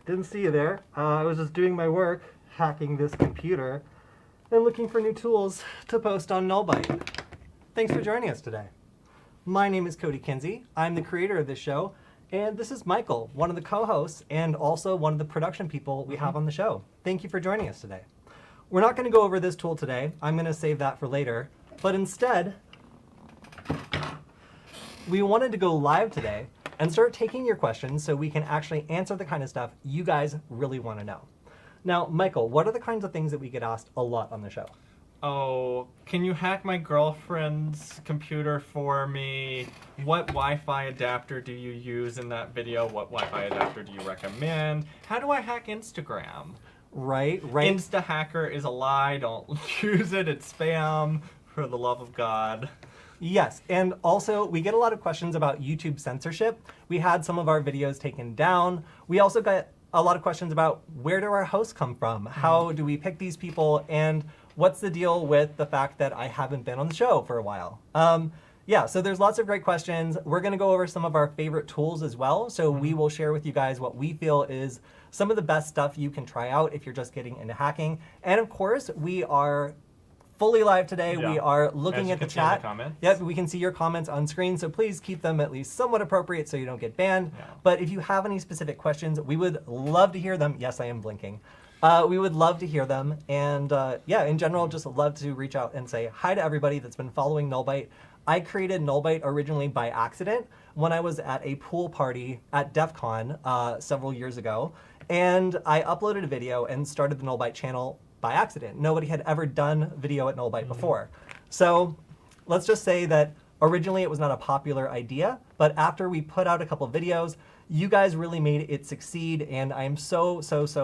Didn't see you there. I was just doing my work, hacking this computer, and looking for new tools to post on Null Byte. Thanks for joining us today. My name is Kody Kinsey. I'm the creator of this show, and this is Michael, one of the co-hosts and also one of the production people we have on the show. Thank you for joining us today. We're not going to go over this tool today. I'm going to save that for later. But instead, we wanted to go live today and start taking your questions so we can actually answer the kind of stuff you guys really want to know. Now, Michael, what are the kinds of things that we get asked a lot on the show? Oh, can you hack my girlfriend's computer for me? What Wi-Fi adapter do you use in that video? What Wi-Fi adapter do you recommend? How do I hack Instagram? Right. Insta-hacker is a lie. Don't use it. It's spam. For the love of God. Yes, and also we get a lot of questions about YouTube censorship. We had some of our videos taken down. We also got a lot of questions about where do our hosts come from? How do we pick these people? And what's the deal with the fact that I haven't been on the show for a while? Yeah, so there's lots of great questions. We're going to go over some of our favorite tools as well. So we will share with you guys what we feel is some of the best stuff you can try out if you're just getting into hacking. And of course, we are fully live today. Yeah. We are looking at the chat. Yep, we can see your comments on screen, so please keep them at least somewhat appropriate so you don't get banned. Yeah. But if you have any specific questions, we would love to hear them. Yes, I am blinking. We would love to hear them. And yeah, in general, just love to reach out and say hi to everybody that's been following Null Byte. I created Null Byte originally by accident when I was at a pool party at Defcon several years ago. And I uploaded a video and started the Null Byte channel by accident. Nobody had ever done video at Null Byte before. So let's just say that originally it was not a popular idea, but after we put out a couple videos, you guys really made it succeed, and I am so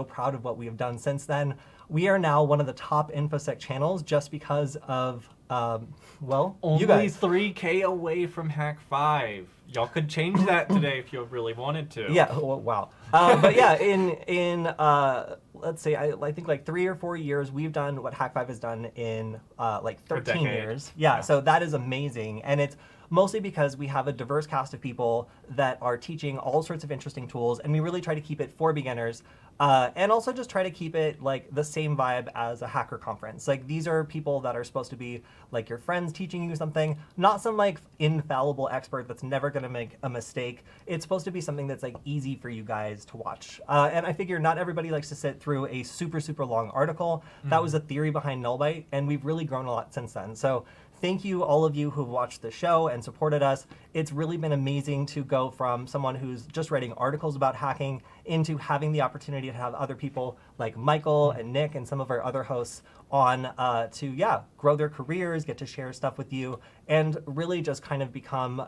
proud of what we have done since then. We are now one of the top InfoSec channels just because of, well, only you guys. 3K away from Hak5. Y'all could change that today if you really wanted to. Yeah, well, wow. But yeah, in let's say, I think like 3 or 4 years, we've done what Hak5 has done in like 13 years. Yeah, so that is amazing. And it's mostly because we have a diverse cast of people that are teaching all sorts of interesting tools, and we really try to keep it for beginners. And also just try to keep it like the same vibe as a hacker conference. Like these are people that are supposed to be like your friends teaching you something, not some like infallible expert that's never gonna make a mistake. It's supposed to be something that's like easy for you guys to watch. And I figure not everybody likes to sit through a super long article. That was a theory behind Null Byte, and we've really grown a lot since then. So thank you, all of you who've watched the show and supported us. It's really been amazing to go from someone who's just writing articles about hacking into having the opportunity to have other people like Michael and Nick and some of our other hosts on to, yeah, grow their careers, get to share stuff with you, and really just kind of become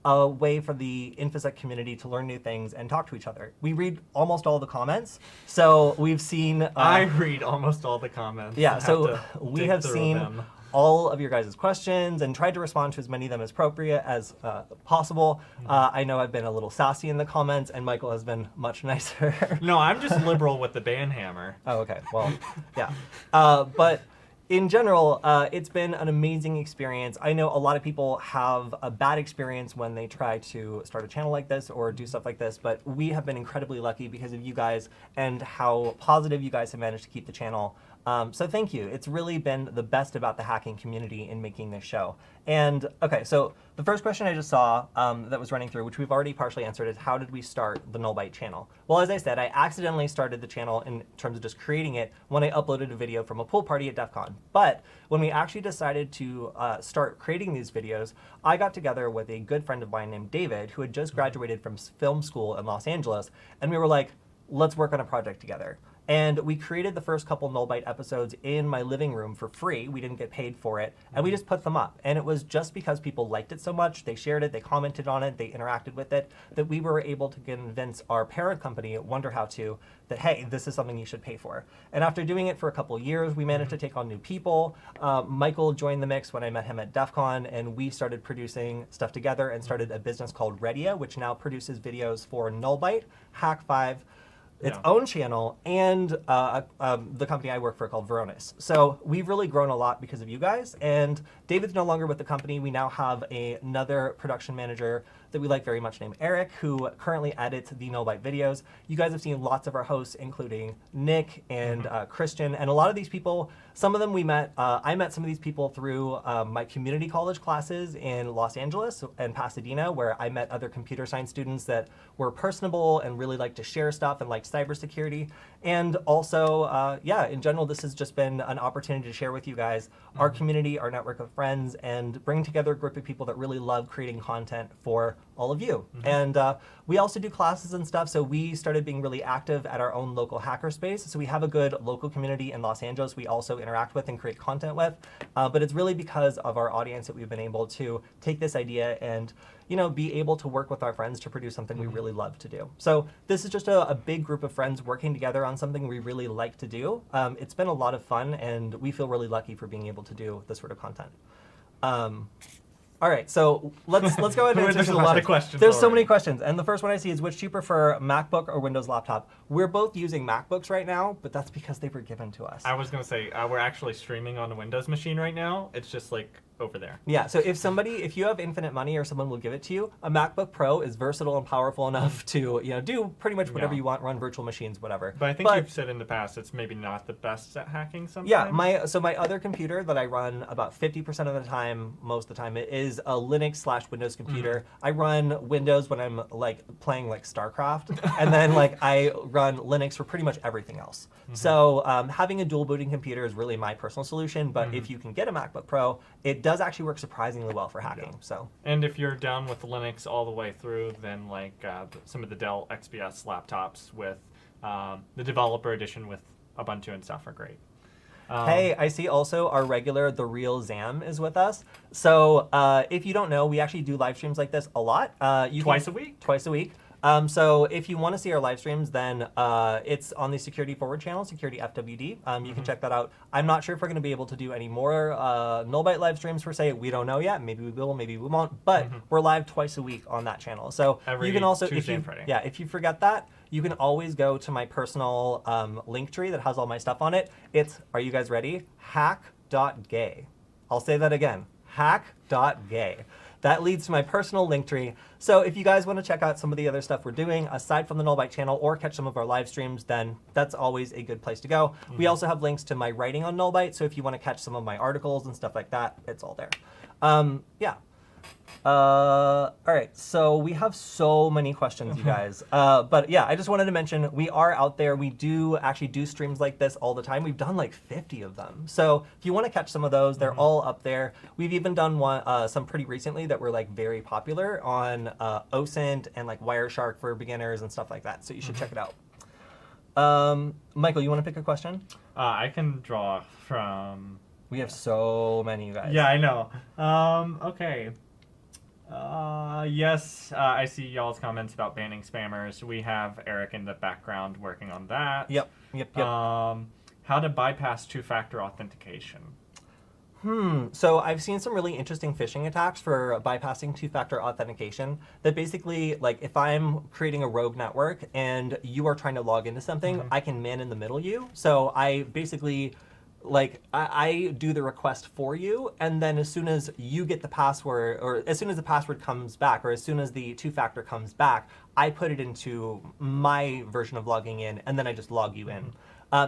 a way for the InfoSec community to learn new things and talk to each other. We read almost all the comments, so we've seen... I read almost all the comments. Yeah, so we have seen all of your guys' questions and tried to respond to as many of them as appropriate as possible. I know I've been a little sassy in the comments, and Michael has been much nicer. No, I'm just liberal with the ban hammer. Oh, okay. Well, yeah. But in general, it's been an amazing experience. I know a lot of people have a bad experience when they try to start a channel like this or do stuff like this, but we have been incredibly lucky because of you guys and how positive you guys have managed to keep the channel. So thank you. It's really been the best about the hacking community in making this show. And okay, so the first question I just saw that was running through, which we've already partially answered, is how did we start the Null Byte channel? Well, as I said, I accidentally started the channel in terms of just creating it when I uploaded a video from a pool party at Defcon. But when we actually decided to start creating these videos, I got together with a good friend of mine named David, who had just graduated from film school in Los Angeles, and we were like, let's work on a project together. And we created the first couple Null Byte episodes in my living room for free. We didn't get paid for it, and we just put them up. And it was just because people liked it so much, they shared it, they commented on it, they interacted with it, that we were able to convince our parent company, Wonder How To, that, hey, this is something you should pay for. And after doing it for a couple years, we managed to take on new people. Michael joined the mix when I met him at DEF CON, and we started producing stuff together and started a business called Redia, which now produces videos for Null Byte, Hak5, its own channel, and the company I work for called Varonis. So we've really grown a lot because of you guys, and David's no longer with the company. We now have another production manager that we like very much named Eric, who currently edits the Null Byte videos. You guys have seen lots of our hosts, including Nick and Christian, and a lot of these people, some of them we met, I met some of these people through my community college classes in Los Angeles and Pasadena, where I met other computer science students that were personable and really liked to share stuff and liked cybersecurity. And also, yeah, in general, this has just been an opportunity to share with you guys our community, our network of friends, and bring together a group of people that really love creating content for all of you. And we also do classes and stuff, so we started being really active at our own local hackerspace. So we have a good local community in Los Angeles we also interact with and create content with. But it's really because of our audience that we've been able to take this idea and be able to work with our friends to produce something we really love to do. So this is just a big group of friends working together on something we really like to do. It's been a lot of fun, and we feel really lucky for being able to do this sort of content. All right, so let's go ahead and answer There's some a lot of questions. There's so many questions, and the first one I see is, which do you prefer, MacBook or Windows laptop? We're both using MacBooks right now, but that's because they were given to us. I was going to say, we're actually streaming on the Windows machine right now. It's just like over there. Yeah, so if you have infinite money or someone will give it to you, a MacBook Pro is versatile and powerful enough to do pretty much whatever you want, run virtual machines, whatever. But I think you've said in the past it's maybe not the best at hacking sometimes. Yeah, my other computer that I run about 50% of the time, most of the time, it is a Linux/Windows computer. I run Windows when I'm playing StarCraft, and then I run Linux for pretty much everything else. So having a dual booting computer is really my personal solution, but if you can get a MacBook Pro, it does actually work surprisingly well for hacking. Yeah. So. And if you're down with Linux all the way through, then some of the Dell XPS laptops with the developer edition with Ubuntu and stuff are great. Hey, I see also our regular The Real Zam is with us. So if you don't know, we actually do live streams like this a lot. Twice a week? Twice a week. So if you want to see our live streams, then it's on the Security Forward channel, Security FWD. You can check that out. I'm not sure if we're going to be able to do any more Null Byte live streams per se. We don't know yet. Maybe we will, maybe we won't. But we're live twice a week on that channel. So every you can also, Tuesday and Friday. Yeah, if you forget that, you can always go to my personal link tree that has all my stuff on it. It's, are you guys ready? Hak.gay. I'll say that again. Hak.gay. That leads to my personal link tree. So if you guys want to check out some of the other stuff we're doing, aside from the Null Byte channel, or catch some of our live streams, then that's always a good place to go. We also have links to my writing on Null Byte, so if you want to catch some of my articles and stuff like that, it's all there. Yeah. All right, so we have so many questions, you guys. But yeah, I just wanted to mention we are out there. We do actually do streams like this all the time. We've done 50 of them. So if you want to catch some of those, they're all up there. We've even done some pretty recently that were very popular on OSINT and Wireshark for beginners and stuff like that. So you should check it out. Michael, you want to pick a question? I can draw from... We have so many, you guys. Yeah, I know. Okay. Yes, I see y'all's comments about banning spammers. We have Eric in the background working on that. Yep. How to bypass two-factor authentication. So I've seen some really interesting phishing attacks for bypassing two-factor authentication that basically, if I'm creating a rogue network and you are trying to log into something, I can man in the middle you. So I basically... I do the request for you, and then as soon as you get the password, or as soon as the password comes back, or as soon as the two-factor comes back, I put it into my version of logging in, and then I just log you in.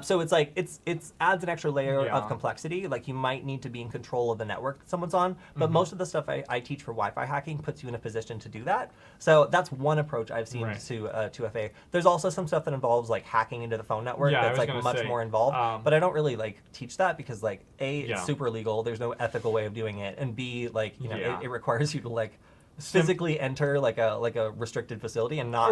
So it's it adds an extra layer of complexity. You might need to be in control of the network that someone's on, but most of the stuff I teach for Wi-Fi hacking puts you in a position to do that. So that's one approach I've seen to 2FA. There's also some stuff that involves hacking into the phone network that's much more involved. But I don't really teach that because A, it's super illegal. There's no ethical way of doing it, and B, it requires you to physically enter a restricted facility and not...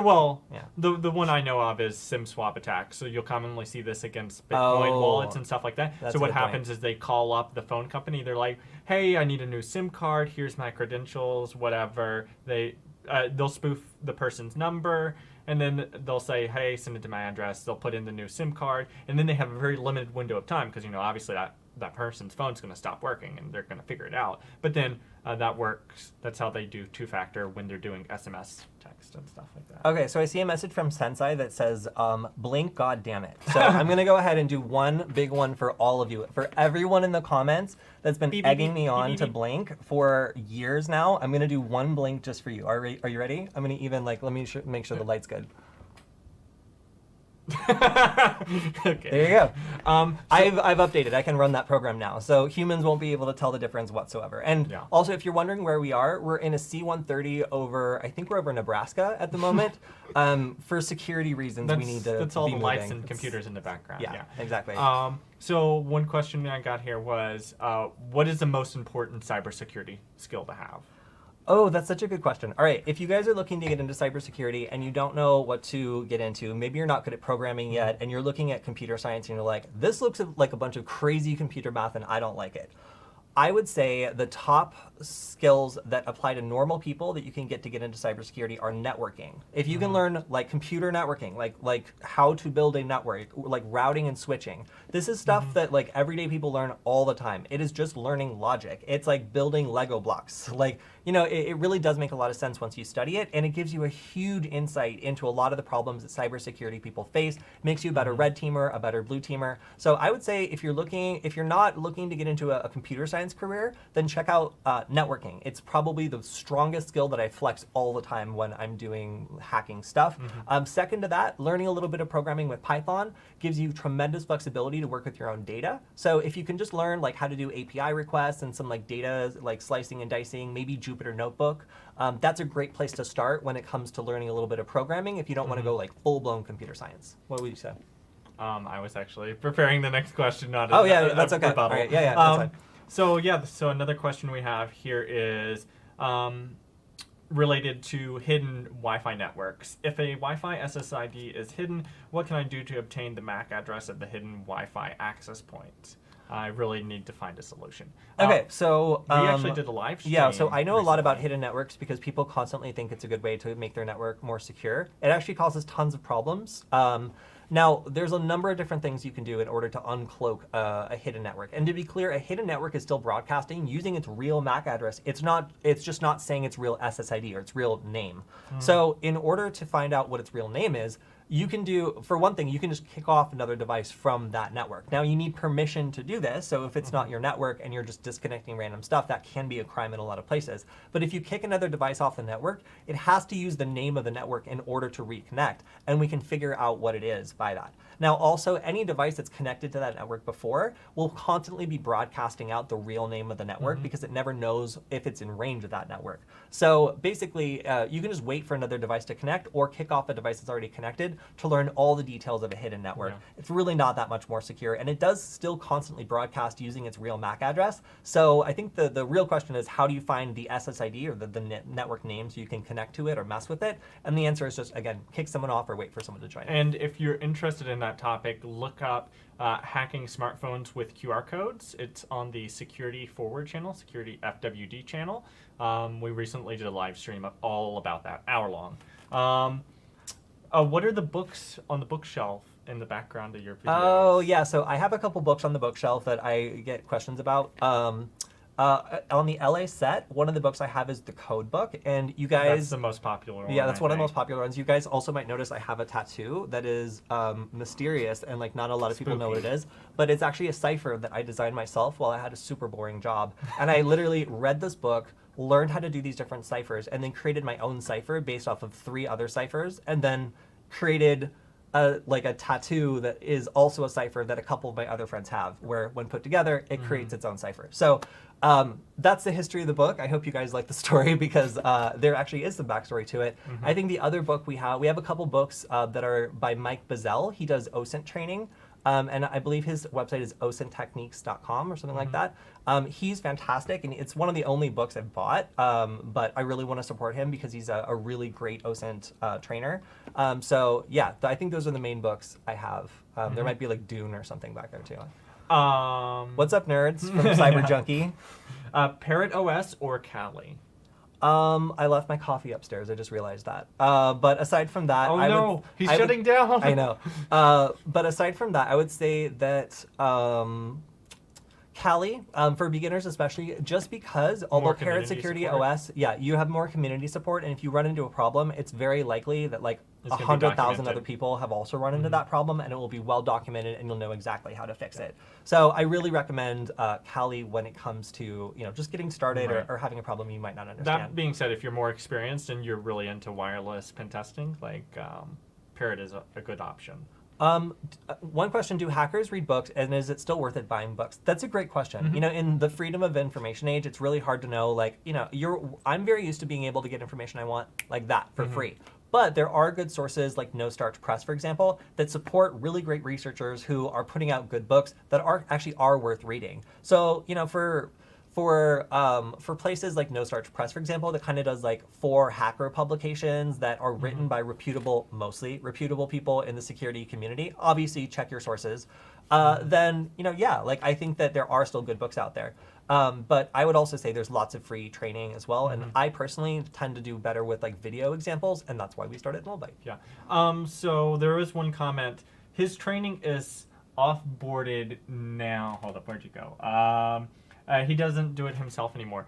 The one I know of is SIM swap attacks. So you'll commonly see this against Bitcoin wallets and stuff like that. So what happens is they call up the phone company. They're like, hey, I need a new SIM card. Here's my credentials, whatever. They'll spoof the person's number, and then they'll say, hey, send it to my address. They'll put in the new SIM card, and then they have a very limited window of time because, obviously that that person's phone's going to stop working and they're going to figure it out. But then that works. That's how they do two-factor when they're doing SMS text and stuff like that. Okay, so I see a message from Sensei that says, blink, god damn it. So I'm going to go ahead and do one big one for all of you. For everyone in the comments that's been egging me on to blink for years now, I'm going to do one blink just for you. Are you ready? I'm going to even, like, let me make sure the light's good. Okay. There you go. I've updated. I can run that program now. So humans won't be able to tell the difference whatsoever. And also, if you're wondering where we are, we're in a C-130 over, I think we're over Nebraska at the moment. For security reasons, we need to That's all be the lights moving. and computers in the background. Yeah, exactly. So one question I got here was, what is the most important cybersecurity skill to have? Oh, that's such a good question. All right, if you guys are looking to get into cybersecurity and you don't know what to get into, maybe you're not good at programming yet, and you're looking at computer science and you're like, this looks like a bunch of crazy computer math and I don't like it. I would say the top skills that apply to normal people that you can get into cybersecurity are networking. If you can learn like computer networking, like how to build a network, like routing and switching. This is stuff that like everyday people learn all the time. It is just learning logic. It's like building Lego blocks. Like, you know, it really does make a lot of sense once you study it, and it gives you a huge insight into a lot of the problems that cybersecurity people face. Makes you a better red teamer, a better blue teamer. So I would say if you're not looking to get into a computer science career, then check out networking. It's probably the strongest skill that I flex all the time when I'm doing hacking stuff. Second to that, learning a little bit of programming with Python gives you tremendous flexibility to work with your own data. So if you can just learn like how to do API requests and some like data like slicing and dicing, maybe Jupyter Notebook, that's a great place to start when it comes to learning a little bit of programming if you don't want to go like full-blown computer science. What would you say? I was actually preparing the next question, not that's okay. All right. Yeah, that's fine. So another question we have here is related to hidden Wi-Fi networks. If a Wi-Fi SSID is hidden, what can I do to obtain the MAC address of the hidden Wi-Fi access point? I really need to find a solution. Okay, so we actually did a live stream. Yeah, so I know recently. a lot about hidden networks because people constantly think it's a good way to make their network more secure. It actually causes tons of problems. Now, there's a number of different things you can do in order to uncloak a hidden network. And to be clear, a hidden network is still broadcasting using its real MAC address. It's just not saying its real SSID or its real name. So in order to find out what its real name is, you can do, for one thing, you can just kick off another device from that network. Now, you need permission to do this, so if it's not your network and you're just disconnecting random stuff, that can be a crime in a lot of places. But if you kick another device off the network, it has to use the name of the network in order to reconnect, and we can figure out what it is by that. Now, also, any device that's connected to that network before will constantly be broadcasting out the real name of the network because it never knows if it's in range of that network. So basically, you can just wait for another device to connect or kick off a device that's already connected to learn all the details of a hidden network. Yeah. It's really not that much more secure, and it does still constantly broadcast using its real MAC address. So I think the real question is, how do you find the SSID or the network name so you can connect to it or mess with it? And the answer is just, again, kick someone off or wait for someone to join. And if you're interested in that topic, look up hacking smartphones with QR codes. It's on the Security Forward channel, Security FWD channel. We recently did a live stream all about that, hour-long. What are the books on the bookshelf in the background of your videos? Oh, yeah. So I have a couple books on the bookshelf that I get questions about. On the LA set, one of the books I have is the Code book, and you guys... That's the most popular one. Yeah, that's one of the most popular ones. You guys also might notice I have a tattoo that is mysterious, and like not a lot of people know what it is, but it's actually a cipher that I designed myself while I had a super boring job. And I literally read this book, learned how to do these different ciphers, and then created my own cipher based off of 3 other ciphers, and then created like a tattoo that is also a cipher that a couple of my other friends have, where when put together, it creates its own cipher. So that's the history of the book. I hope you guys like the story because there actually is some backstory to it. I think the other book we have a couple books that are by Mike Bazell. He does OSINT training. And I believe his website is osintechniques.com or something like that. He's fantastic, and it's one of the only books I've bought, but I really want to support him because he's a really great OSINT trainer. So yeah, I think those are the main books I have. There might be like Dune or something back there too. What's up, nerds, from Cyber Junkie? Parrot OS or Kali? I left my coffee upstairs. I just realized that. But aside from that, he's shutting down. I know. But aside from that, I would say that Kali, for beginners especially, just because although Parrot Security OS, you have more community support, and if you run into a problem, it's very likely that like 100,000 other people have also run into that problem, and it will be well documented, and you'll know exactly how to fix it. So I really recommend Kali when it comes to just getting started or having a problem you might not understand. That being said, if you're more experienced and you're really into wireless pen testing, like Parrot is a good option. One question, do hackers read books, and is it still worth it buying books? That's a great question. In the freedom of information age, it's really hard to know, like, I'm very used to being able to get information I want like that for free. But there are good sources like No Starch Press, for example, that support really great researchers who are putting out good books that are worth reading. So, for places like No Starch Press, for example, that kind of does like 4 hacker publications that are written by mostly reputable people in the security community, obviously check your sources, then, I think that there are still good books out there. But I would also say there's lots of free training as well, and I personally tend to do better with like video examples, and that's why we started Null Byte. Yeah. So there is one comment. His training is off-boarded now. Hold up, where'd you go? He doesn't do it himself anymore.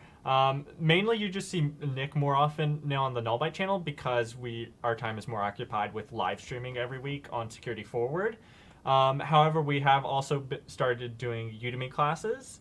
Mainly you just see Nick more often now on the Null Byte channel because our time is more occupied with live streaming every week on Security Forward. However, we have also started doing Udemy classes,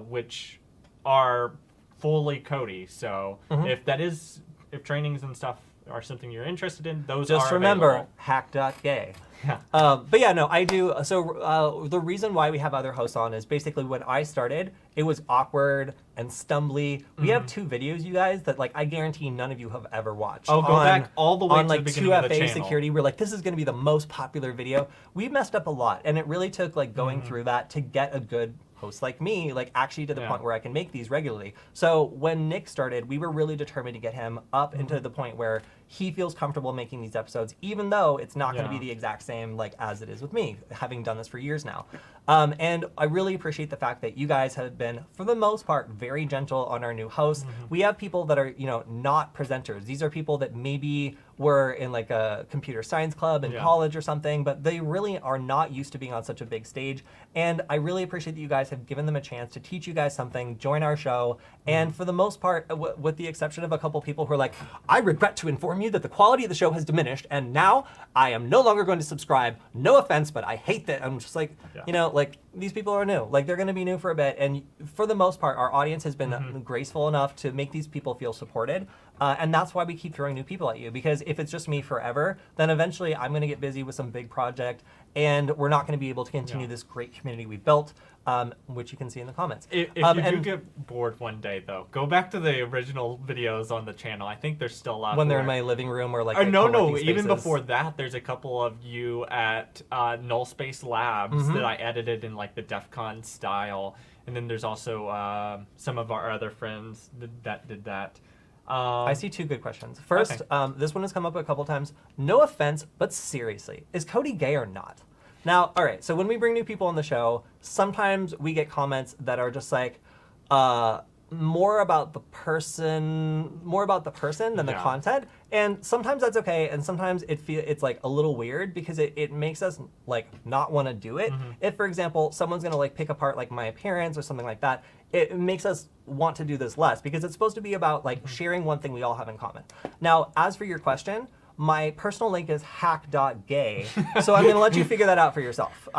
which are fully Kody. So if trainings and stuff are something you're interested in, those just are remember available. Hak5 Yeah. But yeah, no, I do. So the reason why we have other hosts on is basically when I started, it was awkward and stumbly. We have 2 videos, you guys, that like I guarantee none of you have ever watched. Go back all the way on to like the beginning of the 2FA channel. security. We're like, this is going to be the most popular video. We messed up a lot, and it really took like going through that to get a good host like me, like actually to the point where I can make these regularly. So when Nick started, we were really determined to get him up into the point where he feels comfortable making these episodes, even though it's not going to be the exact same like as it is with me, having done this for years now. And I really appreciate the fact that you guys have been, for the most part, very gentle on our new hosts. We have people that are, not presenters. These are people that maybe were in like a computer science club in college or something, but they really are not used to being on such a big stage. And I really appreciate that you guys have given them a chance to teach you guys something, join our show. And for the most part, with the exception of a couple people who are like, I regret to inform you that the quality of the show has diminished, and now I am no longer going to subscribe. No offense, but I hate that. I'm just like, like these people are new. Like they're going to be new for a bit. And for the most part, our audience has been graceful enough to make these people feel supported. And that's why we keep throwing new people at you, because if it's just me forever, then eventually I'm going to get busy with some big project, and we're not going to be able to continue this great community we've built, which you can see in the comments. If you do get bored one day, though, go back to the original videos on the channel. I think there's still a lot. When they're in my living room or like no, even before that, there's a couple of you at Null Space Labs that I edited in like the Defcon style, and then there's also some of our other friends that did that. I see 2 good questions. First, this one has come up a couple times. No offense, but seriously, is Kody gay or not? Now, all right, so when we bring new people on the show, sometimes we get comments that are just like, more about the person than the content, and sometimes that's okay, and sometimes it's like a little weird because it makes us like not want to do it. If, for example, someone's gonna like pick apart like my appearance or something like that, it makes us want to do this less because it's supposed to be about like sharing one thing we all have in common. Now, as for your question, my personal link is hak.gay, so I'm gonna let you figure that out for yourself.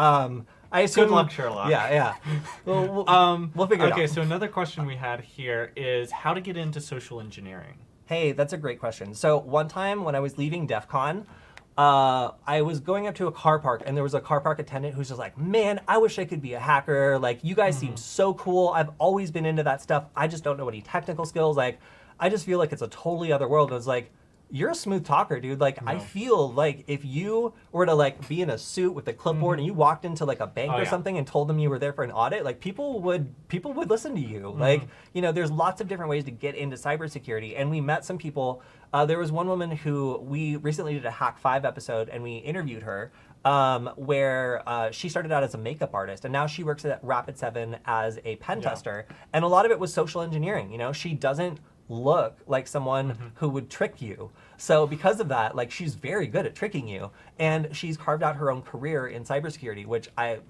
I assume, good luck, Sherlock. Yeah. We'll figure it out. Okay, so another question we had here is how to get into social engineering. Hey, that's a great question. So one time when I was leaving Defcon, I was going up to a car park, and there was a car park attendant who's just like, man, I wish I could be a hacker. Like, you guys seem so cool. I've always been into that stuff. I just don't know any technical skills. Like, I just feel like it's a totally other world. And I was like, you're a smooth talker, dude. Like, I feel like if you were to like be in a suit with a clipboard and you walked into like a bank or something and told them you were there for an audit, like people would listen to you. Like, there's lots of different ways to get into cybersecurity. And we met some people. There was one woman who we recently did a Hak5 episode, and we interviewed her, where she started out as a makeup artist, and now she works at Rapid7 as a pen tester. And a lot of it was social engineering. She doesn't look like someone who would trick you. So because of that, like, she's very good at tricking you, and she's carved out her own career in cybersecurity, which I'm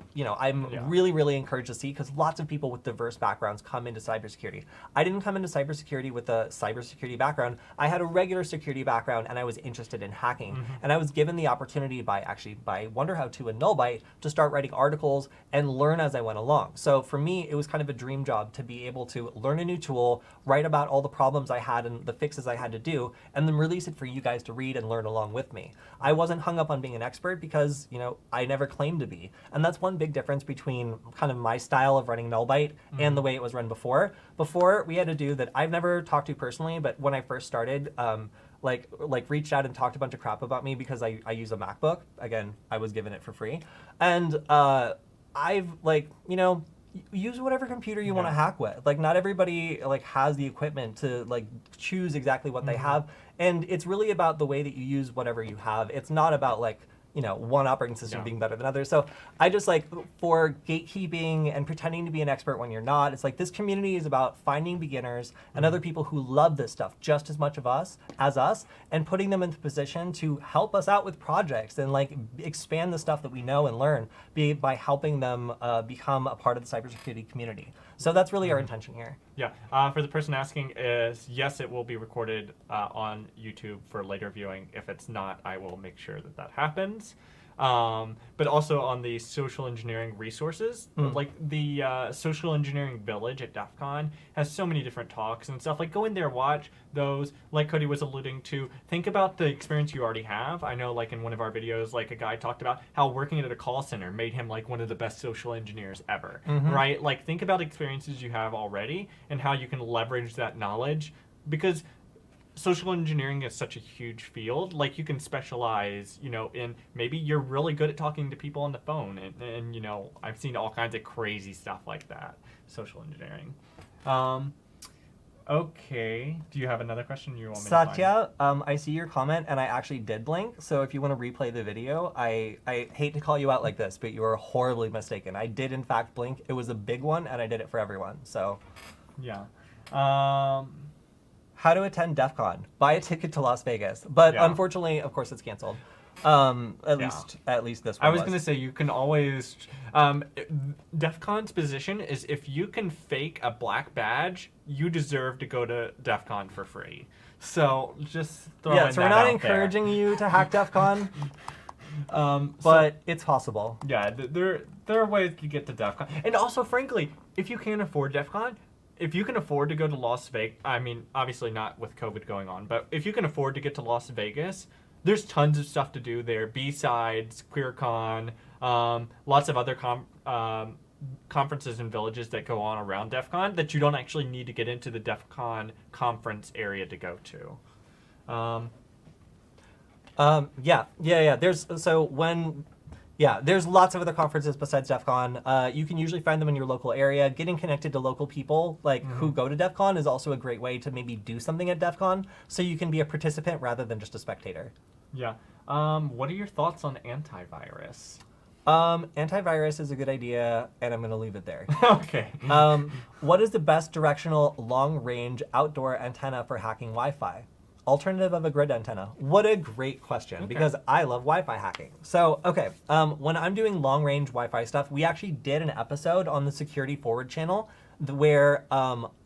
really, really encouraged to see, because lots of people with diverse backgrounds come into cybersecurity. I didn't come into cybersecurity with a cybersecurity background. I had a regular security background, and I was interested in hacking. And I was given the opportunity by WonderHow2 and Null Byte to start writing articles and learn as I went along. So for me, it was kind of a dream job to be able to learn a new tool, write about all the problems I had and the fixes I had to do, and then release it for you guys to read and learn along with me. I wasn't hung up on being an expert because, I never claimed to be. And that's one big difference between kind of my style of running Null Byte and the way it was run before. Before, we had a dude that I've never talked to personally, but when I first started, like reached out and talked a bunch of crap about me because I use a MacBook. Again, I was given it for free. And I've use whatever computer you want to hack with. Like, not everybody has the equipment to choose exactly what they have. And it's really about the way that you use whatever you have. It's not about one operating system being better than others. So I just for gatekeeping and pretending to be an expert when you're not, it's this community is about finding beginners and other people who love this stuff just as much as us, and putting them into position to help us out with projects and expand the stuff that we know and learn by helping them become a part of the cybersecurity community. So that's really our intention here. Yeah. For the person asking, is yes, it will be recorded on YouTube for later viewing. If it's not, I will make sure that happens. But also on the social engineering resources, the social engineering village at Defcon has so many different talks and stuff. Go in there, watch those. Like Kody was alluding to, think about the experience you already have. I know, in one of our videos, a guy talked about how working at a call center made him one of the best social engineers ever, right? Think about experiences you have already and how you can leverage that knowledge, because social engineering is such a huge field. You can specialize, in maybe you're really good at talking to people on the phone, and I've seen all kinds of crazy stuff like that. Social engineering. Okay. Do you have another question you want me to Satya, I see your comment, and I actually did blink. So if you want to replay the video, I hate to call you out like this, but you are horribly mistaken. I did in fact blink. It was a big one, and I did it for everyone. So yeah. How to attend DEF CON? Buy a ticket to Las Vegas. But unfortunately, of course, it's canceled. At least this one. I was going to say, you can always... DEF CON's position is, if you can fake a black badge, you deserve to go to DEF CON for free. So just throw in so we're not encouraging you to hack DEF CON, but it's possible. Yeah, there are ways to get to DEF CON. And also, frankly, if you can't afford DEF CON, if you can afford to go to Las Vegas, I mean, obviously not with COVID going on, but if you can afford to get to Las Vegas, there's tons of stuff to do there. B-Sides, QueerCon, lots of other conferences and villages that go on around DEF CON that you don't actually need to get into the DEF CON conference area to go to. There's lots of other conferences besides DEF CON. You can usually find them in your local area. Getting connected to local people who go to DEF CON is also a great way to maybe do something at DEF CON, so you can be a participant rather than just a spectator. Yeah. What are your thoughts on antivirus? Antivirus is a good idea, and I'm going to leave it there. Okay. What is the best directional long-range outdoor antenna for hacking Wi-Fi? Alternative of a grid antenna? What a great question, because I love Wi-Fi hacking. So, when I'm doing long-range Wi-Fi stuff, we actually did an episode on the Security Forward channel where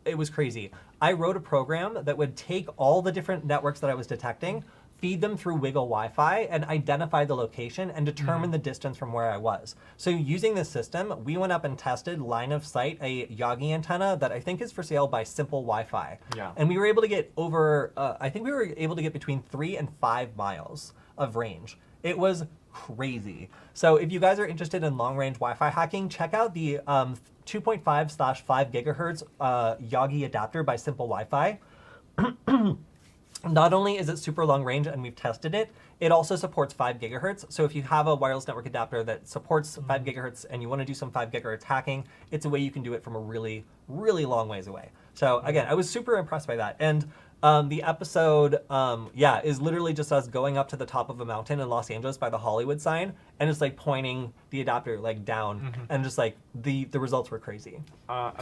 it was crazy. I wrote a program that would take all the different networks that I was detecting, feed them through Wiggle Wi-Fi, and identify the location and determine the distance from where I was. So using this system, we went up and tested line of sight a Yagi antenna that I think is for sale by Simple Wi-Fi. Yeah. And we were able to get over, I think we were able to get between 3 and 5 miles of range. It was crazy. So if you guys are interested in long-range Wi-Fi hacking, check out the 2.5/5 gigahertz Yagi adapter by Simple Wi-Fi. Not only is it super long range and we've tested it, it also supports 5 gigahertz. So if you have a wireless network adapter that supports 5 gigahertz and you want to do some 5 gigahertz hacking, it's a way you can do it from a really, really long ways away. So again, I was super impressed by that. And The episode, is literally just us going up to the top of a mountain in Los Angeles by the Hollywood sign and just like pointing the adapter like down, and just like the results were crazy.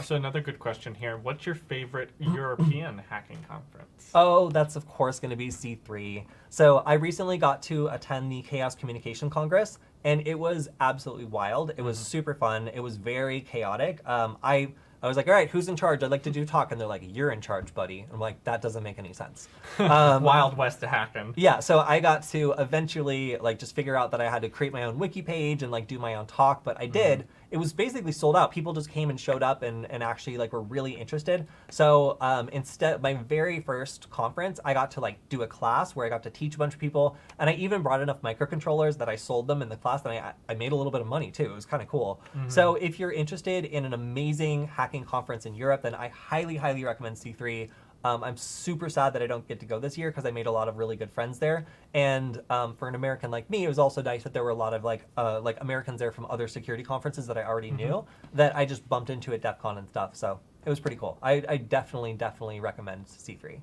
So another good question here. What's your favorite European hacking conference? Oh, that's of course going to be C3. So I recently got to attend the Chaos Communication Congress, and it was absolutely wild. It was super fun. It was very chaotic. I was like, all right, who's in charge? I'd like to do talk. And they're like, you're in charge, buddy. I'm like, that doesn't make any sense. Wild West to hacking. Yeah, so I got to eventually like just figure out that I had to create my own wiki page and like do my own talk, but I did. It was basically sold out. People just came and showed up and actually like were really interested. So instead, my very first conference, I got to like do a class where I got to teach a bunch of people, and I even brought enough microcontrollers that I sold them in the class, and I made a little bit of money too. It was kind of cool. So if you're interested in an amazing hacking conference in Europe, then I highly, highly recommend C3. I'm super sad that I don't get to go this year because I made a lot of really good friends there. And for an American like me, it was also nice that there were a lot of like Americans there from other security conferences that I already knew that I just bumped into at Defcon and stuff. So it was pretty cool. I definitely recommend C3.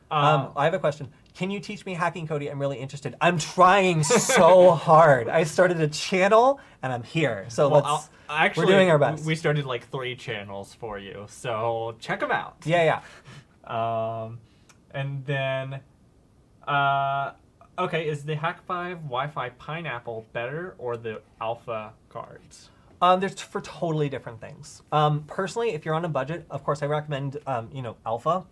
I have a question. Can you teach me hacking, Kody? I'm really interested. I'm trying so hard. I started a channel and I'm here. So we're doing our best. We started like 3 channels for you, so check them out. Yeah. And then, okay, is the Hak5 Wi-Fi Pineapple better or the Alpha cards? They're for totally different things. Personally, if you're on a budget, of course, I recommend Alpha.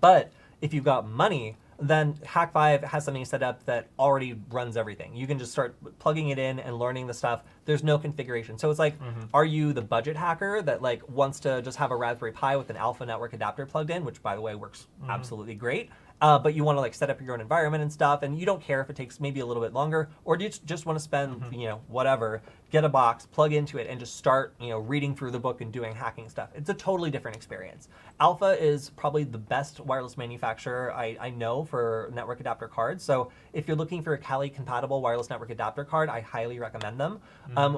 But if you've got money, then Hak5 has something set up that already runs everything. You can just start plugging it in and learning the stuff. There's no configuration. So it's like, are you the budget hacker that like wants to just have a Raspberry Pi with an Alpha network adapter plugged in, which by the way works absolutely great, but you want to like set up your own environment and stuff, and you don't care if it takes maybe a little bit longer, or do you just want to spend whatever, get a box, plug into it, and just start reading through the book and doing hacking stuff? It's a totally different experience. Alpha is probably the best wireless manufacturer I know for network adapter cards. So if you're looking for a Kali compatible wireless network adapter card, I highly recommend them.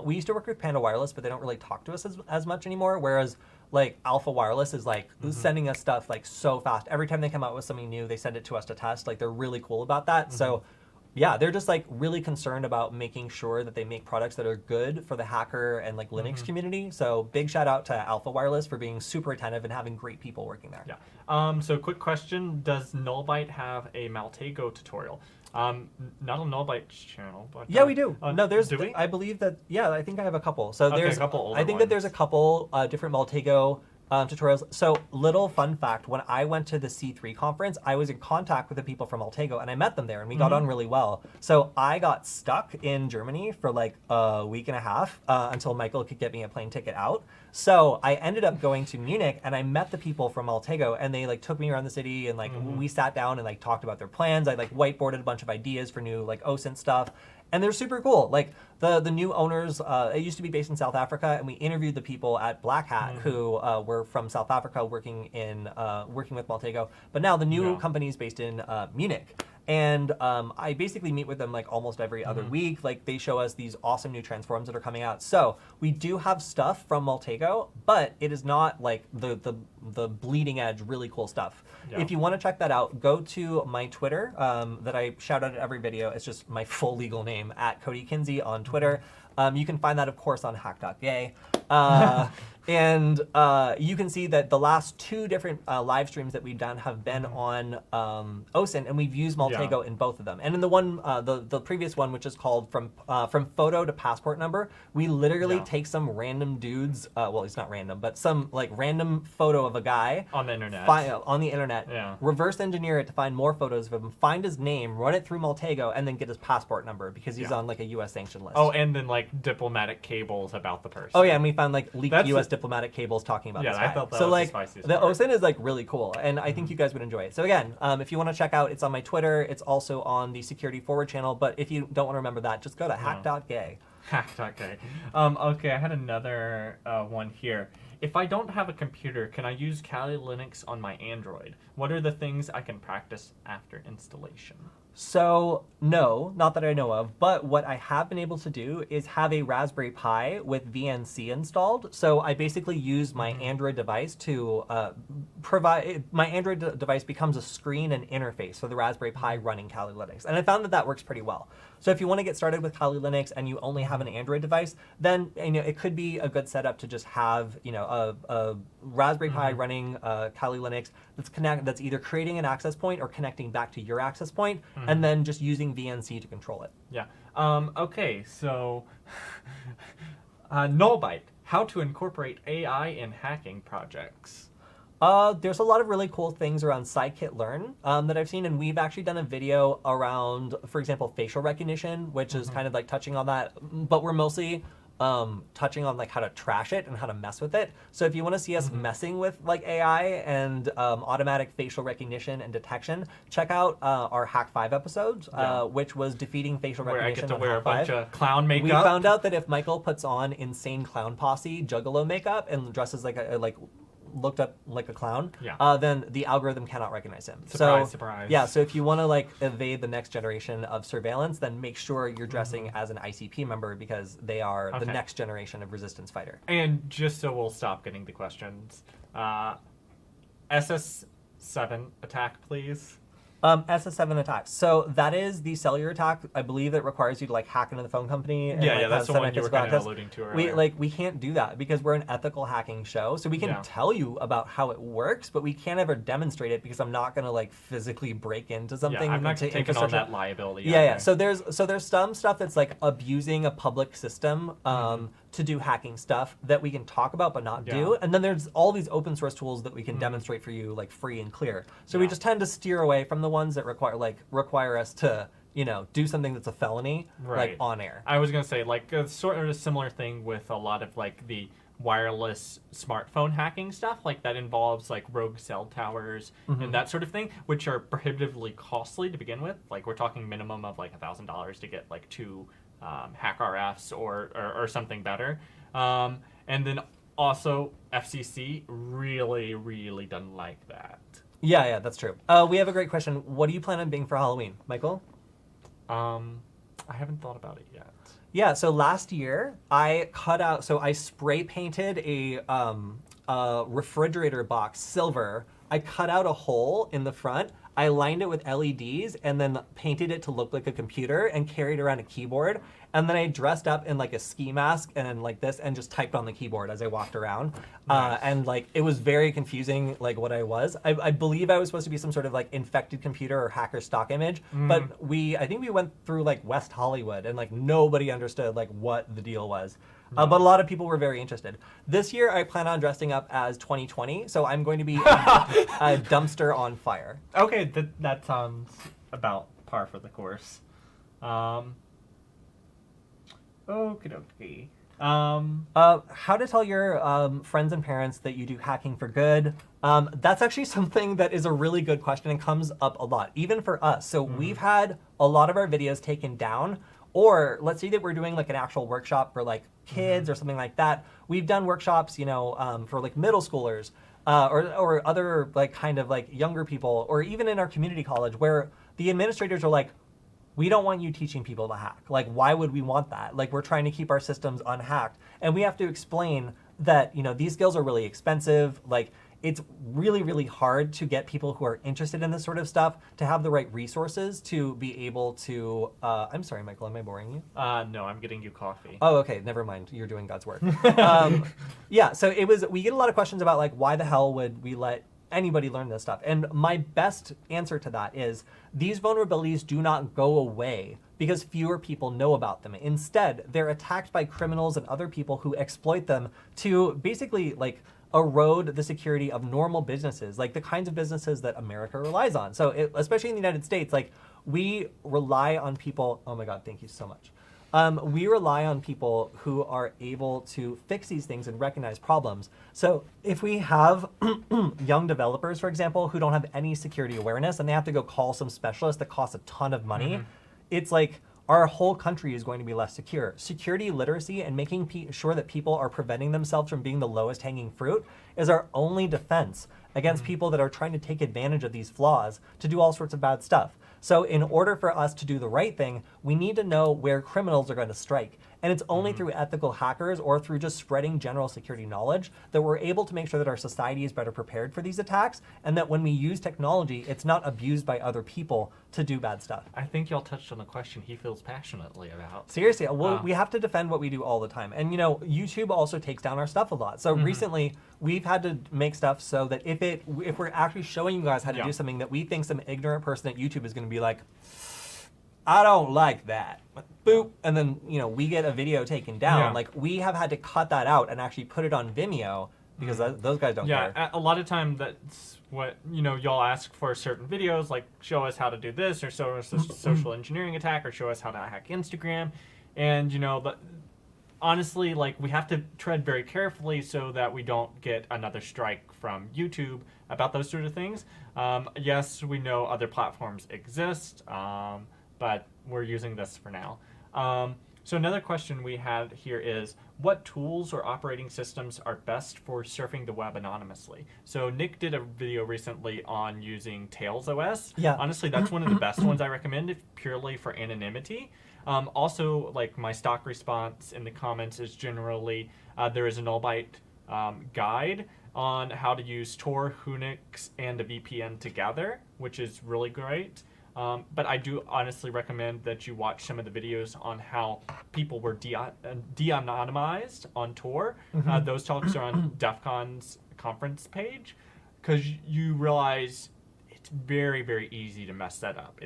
We used to work with Panda Wireless, but they don't really talk to us as much anymore. Whereas like Alpha Wireless is like sending us stuff like so fast. Every time they come out with something new, they send it to us to test. Like they're really cool about that. So yeah, they're just like really concerned about making sure that they make products that are good for the hacker and like Linux community. So big shout out to Alpha Wireless for being super attentive and having great people working there. Yeah. So quick question: does Null Byte have a Maltego tutorial? Not on Null Byte's channel, but yeah, we do. No, there's. Do we? I believe that. Yeah, I think I have a couple. So there's a couple older I think that there's a ones. couple different Maltego tutorials. So little fun fact: when I went to the C3 conference, I was in contact with the people from Maltego, and I met them there, and we got on really well. So I got stuck in Germany for like a week and a half until Michael could get me a plane ticket out. So I ended up going to Munich, and I met the people from Maltego, and they like took me around the city, and like we sat down and like talked about their plans. I like whiteboarded a bunch of ideas for new like OSINT stuff. And they're super cool. Like the new owners, it used to be based in South Africa, and we interviewed the people at Black Hat who were from South Africa working with Maltego. But now the new company is based in Munich. And I basically meet with them like almost every other week. Like they show us these awesome new transforms that are coming out. So we do have stuff from Maltego, but it is not like the bleeding edge, really cool stuff. Yeah. If you want to check that out, go to my Twitter that I shout out at every video. It's just my full legal name, at Kody Kinsey on Twitter. You can find that, of course, on Hak.gay. And you can see that the last 2 different live streams that we've done have been on OSINT, and we've used Maltego in both of them. And in the one, the previous one, which is called From Photo to Passport Number, we literally take some random dude's, well, it's not random, but some like random photo of a guy on the internet, reverse engineer it to find more photos of him, find his name, run it through Maltego, and then get his passport number because he's on like a U.S. sanction list. Oh, and then like diplomatic cables about the person. Oh yeah, and we found like leaked U.S. diplomatic cables talking about this guy. I thought that so was like the spiciest the part. OSINT is like really cool, and I think you guys would enjoy it. So again, if you want to check out, it's on my Twitter. It's also on the Security Forward channel. But if you don't want to remember that, just go to Hak.gay. Hak.gay. Okay, I had another one here. If I don't have a computer, can I use Kali Linux on my Android? What are the things I can practice after installation? So no, not that I know of, but what I have been able to do is have a Raspberry Pi with VNC installed. So I basically use my Android device to provide, my Android device becomes a screen and interface for the Raspberry Pi running Kali Linux. And I found that that works pretty well. So if you want to get started with Kali Linux and you only have an Android device, then it could be a good setup to just have a Raspberry Pi running Kali Linux that's either creating an access point or connecting back to your access point, and then just using VNC to control it. Yeah. Okay, so Null Byte, how to incorporate AI in hacking projects. There's a lot of really cool things around scikit-learn that I've seen, and we've actually done a video around, for example, facial recognition, which is kind of like touching on that, but we're mostly touching on like how to trash it and how to mess with it. So if you want to see us messing with like AI and automatic facial recognition and detection, check out our Hak5 episodes, which was defeating facial recognition. Where I get to on wear a Hak5. bunch of clown makeup. We found out that if Michael puts on insane clown posse juggalo makeup and dresses like looked up like a clown, then the algorithm cannot recognize him. Surprise, surprise. Yeah, so if you want to like evade the next generation of surveillance, then make sure you're dressing as an ICP member, because they are the next generation of resistance fighter. And just so we'll stop getting the questions, SS7 Attack, please. SS7 Attack. So that is the cellular attack. I believe it requires you to like hack into the phone company. And, That's the one you were kind of alluding to earlier. We can't do that because we're an ethical hacking show. So we can tell you about how it works, but we can't ever demonstrate it because I'm not going to like physically break into something. Yeah, I'm not taking on that liability. So there's some stuff that's like abusing a public system to do hacking stuff that we can talk about but not do. And then there's all these open source tools that we can demonstrate for you like free and clear. So we just tend to steer away from the ones that require us to do something that's a felony like on air. I was gonna say like a sort of a similar thing with a lot of like the wireless smartphone hacking stuff, like that involves like rogue cell towers and that sort of thing, which are prohibitively costly to begin with. Like we're talking minimum of like $1,000 to get like 2 hack RFs or something better. And then also FCC really doesn't like that. Yeah, that's true. We have a great question. What do you plan on being for Halloween, Michael? I haven't thought about it yet. Yeah, so last year I spray painted a refrigerator box silver. I cut out a hole in the front. I lined it with LEDs and then painted it to look like a computer and carried around a keyboard. And then I dressed up in like a ski mask and like this and just typed on the keyboard as I walked around. And like it was very confusing like what I was. I believe I was supposed to be some sort of like infected computer or hacker stock image. But I think we went through like West Hollywood and like nobody understood like what the deal was. But a lot of people were very interested. This year I plan on dressing up as 2020. So I'm going to be a dumpster on fire. Okay, that sounds about par for the course. Okie dokie. How to tell your friends and parents that you do hacking for good. That's actually something that is a really good question and comes up a lot, even for us. So we've had a lot of our videos taken down, or let's say that we're doing like an actual workshop for like kids or something like that. We've done workshops, for like middle schoolers or other like kind of like younger people, or even in our community college where the administrators are like, we don't want you teaching people to hack. Like, why would we want that? Like, we're trying to keep our systems unhacked. And we have to explain that, these skills are really expensive. Like, it's really hard to get people who are interested in this sort of stuff to have the right resources to be able to... I'm sorry, Michael, am I boring you? No, I'm getting you coffee. Oh, okay, never mind. You're doing God's work. Yeah, so we get a lot of questions about, like, why the hell would we let anybody learn this stuff? And my best answer to that is these vulnerabilities do not go away because fewer people know about them. Instead, they're attacked by criminals and other people who exploit them to basically like erode the security of normal businesses, like the kinds of businesses that America relies on. So especially in the United States, like we rely on people. Oh my God, thank you so much. We rely on people who are able to fix these things and recognize problems. So if we have young developers, for example, who don't have any security awareness and they have to go call some specialist that costs a ton of money, it's like our whole country is going to be less secure. Security literacy and making sure that people are preventing themselves from being the lowest hanging fruit is our only defense against people that are trying to take advantage of these flaws to do all sorts of bad stuff. So in order for us to do the right thing, we need to know where criminals are going to strike. And it's only through ethical hackers or through just spreading general security knowledge that we're able to make sure that our society is better prepared for these attacks, and that when we use technology, it's not abused by other people to do bad stuff. I think y'all touched on a question he feels passionately about. Seriously, we have to defend what we do all the time. And YouTube also takes down our stuff a lot. So recently, we've had to make stuff so that if we're actually showing you guys how to do something that we think some ignorant person at YouTube is going to be like, I don't like that. Boop. And then, we get a video taken down. Yeah. Like, we have had to cut that out and actually put it on Vimeo because those guys don't care. Yeah, a lot of time that's what, y'all ask for certain videos, like show us how to do this, or show us a social engineering attack, or show us how to hack Instagram. And, but honestly, like, we have to tread very carefully so that we don't get another strike from YouTube about those sort of things. Yes, we know other platforms exist, but we're using this for now. So another question we had here is, what tools or operating systems are best for surfing the web anonymously? So Nick did a video recently on using Tails OS. Yeah. Honestly, that's one of the best ones I recommend, purely for anonymity. Also, like, my stock response in the comments is generally, there is a Null Byte guide on how to use Tor, Unix, and a VPN together, which is really great. But I do honestly recommend that you watch some of the videos on how people were de-anonymized on Tor. Those talks are on Defcon's conference page, because you realize it's very, very easy to mess that up.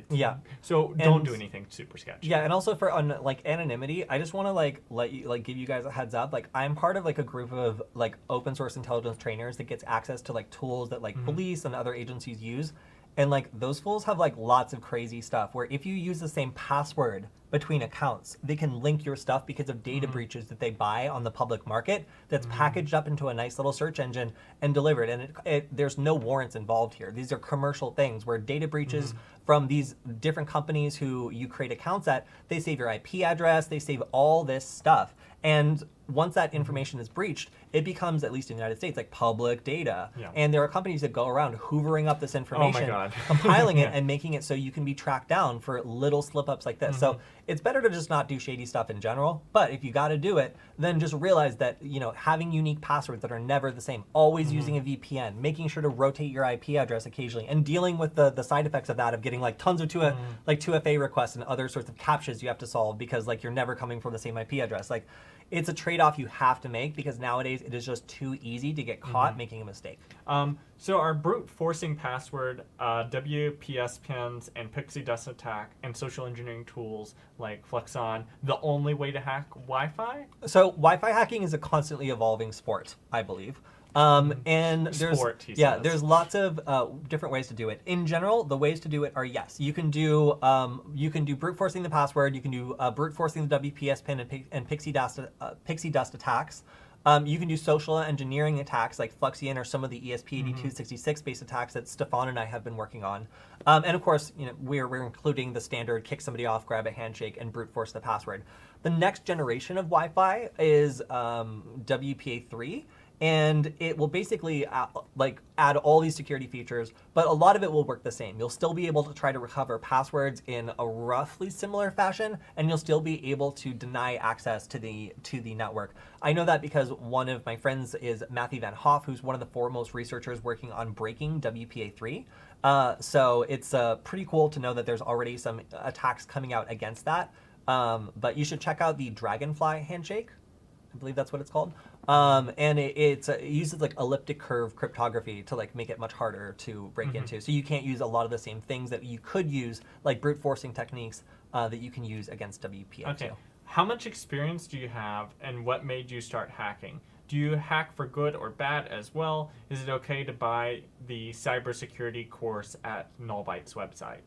So don't do anything super sketchy. Yeah, and also for anonymity, I just want to give you guys a heads up. Like, I'm part of a group of open source intelligence trainers that gets access to tools that police and other agencies use. And those fools have lots of crazy stuff where if you use the same password between accounts, they can link your stuff because of data breaches that they buy on the public market that's packaged up into a nice little search engine and delivered. And there's no warrants involved here. These are commercial things where data breaches from these different companies who you create accounts at, they save your IP address, they save all this stuff. And once that information is breached, it becomes, at least in the United States, public data. Yeah. And there are companies that go around hoovering up this information, compiling it, and making it so you can be tracked down for little slip-ups like this. So it's better to just not do shady stuff in general. But if you got to do it, then just realize that having unique passwords that are never the same, always using a VPN, making sure to rotate your IP address occasionally, and dealing with the side effects of that, of getting tons of 2FA requests and other sorts of captchas you have to solve because you're never coming from the same IP address. It's a trade-off you have to make because nowadays it is just too easy to get caught making a mistake. So our brute forcing password, WPS pins, and pixie dust attack, and social engineering tools like Flexon, the only way to hack Wi-Fi? So Wi-Fi hacking is a constantly evolving sport, I believe. And there's lots of different ways to do it. In general, the ways to do it are, yes, you can do brute forcing the password, you can do brute forcing the WPS pin and pixie dust attacks. You can do social engineering attacks like Fluxion or some of the ESP8266 based attacks that Stefan and I have been working on. And of course, we're including the standard kick somebody off, grab a handshake, and brute force the password. The next generation of Wi-Fi is WPA3. And it will basically add all these security features, but a lot of it will work the same. You'll still be able to try to recover passwords in a roughly similar fashion, and you'll still be able to deny access to the network. I know that because one of my friends is Mathy Vanhoef, who's one of the foremost researchers working on breaking WPA3. So it's pretty cool to know that there's already some attacks coming out against that. But you should check out the Dragonfly handshake. I believe that's what it's called. And it uses elliptic curve cryptography to make it much harder to break into. So you can't use a lot of the same things that you could use, like brute forcing techniques that you can use against WPA2. Okay. How much experience do you have, and what made you start hacking? Do you hack for good or bad as well? Is it okay to buy the cybersecurity course at Null Byte's website?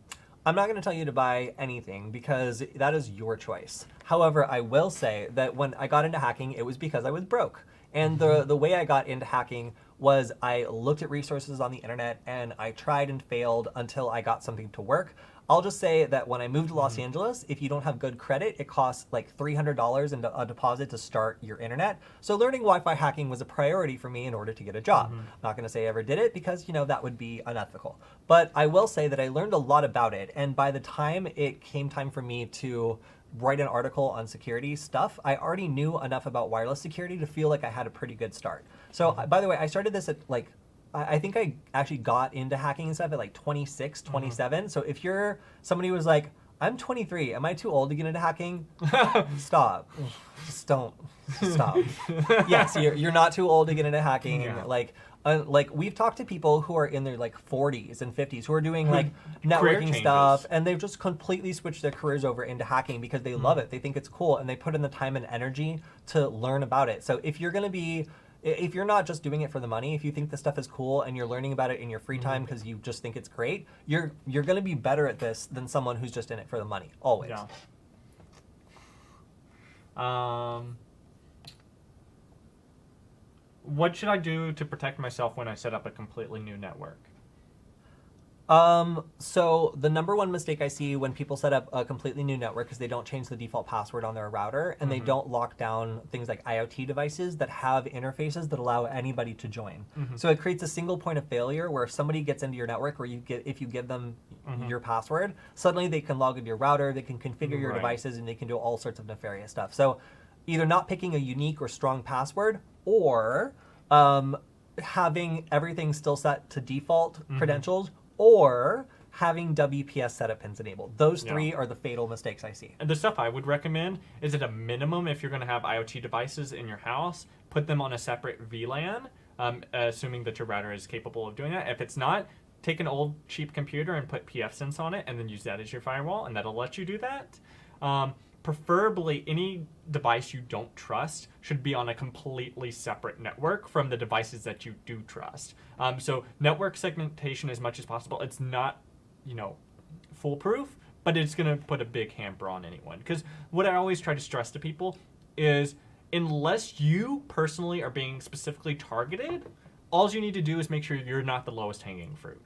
I'm not going to tell you to buy anything because that is your choice. However, I will say that when I got into hacking, it was because I was broke. And the way I got into hacking was I looked at resources on the internet and I tried and failed until I got something to work. I'll just say that when I moved to Los Angeles, if you don't have good credit, it costs like $300 in a deposit to start your internet. So learning Wi-Fi hacking was a priority for me in order to get a job. Not going to say I ever did it because, you know, that would be unethical. But I will say that I learned a lot about it. And by the time it came time for me to write an article on security stuff, I already knew enough about wireless security to feel like I had a pretty good start. So, by the way, I started this at like, I think I actually got into hacking and stuff at like 26, 27. So if you're somebody who was like, I'm 23, am I too old to get into hacking? Stop. Just don't. Stop. Yes, you're not too old to get into hacking. Yeah. Like we've talked to people who are in their like 40s and 50s who are doing like Career networking changes. stuff, and they've just completely switched their careers over into hacking because they love it. They think it's cool, and they put in the time and energy to learn about it. So if you're not just doing it for the money, if you think this stuff is cool and you're learning about it in your free time because you just think it's great, you're going to be better at this than someone who's just in it for the money, always. Yeah. What should I do to protect myself when I set up a completely new network? So the number one mistake I see when people set up a completely new network is they don't change the default password on their router, and they don't lock down things like IoT devices that have interfaces that allow anybody to join. So it creates a single point of failure where if somebody gets into your network, where if you give them your password, suddenly they can log into your router, they can configure your devices, and they can do all sorts of nefarious stuff. So either not picking a unique or strong password, or having everything still set to default credentials, or having WPS setup pins enabled. Those three are the fatal mistakes I see. And the stuff I would recommend is at a minimum, if you're going to have IoT devices in your house, put them on a separate VLAN, assuming that your router is capable of doing that. If it's not, take an old cheap computer and put pfSense on it, and then use that as your firewall, and that'll let you do that. Preferably, any device you don't trust should be on a completely separate network from the devices that you do trust. So network segmentation as much as possible. It's not, foolproof, but it's going to put a big hamper on anyone. Because what I always try to stress to people is, unless you personally are being specifically targeted, all you need to do is make sure you're not the lowest hanging fruit,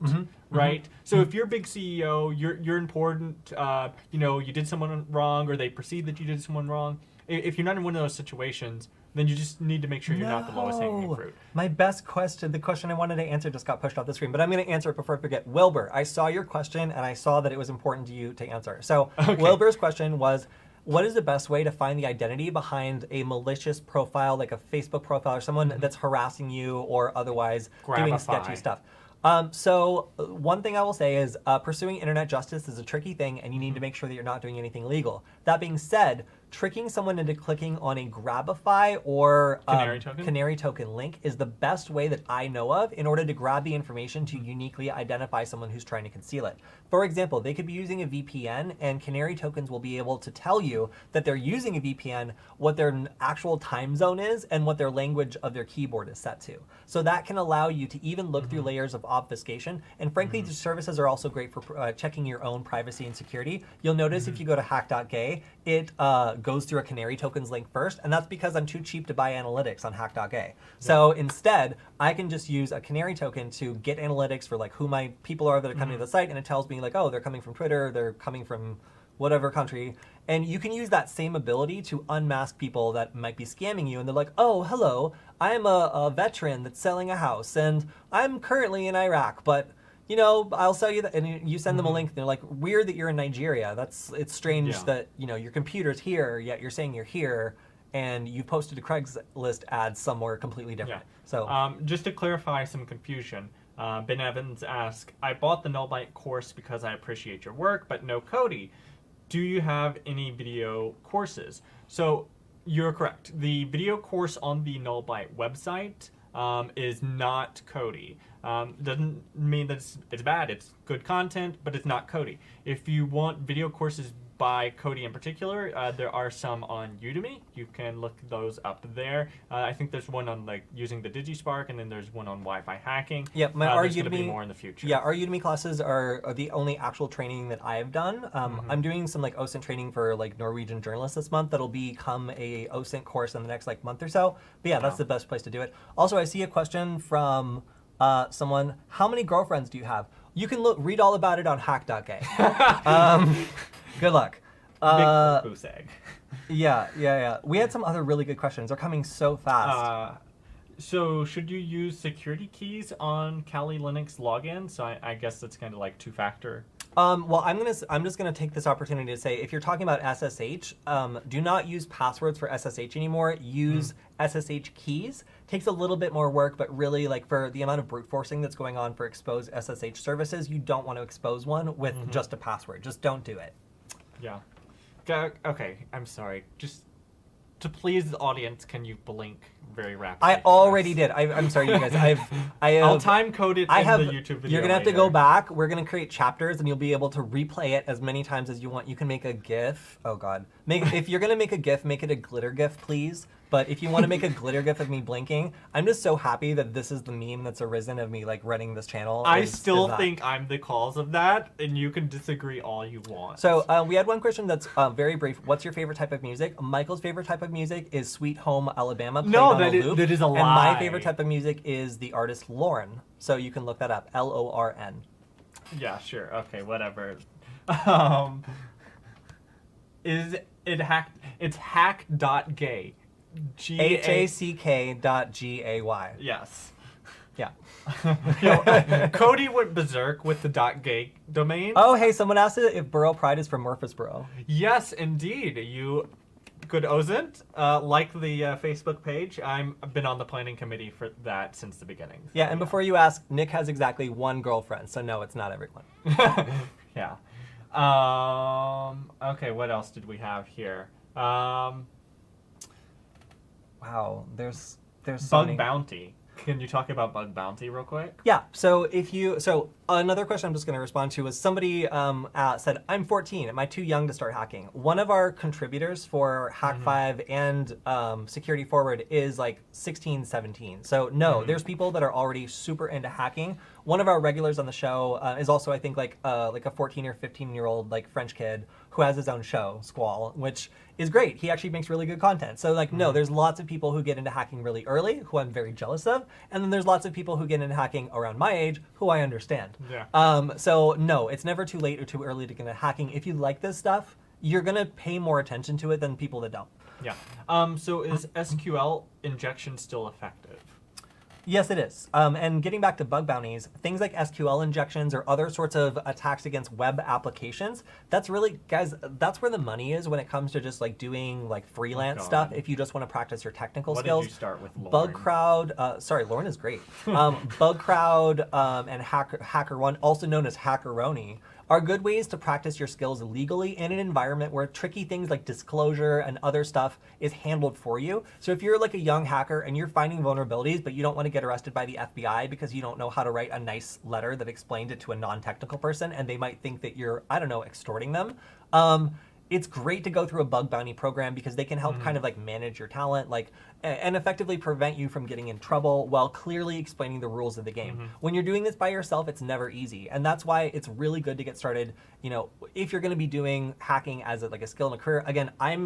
right? So if you're a big CEO, you're important, you did someone wrong, or they perceive that you did someone wrong. If you're not in one of those situations, then you just need to make sure you're not the lowest hanging fruit. My best question, the question I wanted to answer just got pushed off the screen, but I'm going to answer it before I forget. Wilbur, I saw your question, and I saw that it was important to you to answer. So Wilbur's question was, what is the best way to find the identity behind a malicious profile, like a Facebook profile, or someone that's harassing you or otherwise doing sketchy stuff? So one thing I will say is pursuing internet justice is a tricky thing, and you need to make sure that you're not doing anything illegal. That being said, tricking someone into clicking on a Grabify or Canary token link is the best way that I know of in order to grab the information to uniquely identify someone who's trying to conceal it. For example, they could be using a VPN, and Canary tokens will be able to tell you that they're using a VPN, what their actual time zone is, and what their language of their keyboard is set to. So that can allow you to even look through layers of obfuscation. And frankly, these services are also great for checking your own privacy and security. You'll notice if you go to Hak5 it goes through a Canary tokens link first, and that's because I'm too cheap to buy analytics on Hak5. So instead, I can just use a Canary token to get analytics for like who my people are that are coming to the site, and it tells me like, oh, they're coming from Twitter, they're coming from whatever country. And you can use that same ability to unmask people that might be scamming you, and they're like, oh, hello, I'm a veteran that's selling a house, and I'm currently in Iraq, but I'll sell you that, and you send them a link, and they're like, weird that you're in Nigeria. It's strange that, your computer's here, yet you're saying you're here, and you posted a Craigslist ad somewhere completely different. So just to clarify some confusion, Ben Evans asked, I bought the Null Byte course because I appreciate your work, but no Kody. Do you have any video courses? So you're correct. The video course on the Null Byte website is not Kody. Doesn't mean that it's bad. It's good content, but it's not Kody. If you want video courses by Kody in particular, there are some on Udemy. You can look those up there. I think there's one on like using the DigiSpark, and then there's one on Wi-Fi hacking. Yeah, our Udemy more in the future. Yeah, our Udemy classes are the only actual training that I have done. I'm doing some like OSINT training for like Norwegian journalists this month. That'll become a OSINT course in the next like month or so. But yeah, that's the best place to do it. Also, I see a question from someone, how many girlfriends do you have? You can read all about it on Hak5 Good luck. Big goose egg. Yeah. We had some other really good questions. They're coming so fast. So should you use security keys on Kali Linux login? So I guess that's kind of like two-factor. Well, I'm just gonna take this opportunity to say, if you're talking about SSH, do not use passwords for SSH anymore. Use SSH keys. Takes a little bit more work, but really, like, for the amount of brute forcing that's going on for exposed SSH services, you don't want to expose one with just a password. Just don't do it. Yeah. Okay, I'm sorry. Just to please the audience, can you blink very rapidly? I already did. I'm sorry, you guys. I'll time code it in the YouTube video. You're gonna have later. to go back. We're gonna create chapters, and you'll be able to replay it as many times as you want. You can make a GIF. Oh God, if you're gonna make a GIF, make it a glitter GIF, please. But if you want to make a glitter GIF of me blinking, I'm just so happy that this is the meme that's arisen of me like running this channel. I still think I'm the cause of that, and you can disagree all you want. So we had one question that's very brief. What's your favorite type of music? Michael's favorite type of music is Sweet Home Alabama. No, that is a lie. And my favorite type of music is the artist Lauren. So you can look that up. Lorn. Yeah, sure. Okay, whatever. Is it hack? It's hack.gay. HACK.GAY. Yes. Yeah. Kody went berserk with the .gay domain. Oh, hey, someone asked if Borough Pride is from Murfreesboro. Yes, indeed. You good OSINT. Like the Facebook page. I've been on the planning committee for that since the beginning. So, yeah, and before you ask, Nick has exactly one girlfriend, so no, it's not everyone. Yeah. Okay, what else did we have here? Wow, there's so Bug many. bounty. Can you talk about bug bounty real quick? Yeah. So another question I'm just going to respond to was somebody said, I'm 14. Am I too young to start hacking? One of our contributors for Hak5 and Security Forward is like 16, 17. So no, there's people that are already super into hacking. One of our regulars on the show is also, I think, like a 14 or 15-year-old like French kid who has his own show, Squall, which is great. He actually makes really good content. So like, no, there's lots of people who get into hacking really early, who I'm very jealous of. And then there's lots of people who get into hacking around my age, who I understand. Yeah. So no, it's never too late or too early to get into hacking. If you like this stuff, you're going to pay more attention to it than people that don't. Yeah. So is SQL injection still effective? Yes, it is. And getting back to bug bounties, things like SQL injections or other sorts of attacks against web applications, that's really, guys, that's where the money is when it comes to just like doing like freelance stuff if you just want to practice your technical skills. What did you start with, Bug Lauren? Crowd, sorry, Lauren is great. Bug Crowd and HackerOne, also known as Hackeroni, are good ways to practice your skills legally in an environment where tricky things like disclosure and other stuff is handled for you. So if you're like a young hacker and you're finding vulnerabilities, but you don't want to get arrested by the FBI because you don't know how to write a nice letter that explained it to a non-technical person and they might think that you're, I don't know, extorting them, it's great to go through a bug bounty program because they can help kind of like manage your talent, like, and effectively prevent you from getting in trouble while clearly explaining the rules of the game. When you're doing this by yourself, it's never easy. And that's why it's really good to get started. You know, if you're going to be doing hacking as like a skill and a career, again, I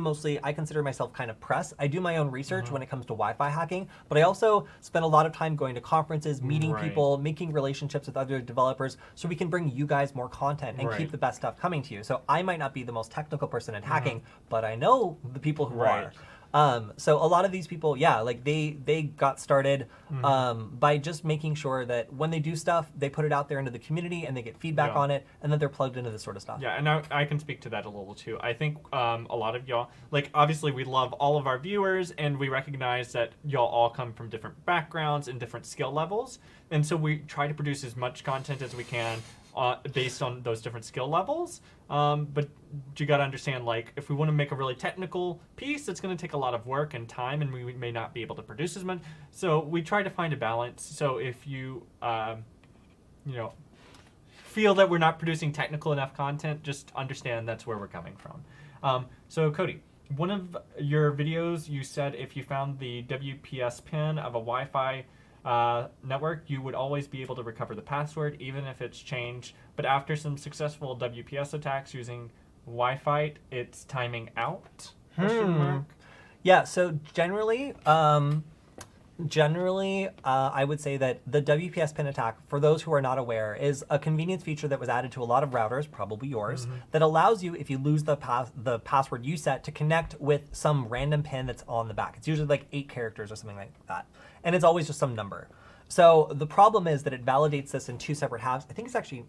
consider myself kind of press. I do my own research when it comes to Wi-Fi hacking, but I also spend a lot of time going to conferences, meeting people, making relationships with other developers so we can bring you guys more content and keep the best stuff coming to you. So I might not be the most technical person in hacking, but I know the people who are. So a lot of these people, yeah, like they got started by just making sure that when they do stuff, they put it out there into the community and they get feedback on it, and then they're plugged into this sort of stuff. Yeah, and I can speak to that a little too. I think a lot of y'all, like obviously we love all of our viewers and we recognize that y'all all come from different backgrounds and different skill levels. And so we try to produce as much content as we can based on those different skill levels. But you got to understand, like, if we want to make a really technical piece, it's going to take a lot of work and time, and we may not be able to produce as much. So we try to find a balance. So if you, you know, feel that we're not producing technical enough content, just understand that's where we're coming from. So Kody, one of your videos, you said if you found the WPS pin of a Wi-Fi network, you would always be able to recover the password, even if it's changed. But after some successful WPS attacks using Wi-Fi, it's timing out? Question mark? Yeah, so generally, generally, I would say that the WPS Pin Attack, for those who are not aware, is a convenience feature that was added to a lot of routers, probably yours, that allows you, if you lose the password you set, to connect with some random pin that's on the back. It's usually like 8 characters or something like that. And it's always just some number. So the problem is that it validates this in 2 separate halves. I think it's actually...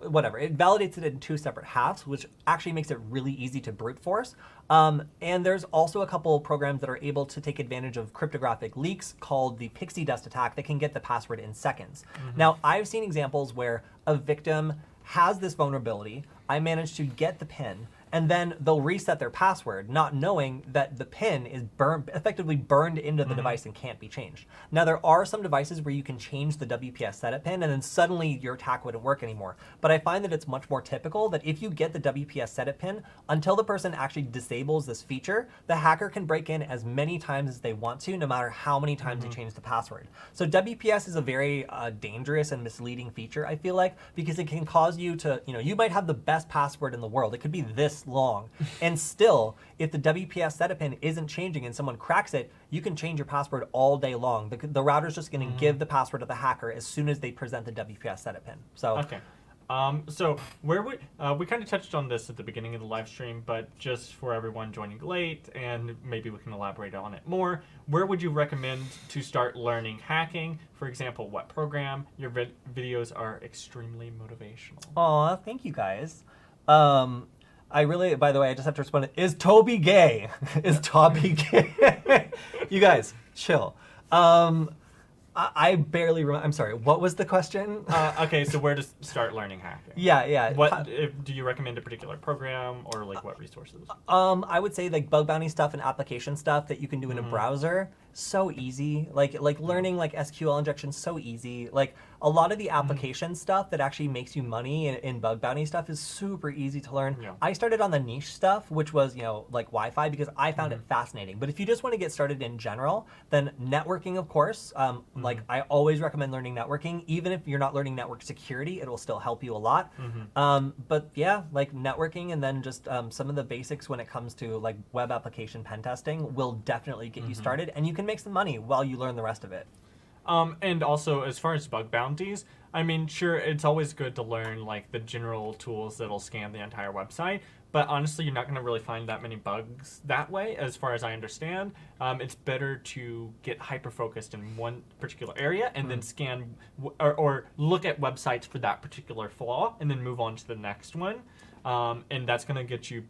whatever. It validates it in 2 separate halves, which actually makes it really easy to brute force. And there's also a couple programs that are able to take advantage of cryptographic leaks called the pixie dust attack that can get the password in seconds. Now, I've seen examples where a victim has this vulnerability. I managed to get the pin, and then they'll reset their password, not knowing that the pin is effectively burned into the device and can't be changed. Now, there are some devices where you can change the WPS setup pin, and then suddenly your attack wouldn't work anymore. But I find that it's much more typical that if you get the WPS setup pin, until the person actually disables this feature, the hacker can break in as many times as they want to, no matter how many times they change the password. So WPS is a very dangerous and misleading feature, I feel like, because it can cause you to, you might have the best password in the world. It could be this long. And still, if the WPS setup pin isn't changing and someone cracks it, you can change your password all day long. The router's just going to give the password to the hacker as soon as they present the WPS setup pin. So okay. So where would we kind of touched on this at the beginning of the live stream, but just for everyone joining late, and maybe we can elaborate on it more, where would you recommend to start learning hacking? For example, what program? Your videos are extremely motivational. Aw, thank you guys. I really, by the way, I just have to respond. Is Toby gay? Is Toby gay? You guys, chill. I barely remember. I'm sorry. What was the question? Okay, so where to start learning hacking? Yeah. What do you recommend a particular program or like what resources? I would say like bug bounty stuff and application stuff that you can do in a browser. So easy. Like learning like SQL injection, so easy. Like a lot of the application stuff that actually makes you money in bug bounty stuff is super easy to learn. Yeah. I started on the niche stuff, which was, like Wi-Fi, because I found it fascinating. But if you just want to get started in general, then networking, of course. Like I always recommend learning networking. Even if you're not learning network security, it will still help you a lot. But yeah, like networking and then just some of the basics when it comes to like web application pen testing will definitely get you started. And you can make some money while you learn the rest of it. And also, as far as bug bounties, I mean, sure, it's always good to learn like the general tools that'll scan the entire website, but honestly, you're not going to really find that many bugs that way, as far as I understand. It's better to get hyper-focused in one particular area and then scan or look at websites for that particular flaw and then move on to the next one. And that's going to get you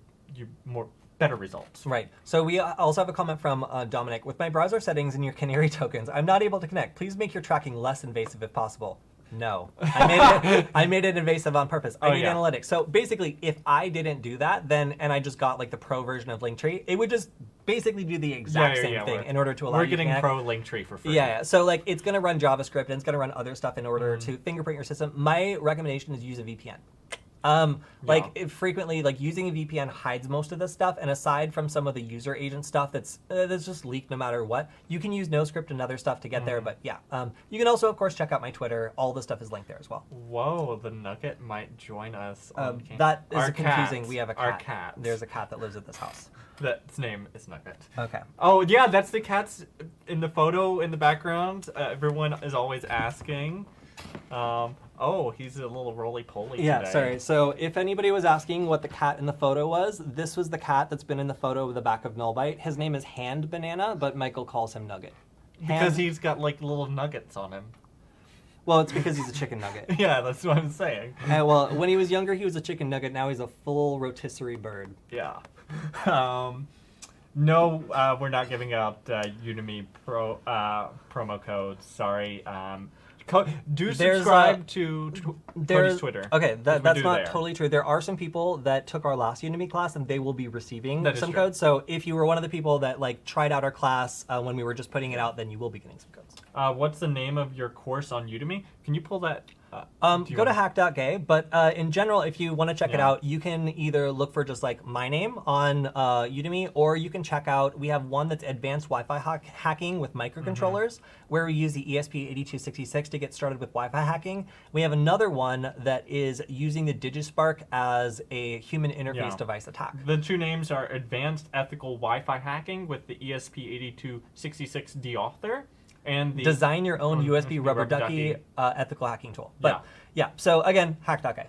better results. Right. So we also have a comment from Dominic. With my browser settings and your canary tokens, I'm not able to connect. Please make your tracking less invasive if possible. No. I made it invasive on purpose. I need analytics. So basically, if I didn't do that, then and I just got like the pro version of Linktree, it would just basically do the exact same thing in order to allow you to connect. We're getting pro Linktree for free. Yeah. So like it's going to run JavaScript and it's going to run other stuff in order to fingerprint your system. My recommendation is use a VPN. Frequently, like using a VPN hides most of this stuff, and aside from some of the user agent stuff that's just leaked no matter what, you can use NoScript and other stuff to get there. But yeah, you can also, of course, check out my Twitter. All the stuff is linked there as well. Whoa, the Nugget might join us. That is confusing. Cat. We have a cat. Our cat. There's a cat that lives at this house. That's name is Nugget. Okay. Oh yeah, that's the cat's in the photo in the background. Everyone is always asking. Oh, he's a little roly-poly today. Sorry. So if anybody was asking what the cat in the photo was, this was the cat that's been in the photo of the back of Null Byte. His name is Hand Banana, but Michael calls him Nugget. Because he's got like little nuggets on him. Well, it's because he's a chicken nugget. Yeah, that's what I'm saying. Well, when he was younger, he was a chicken nugget. Now he's a full rotisserie bird. Yeah. No, we're not giving out Udemy promo codes. Sorry. Do subscribe to Kody's Twitter. Okay, that's not totally true. There are some people that took our last Udemy class, and they will be receiving some codes. So if you were one of the people that like tried out our class when we were just putting it out, then you will be getting some codes. What's the name of your course on Udemy? Can you pull that? Go to Hak5 but in general, if you want to check it out, you can either look for just like my name on Udemy, or you can check out, we have one that's advanced Wi-Fi hacking with microcontrollers, where we use the ESP8266 to get started with Wi-Fi hacking. We have another one that is using the DigiSpark as a human interface device attack. The two names are Advanced Ethical Wi-Fi Hacking with the ESP8266 deauthor, And the design your own USB rubber ducky ethical hacking tool. But yeah. So again, Hak5.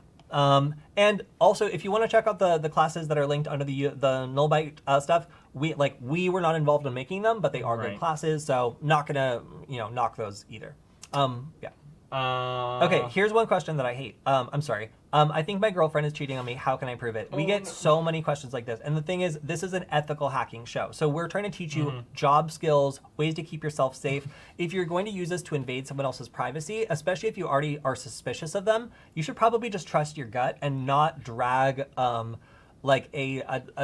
And also, if you want to check out the classes that are linked under the Null Byte stuff, we were not involved in making them, but they are good classes, so not gonna knock those either. Okay, here's one question that I hate. I'm sorry. I think my girlfriend is cheating on me. How can I prove it? We get so many questions like this. And the thing is, this is an ethical hacking show. So we're trying to teach you job skills, ways to keep yourself safe. If you're going to use this to invade someone else's privacy, especially if you already are suspicious of them, you should probably just trust your gut and not drag like a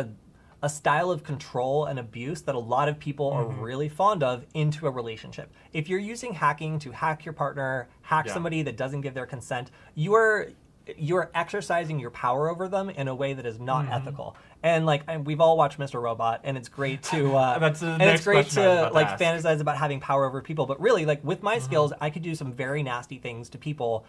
style of control and abuse that a lot of people are really fond of into a relationship. If you're using hacking to hack your partner, hack somebody that doesn't give their consent, you're exercising your power over them in a way that is not ethical. And we've all watched Mr. Robot, and it's great to fantasize about having power over people. But really, with my skills, I could do some very nasty things to people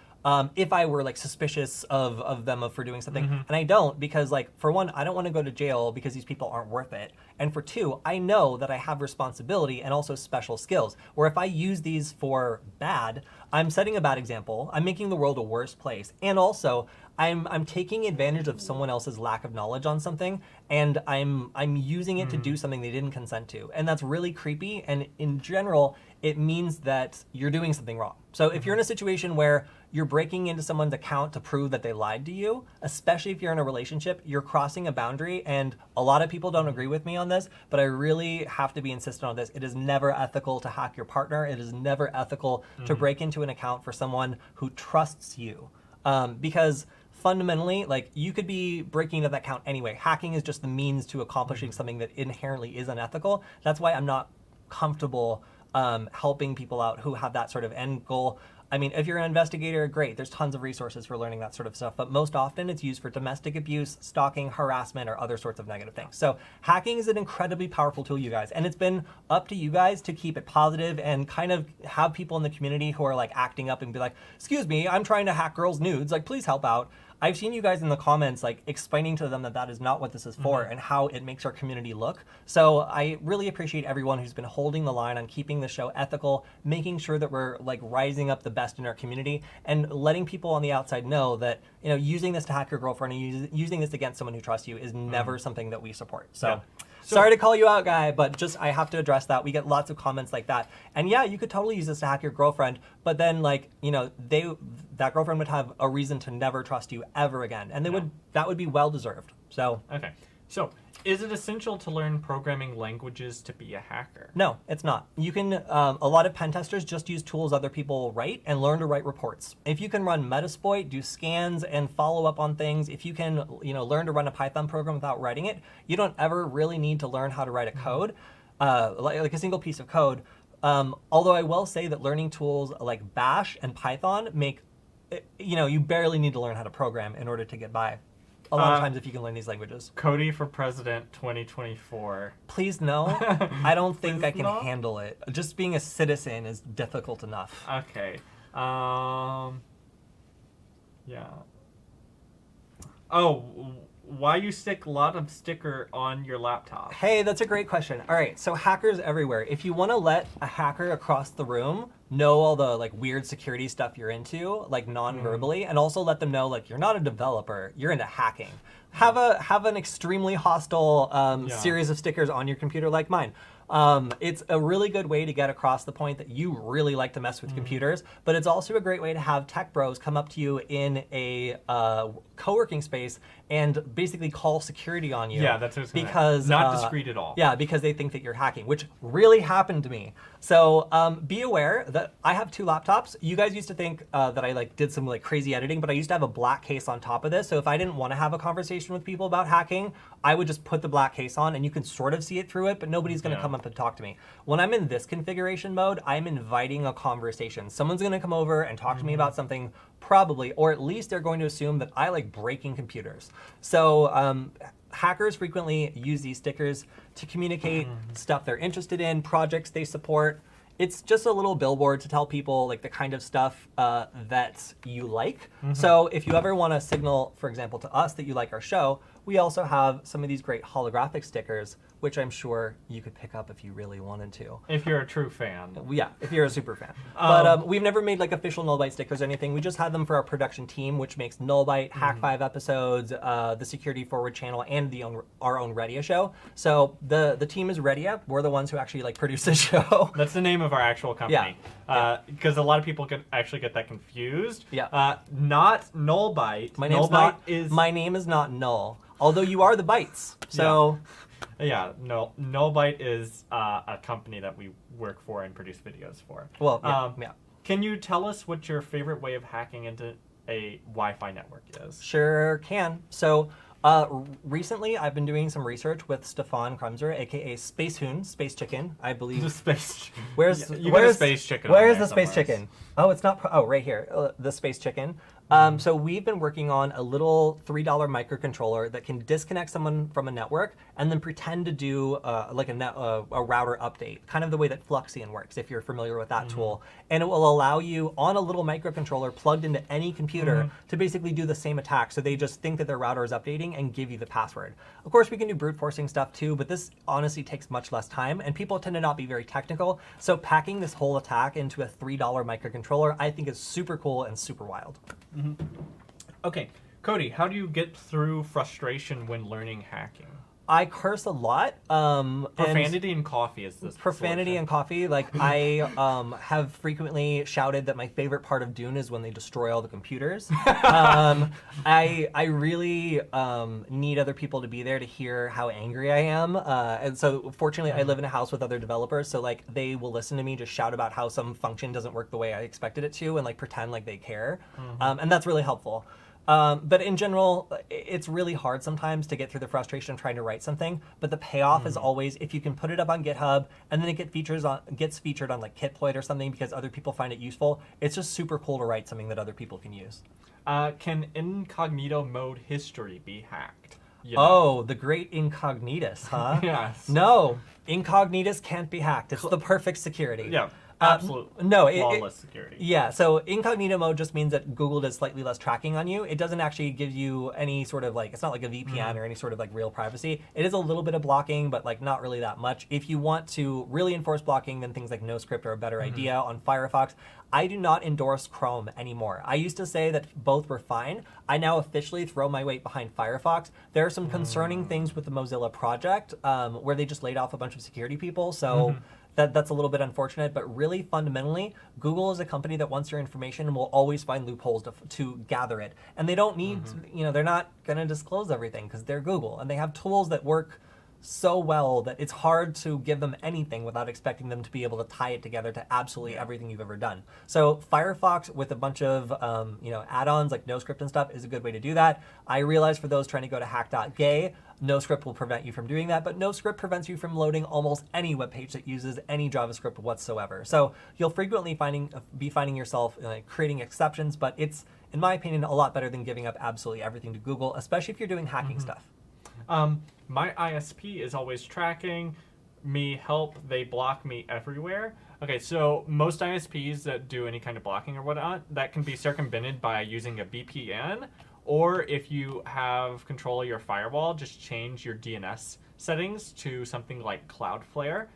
if I were suspicious of them for doing something. And I don't, because for one, I don't want to go to jail because these people aren't worth it. And for two, I know that I have responsibility and also special skills, where if I use these for bad, I'm setting a bad example. I'm making the world a worse place. And also, I'm taking advantage of someone else's lack of knowledge on something, and I'm using it to do something they didn't consent to. And that's really creepy, and in general, it means that you're doing something wrong. So if you're in a situation where you're breaking into someone's account to prove that they lied to you, especially if you're in a relationship, you're crossing a boundary, and a lot of people don't agree with me on this, but I really have to be insistent on this. It is never ethical to hack your partner. It is never ethical to break into an account for someone who trusts you. Because fundamentally, you could be breaking into that account anyway. Hacking is just the means to accomplishing something that inherently is unethical. That's why I'm not comfortable helping people out who have that sort of end goal. I mean, if you're an investigator, great. There's tons of resources for learning that sort of stuff, but most often it's used for domestic abuse, stalking, harassment, or other sorts of negative things. So hacking is an incredibly powerful tool, you guys, and it's been up to you guys to keep it positive and kind of have people in the community who are acting up and be like, excuse me, I'm trying to hack girls' nudes, please help out. I've seen you guys in the comments explaining to them that that is not what this is for and how it makes our community look. So I really appreciate everyone who's been holding the line on keeping the show ethical, making sure that we're rising up the best in our community, and letting people on the outside know that using this to hack your girlfriend and using this against someone who trusts you is never something that we support. So. Sorry to call you out, guy, but I have to address that. We get lots of comments like that. And yeah, you could totally use this to hack your girlfriend, but then that girlfriend would have a reason to never trust you ever again. And that would be well deserved. So okay. So is it essential to learn programming languages to be a hacker? No, it's not. You can, a lot of pen testers just use tools other people write and learn to write reports. If you can run Metasploit, do scans, and follow up on things, if you can, learn to run a Python program without writing it, you don't ever really need to learn how to write a code, like a single piece of code. Although I will say that learning tools like Bash and Python make, you barely need to learn how to program in order to get by. A lot of times if you can learn these languages. Kody for President 2024. Please no. I don't think I can handle it. Just being a citizen is difficult enough. Okay. Yeah. Oh, why you stick a lot of sticker on your laptop? Hey, that's a great question. All right, so hackers everywhere. If you want to let a hacker across the room know all the weird security stuff you're into, non-verbally, and also let them know you're not a developer, you're into hacking. Have an extremely hostile series of stickers on your computer like mine. It's a really good way to get across the point that you really like to mess with computers, but it's also a great way to have tech bros come up to you in a co-working space and basically call security on you. Yeah, that's what because not discreet at all. Yeah, because they think that you're hacking, which really happened to me. So be aware that I have 2 laptops. You guys used to think that I did some crazy editing, but I used to have a black case on top of this. So if I didn't want to have a conversation with people about hacking, I would just put the black case on, and you can sort of see it through it, but nobody's going to come up and talk to me. When I'm in this configuration mode, I'm inviting a conversation. Someone's going to come over and talk to me about something, probably, or at least they're going to assume that I like breaking computers. So hackers frequently use these stickers to communicate stuff they're interested in, projects they support. It's just a little billboard to tell people the kind of stuff that you like. So if you ever want to signal, for example, to us that you like our show, we also have some of these great holographic stickers which I'm sure you could pick up if you really wanted to. If you're a true fan. Yeah, if you're a super fan. But we've never made like official Null Byte stickers or anything. We just had them for our production team, which makes Null Byte, Hak5 episodes, the Security Forward channel, and our own radio show. So the team is Redia. We're the ones who actually like produce the show. That's the name of our actual company. Because a lot of people can actually get that confused. Yeah. Not Null Byte. My name is not Null, although you are the bytes. So. Yeah, Null Byte is a company that we work for and produce videos for. Well, yeah. Can you tell us what your favorite way of hacking into a Wi-Fi network is? Sure can. So recently, I've been doing some research with Stefan Krumser, aka Space Hoon, Space Chicken, I believe. The Space. Where's the Space Chicken? Where's the Space Chicken? Oh, it's not. Right here. The Space Chicken. So we've been working on a little $3 microcontroller that can disconnect someone from a network and then pretend to do like a router update, kind of the way that Fluxion works, if you're familiar with that tool. And it will allow you on a little microcontroller plugged into any computer to basically do the same attack. So they just think that their router is updating and give you the password. Of course, we can do brute forcing stuff too, but this honestly takes much less time, and people tend to not be very technical. So packing this whole attack into a $3 microcontroller, I think is super cool and super wild. Okay, Kody, how do you get through frustration when learning hacking? I curse a lot. Profanity and coffee is this. Profanity and coffee. Like I have frequently shouted that my favorite part of Dune is when they destroy all the computers. I really need other people to be there to hear how angry I am. And so fortunately I live in a house with other developers, so like they will listen to me just shout about how some function doesn't work the way I expected it to and like pretend like they care. And that's really helpful. But in general, it's really hard sometimes to get through the frustration of trying to write something. But the payoff is always if you can put it up on GitHub and then it gets featured on like Kitploit or something because other people find it useful. It's just super cool to write something that other people can use. Can Incognito Mode history be hacked? Oh, the great Incognitus, huh? Yes. No, Incognitus can't be hacked. It's the perfect security. Yeah. Absolute flawless security. Yeah, so incognito mode just means that Google does slightly less tracking on you. It doesn't actually give you any sort of like, it's not like a VPN or any sort of like real privacy. It is a little bit of blocking, but like not really that much. If you want to really enforce blocking, then things like NoScript are a better idea on Firefox. I do not endorse Chrome anymore. I used to say that both were fine. I now officially throw my weight behind Firefox. There are some concerning things with the Mozilla project where they just laid off a bunch of security people. So that's a little bit unfortunate, but really fundamentally, Google is a company that wants your information and will always find loopholes to gather it. And they don't need, they're not going to disclose everything because they're Google and they have tools that work so well that it's hard to give them anything without expecting them to be able to tie it together to absolutely everything you've ever done. So Firefox with a bunch of add-ons like NoScript and stuff is a good way to do that. I realize for those trying to go to Hak5 NoScript will prevent you from doing that, but NoScript prevents you from loading almost any web page that uses any JavaScript whatsoever. So you'll frequently be finding yourself creating exceptions, but it's, in my opinion, a lot better than giving up absolutely everything to Google, especially if you're doing hacking stuff. My ISP is always tracking me, they block me everywhere. Okay, so most ISPs that do any kind of blocking or whatnot, that can be circumvented by using a VPN, or if you have control of your firewall, just change your DNS settings to something like Cloudflare,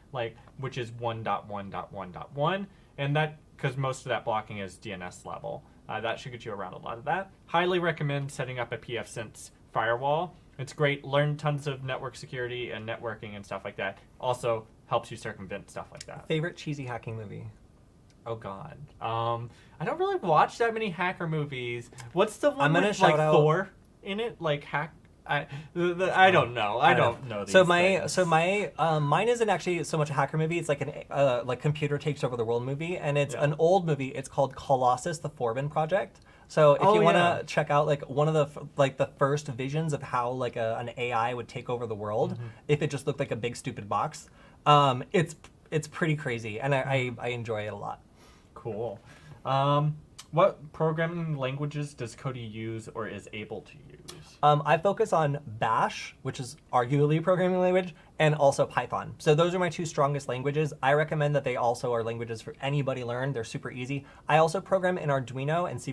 which is 1.1.1.1, and that, because most of that blocking is DNS level. That should get you around a lot of that. Highly recommend setting up a pfSense firewall. It's great. Learn tons of network security and networking and stuff like that. Also helps you circumvent stuff like that. Favorite cheesy hacking movie? Oh God. I don't really watch that many hacker movies. What's the one with Thor in it? Like hack. I don't know. I don't know these things. Mine isn't actually so much a hacker movie. It's like an computer takes over the world movie, and it's an old movie. It's called Colossus: The Forbin Project. So if you want to check out one of the first visions of how an AI would take over the world if it just looked like a big stupid box, it's pretty crazy, and I enjoy it a lot. Cool. What programming languages does Kody use or is able to use? I focus on Bash, which is arguably a programming language, and also Python. So those are my two strongest languages. I recommend that they also are languages for anybody to learn. They're super easy. I also program in Arduino and C++.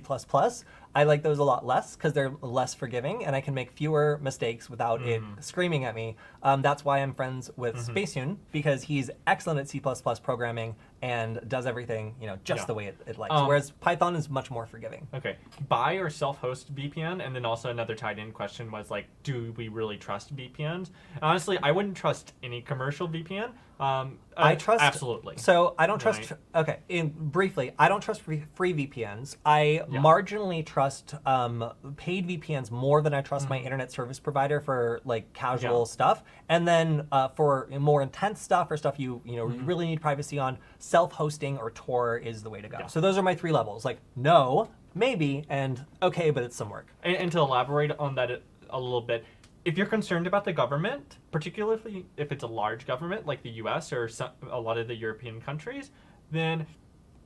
I like those a lot less because they're less forgiving and I can make fewer mistakes without it screaming at me. That's why I'm friends with Spaceyun, because he's excellent at C++ programming and does everything, just the way it likes. Whereas Python is much more forgiving. Okay. Buy or self-host VPN? And then also another tied-in question was like, do we really trust VPNs? Honestly, I wouldn't trust any commercial VPN. I trust absolutely. So I don't trust. Okay, briefly, I don't trust free VPNs. I marginally trust paid VPNs more than I trust my internet service provider for like casual stuff. And then for more intense stuff or stuff you really need privacy on, self-hosting or Tor is the way to go. So those are my three levels. Like no, maybe, and okay, but it's some work. And to elaborate on that a little bit. If you're concerned about the government, particularly if it's a large government like the US or a lot of the European countries, then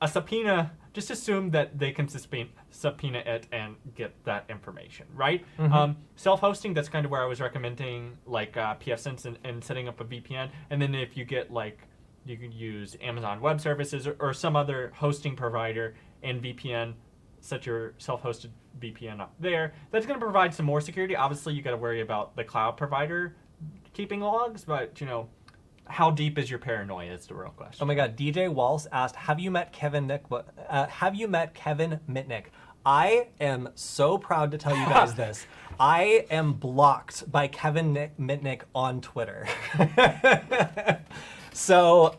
a subpoena, just assume that they can subpoena it and get that information, right? Self-hosting, that's kind of where I was recommending like pfSense and setting up a VPN. And then if you get you can use Amazon Web Services or some other hosting provider and VPN, set your self-hosted VPN up there. That's going to provide some more security. Obviously, you got to worry about the cloud provider keeping logs, but how deep is your paranoia is the real question. Oh my God, DJ Walls asked, have you met Kevin Mitnick? I am so proud to tell you guys this. I am blocked by Kevin Mitnick on Twitter. So,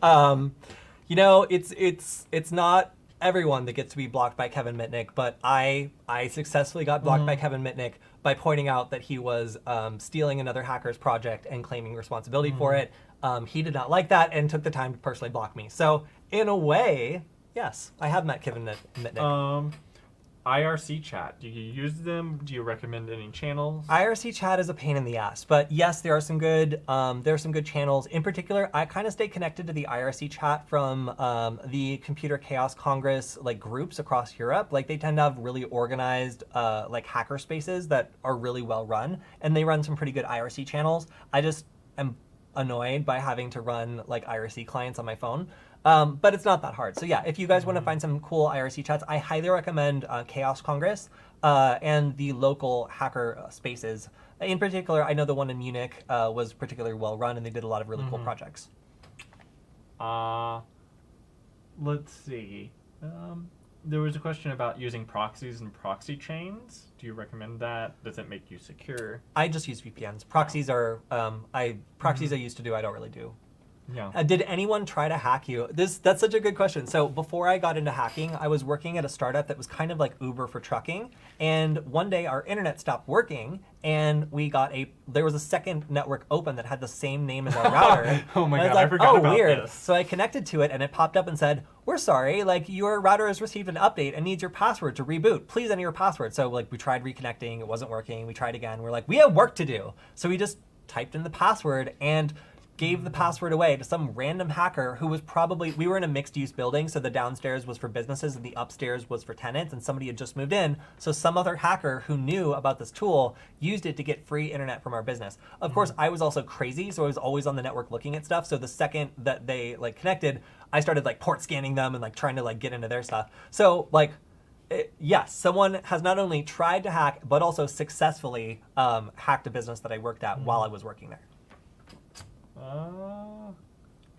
it's not everyone that gets to be blocked by Kevin Mitnick, but I successfully got blocked by Kevin Mitnick by pointing out that he was stealing another hacker's project and claiming responsibility for it. He did not like that and took the time to personally block me. So in a way, yes, I have met Kevin Mitnick. IRC Chat, do you use them? Do you recommend any channels? IRC Chat is a pain in the ass, but yes, there are some good channels. In particular, I kind of stay connected to the IRC Chat from the Computer Chaos Congress groups across Europe. Like they tend to have really organized hacker spaces that are really well run, and they run some pretty good IRC channels. I just am annoyed by having to run IRC clients on my phone. But it's not that hard. So yeah, if you guys want to find some cool IRC chats, I highly recommend Chaos Congress and the local hacker spaces. In particular, I know the one in Munich was particularly well run, and they did a lot of really cool projects. Let's see. There was a question about using proxies and proxy chains. Do you recommend that? Does it make you secure? I just use VPNs. Proxies are I used to do. I don't really do. Yeah. Did anyone try to hack you? That's such a good question. So before I got into hacking, I was working at a startup that was kind of like Uber for trucking. And one day our internet stopped working, and there was a second network open that had the same name as our router. Oh my God, I I forgot about weird. this. So I connected to it, and it popped up and said, "We're sorry, your router has received an update and needs your password to reboot. Please enter your password." So we tried reconnecting, it wasn't working. We tried again. We're like, we have work to do. So we just typed in the password and gave the password away to some random hacker who was we were in a mixed-use building, so the downstairs was for businesses and the upstairs was for tenants, and somebody had just moved in, so some other hacker who knew about this tool used it to get free internet from our business. Of course, I was also crazy, so I was always on the network looking at stuff, so the second that they connected, I started port scanning them and trying to get into their stuff. So yes, someone has not only tried to hack, but also successfully hacked a business that I worked at while I was working there.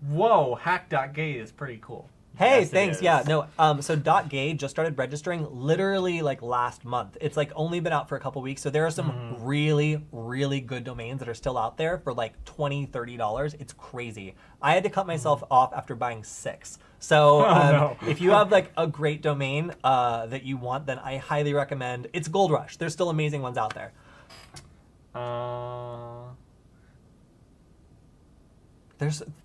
Whoa, Hack.Gay is pretty cool. Hey, Yes, thanks. it is. Yeah, no. So .gay just started registering literally last month. It's only been out for a couple weeks. So there are some really, really good domains that are still out there for $20, $30. It's crazy. I had to cut myself off after buying 6. So if you have a great domain that you want, then I highly recommend. It's Gold Rush. There's still amazing ones out there.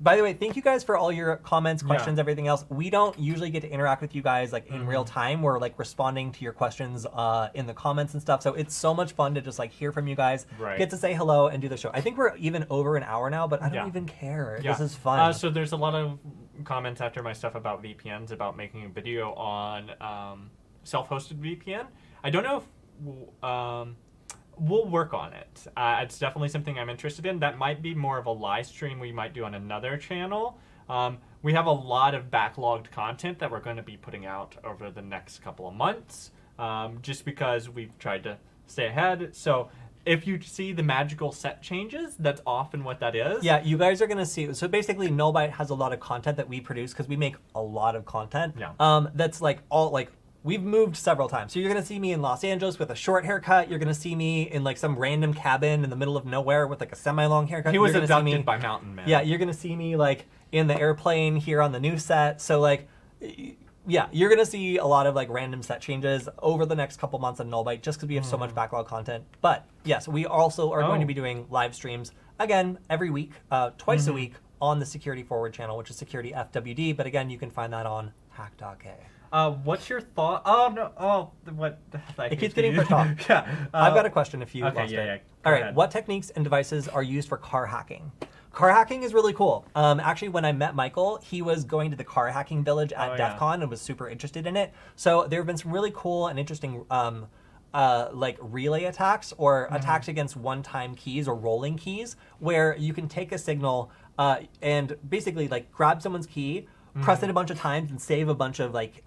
By the way, thank you guys for all your comments, questions, everything else. We don't usually get to interact with you guys in real time. We're responding to your questions in the comments and stuff. So it's so much fun to just hear from you guys, get to say hello and do the show. I think we're even over an hour now, but I don't even care. This is fun. So there's a lot of comments after my stuff about VPNs, about making a video on self-hosted VPN. I don't know if we'll work on it. It's definitely something I'm interested in. That might be more of a live stream we might do on another channel. We have a lot of backlogged content that we're going to be putting out over the next couple of months, just because we've tried to stay ahead. So if you see the magical set changes, that's often what that is. Yeah, you guys are going to see. So basically, Null Byte has a lot of content that we produce because we make a lot of content. Yeah. That's like all like we've moved several times. So you're going to see me in Los Angeles with a short haircut. You're going to see me in like some random cabin in the middle of nowhere with like a semi-long haircut. He was You're gonna see me, abducted by Mountain Man. Yeah, you're going to see me like in the airplane here on the new set. So like, yeah, you're going to see a lot of like random set changes over the next couple months on Null Byte just because we have so much backlog content. But yes, we also are going to be doing live streams again every week, twice a week on the Security Forward channel, which is Security FWD. But again, you can find that on Hak5. What's your thought? Oh no! Oh, what? It keeps getting pushed off. Yeah. I've got a question if you Okay. lost Yeah. it. Yeah. All right. What techniques and devices are used for car hacking? Car hacking is really cool. Actually, when I met Michael, he was going to the car hacking village at Defcon and was super interested in it. So there have been some really cool and interesting like relay attacks or attacks against one-time keys or rolling keys, where you can take a signal and basically like grab someone's key, press it a bunch of times and save a bunch of like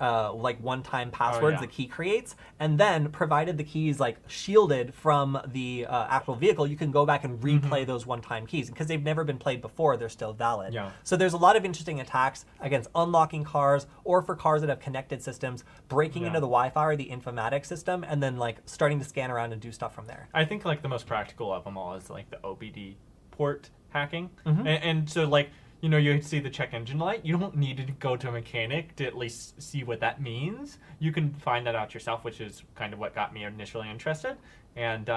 one-time passwords the key creates, and then provided the key is like shielded from the actual vehicle, you can go back and replay those one-time keys because they've never been played before. They're still valid. Yeah. So there's a lot of interesting attacks against unlocking cars or for cars that have connected systems, breaking into the Wi-Fi or the informatics system, and then like starting to scan around and do stuff from there. I think like the most practical of them all is like the OBD port hacking, and so like. You know, you see the check engine light. You don't need to go to a mechanic to at least see what that means. You can find that out yourself, which is kind of what got me initially interested. And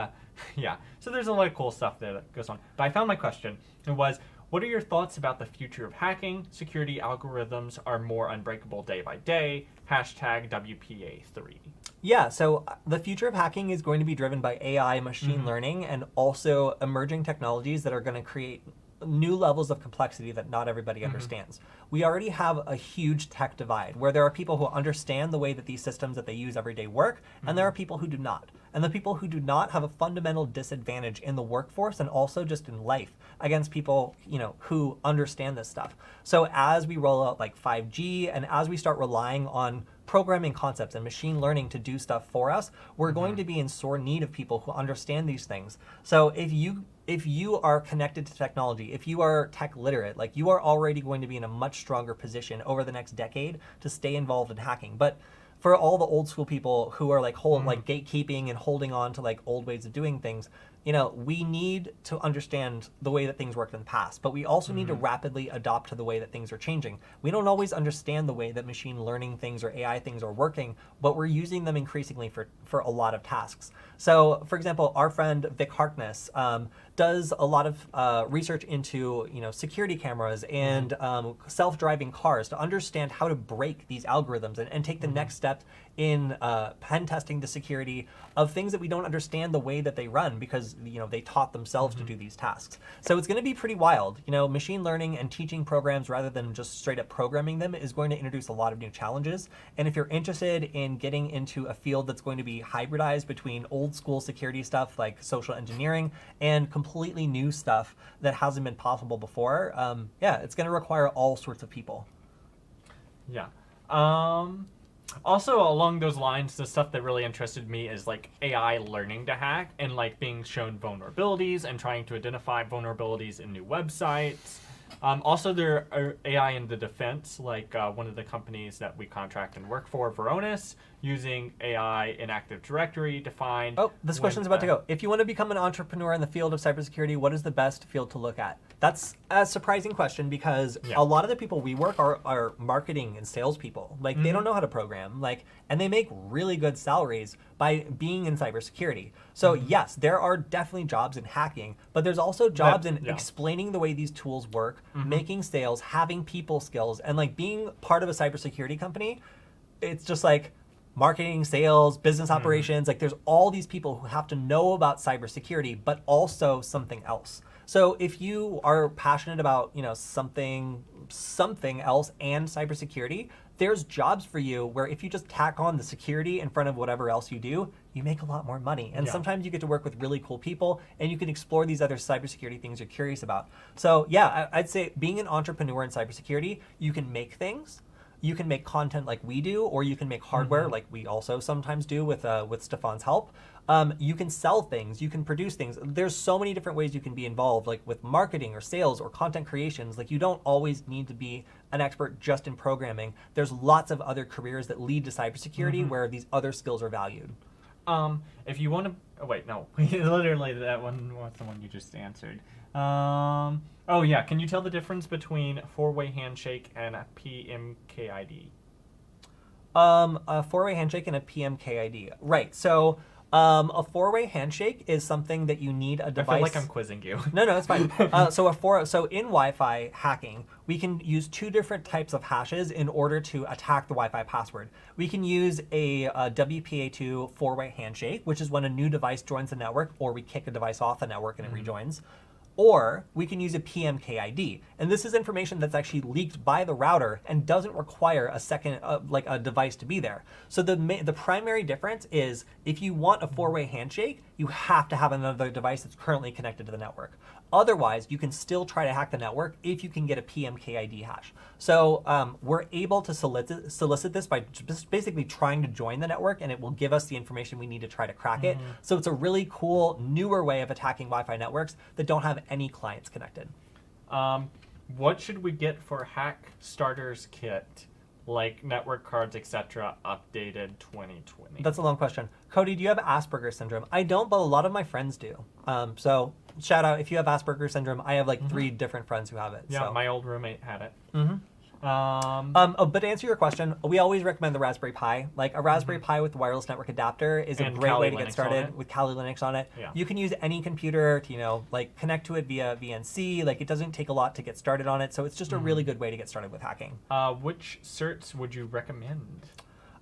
yeah, so there's a lot of cool stuff that goes on. But I found my question. It was, what are your thoughts about the future of hacking? Security algorithms are more unbreakable day by day. Hashtag WPA3. Yeah, so the future of hacking is going to be driven by AI, machine learning, and also emerging technologies that are going to create new levels of complexity that not everybody understands. We already have a huge tech divide where there are people who understand the way that these systems that they use every day work, and there are people who do not. And the people who do not have a fundamental disadvantage in the workforce and also just in life against people, you know, who understand this stuff. So as we roll out like 5G and as we start relying on programming concepts and machine learning to do stuff for us, we're going to be in sore need of people who understand these things. So if you are connected to technology, if you are tech literate, like you are already going to be in a much stronger position over the next decade to stay involved in hacking. But for all the old school people who are like like gatekeeping and holding on to like old ways of doing things, you know, we need to understand the way that things worked in the past, but we also need to rapidly adopt to the way that things are changing. We don't always understand the way that machine learning things or AI things are working, but we're using them increasingly for a lot of tasks. So, for example, our friend Vic Harkness does a lot of research into, you know, security cameras and self-driving cars to understand how to break these algorithms and take the next step in pen testing the security of things that we don't understand the way that they run because, you know, they taught themselves to do these tasks. So it's going to be pretty wild. You know, machine learning and teaching programs rather than just straight up programming them is going to introduce a lot of new challenges. And if you're interested in getting into a field that's going to be hybridized between old school security stuff like social engineering and completely new stuff that hasn't been possible before, yeah, it's going to require all sorts of people. Yeah. Also, along those lines, the stuff that really interested me is like AI learning to hack and like being shown vulnerabilities and trying to identify vulnerabilities in new websites. Also, there are AI in the defense, like one of the companies that we contract and work for, Varonis, using AI in Active Directory to find... Oh, this question's about to go. If you want to become an entrepreneur in the field of cybersecurity, what is the best field to look at? That's a surprising question because a lot of the people we work are marketing and salespeople. Like, they don't know how to program, like, and they make really good salaries by being in cybersecurity. So yes, there are definitely jobs in hacking, but there's also jobs in explaining the way these tools work, making sales, having people skills, and like being part of a cybersecurity company. It's just like marketing, sales, business operations. Like there's all these people who have to know about cybersecurity, but also something else. So if you are passionate about, you know, something else and cybersecurity, there's jobs for you where if you just tack on the security in front of whatever else you do you make a lot more money. And Yeah. sometimes you get to work with really cool people, and you can explore these other cybersecurity things you're curious about. So yeah, I'd say being an entrepreneur in cybersecurity, you can make things. You can make content like we do, or you can make hardware like we also sometimes do with Stefan's help. You can sell things, you can produce things. There's so many different ways you can be involved, like with marketing or sales or content creations. Like you don't always need to be an expert just in programming. There's lots of other careers that lead to cybersecurity where these other skills are valued. If you want to, oh wait, no, literally that one was the one you just answered. Oh yeah, can you tell the difference between four-way handshake and a PKMID? A four-way handshake and a PKMID. Right. So a four-way handshake is something that you need a device. I feel like I'm quizzing you. No, it's fine. So in Wi-Fi hacking, we can use two different types of hashes in order to attack the Wi-Fi password. We can use a WPA2 four-way handshake, which is when a new device joins the network, or we kick a device off the network and it rejoins. Or we can use a PKMID, and this is information that's actually leaked by the router and doesn't require a second, like a device to be there. So the primary difference is if you want a four-way handshake, you have to have another device that's currently connected to the network. Otherwise, you can still try to hack the network if you can get a PKMID hash. So we're able to solicit this by just basically trying to join the network, and it will give us the information we need to try to crack it. So it's a really cool, newer way of attacking Wi-Fi networks that don't have any clients connected. What should we get for Hack Starters Kit, like network cards, etc., updated 2020? That's a long question. Kody, do you have Asperger's syndrome? I don't, but a lot of my friends do. So shout out if you have Asperger's syndrome. I have like 3 different friends who have it. Yeah, so. my old roommate had it. But to answer your question, we always recommend the Raspberry Pi. Like a Raspberry Pi with wireless network adapter is a great way to get started with Kali Linux on it. Yeah. You can use any computer to, like connect to it via VNC. Like it doesn't take a lot to get started on it. So it's just a really good way to get started with hacking. Which certs would you recommend?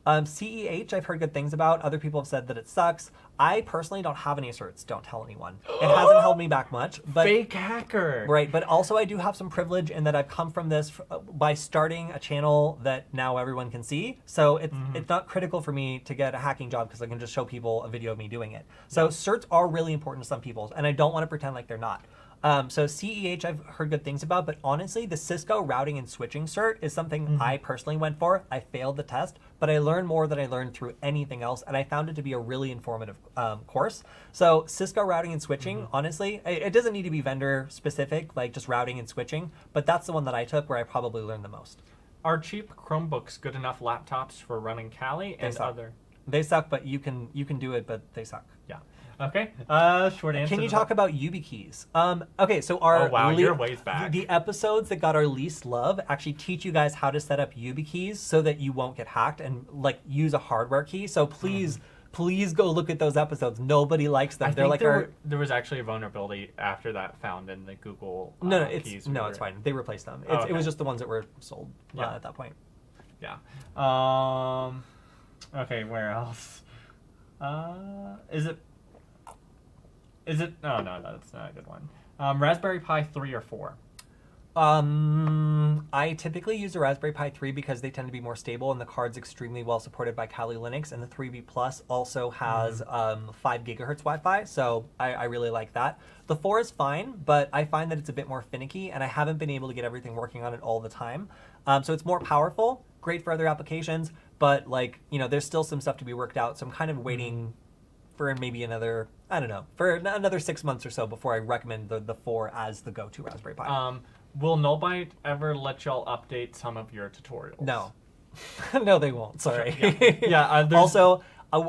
CEH, I've heard good things about. Other people have said that it sucks. I personally don't have any certs. Don't tell anyone. It hasn't held me back much. But Fake hacker. Right, but also I do have some privilege in that I've come from this by starting a channel that now everyone can see. So it's not critical for me to get a hacking job because I can just show people a video of me doing it. So certs are really important to some people, and I don't want to pretend like they're not. So CEH I've heard good things about, but honestly, the Cisco routing and switching cert is something I personally went for. I failed the test, but I learned more than I learned through anything else, and I found it to be a really informative course. So Cisco routing and switching, honestly, it doesn't need to be vendor specific, like just routing and switching, but that's the one that I took where I probably learned the most. Are cheap Chromebooks good enough laptops for running Kali and other? They suck, but you can do it, but they suck. Yeah. Okay. Short answer. Can you talk about YubiKeys? Okay, so our you're ways back. The episodes that got our least love actually teach you guys how to set up YubiKeys so that you won't get hacked and like use a hardware key. So please go look at those episodes. Nobody likes them. They're like there was actually a vulnerability after that found in the Google keys. It's fine. They replaced them. It was just the ones that were sold at that point. Yeah. Okay, where else? Is it? Oh no, that's not a good one. Raspberry Pi 3 or 4? I typically use the Raspberry Pi 3 because they tend to be more stable and the card's extremely well supported by Kali Linux, and the 3B Plus also has 5 gigahertz Wi-Fi, so I really like that. The 4 is fine, but I find that it's a bit more finicky, and I haven't been able to get everything working on it all the time. So it's more powerful, great for other applications, but like, there's still some stuff to be worked out, so I'm kind of waiting for maybe another, for another 6 months or so before I recommend the 4 as the go-to Raspberry Pi. Will Null Byte ever let y'all update some of your tutorials? No. No, they won't. Sorry. Yeah. Also,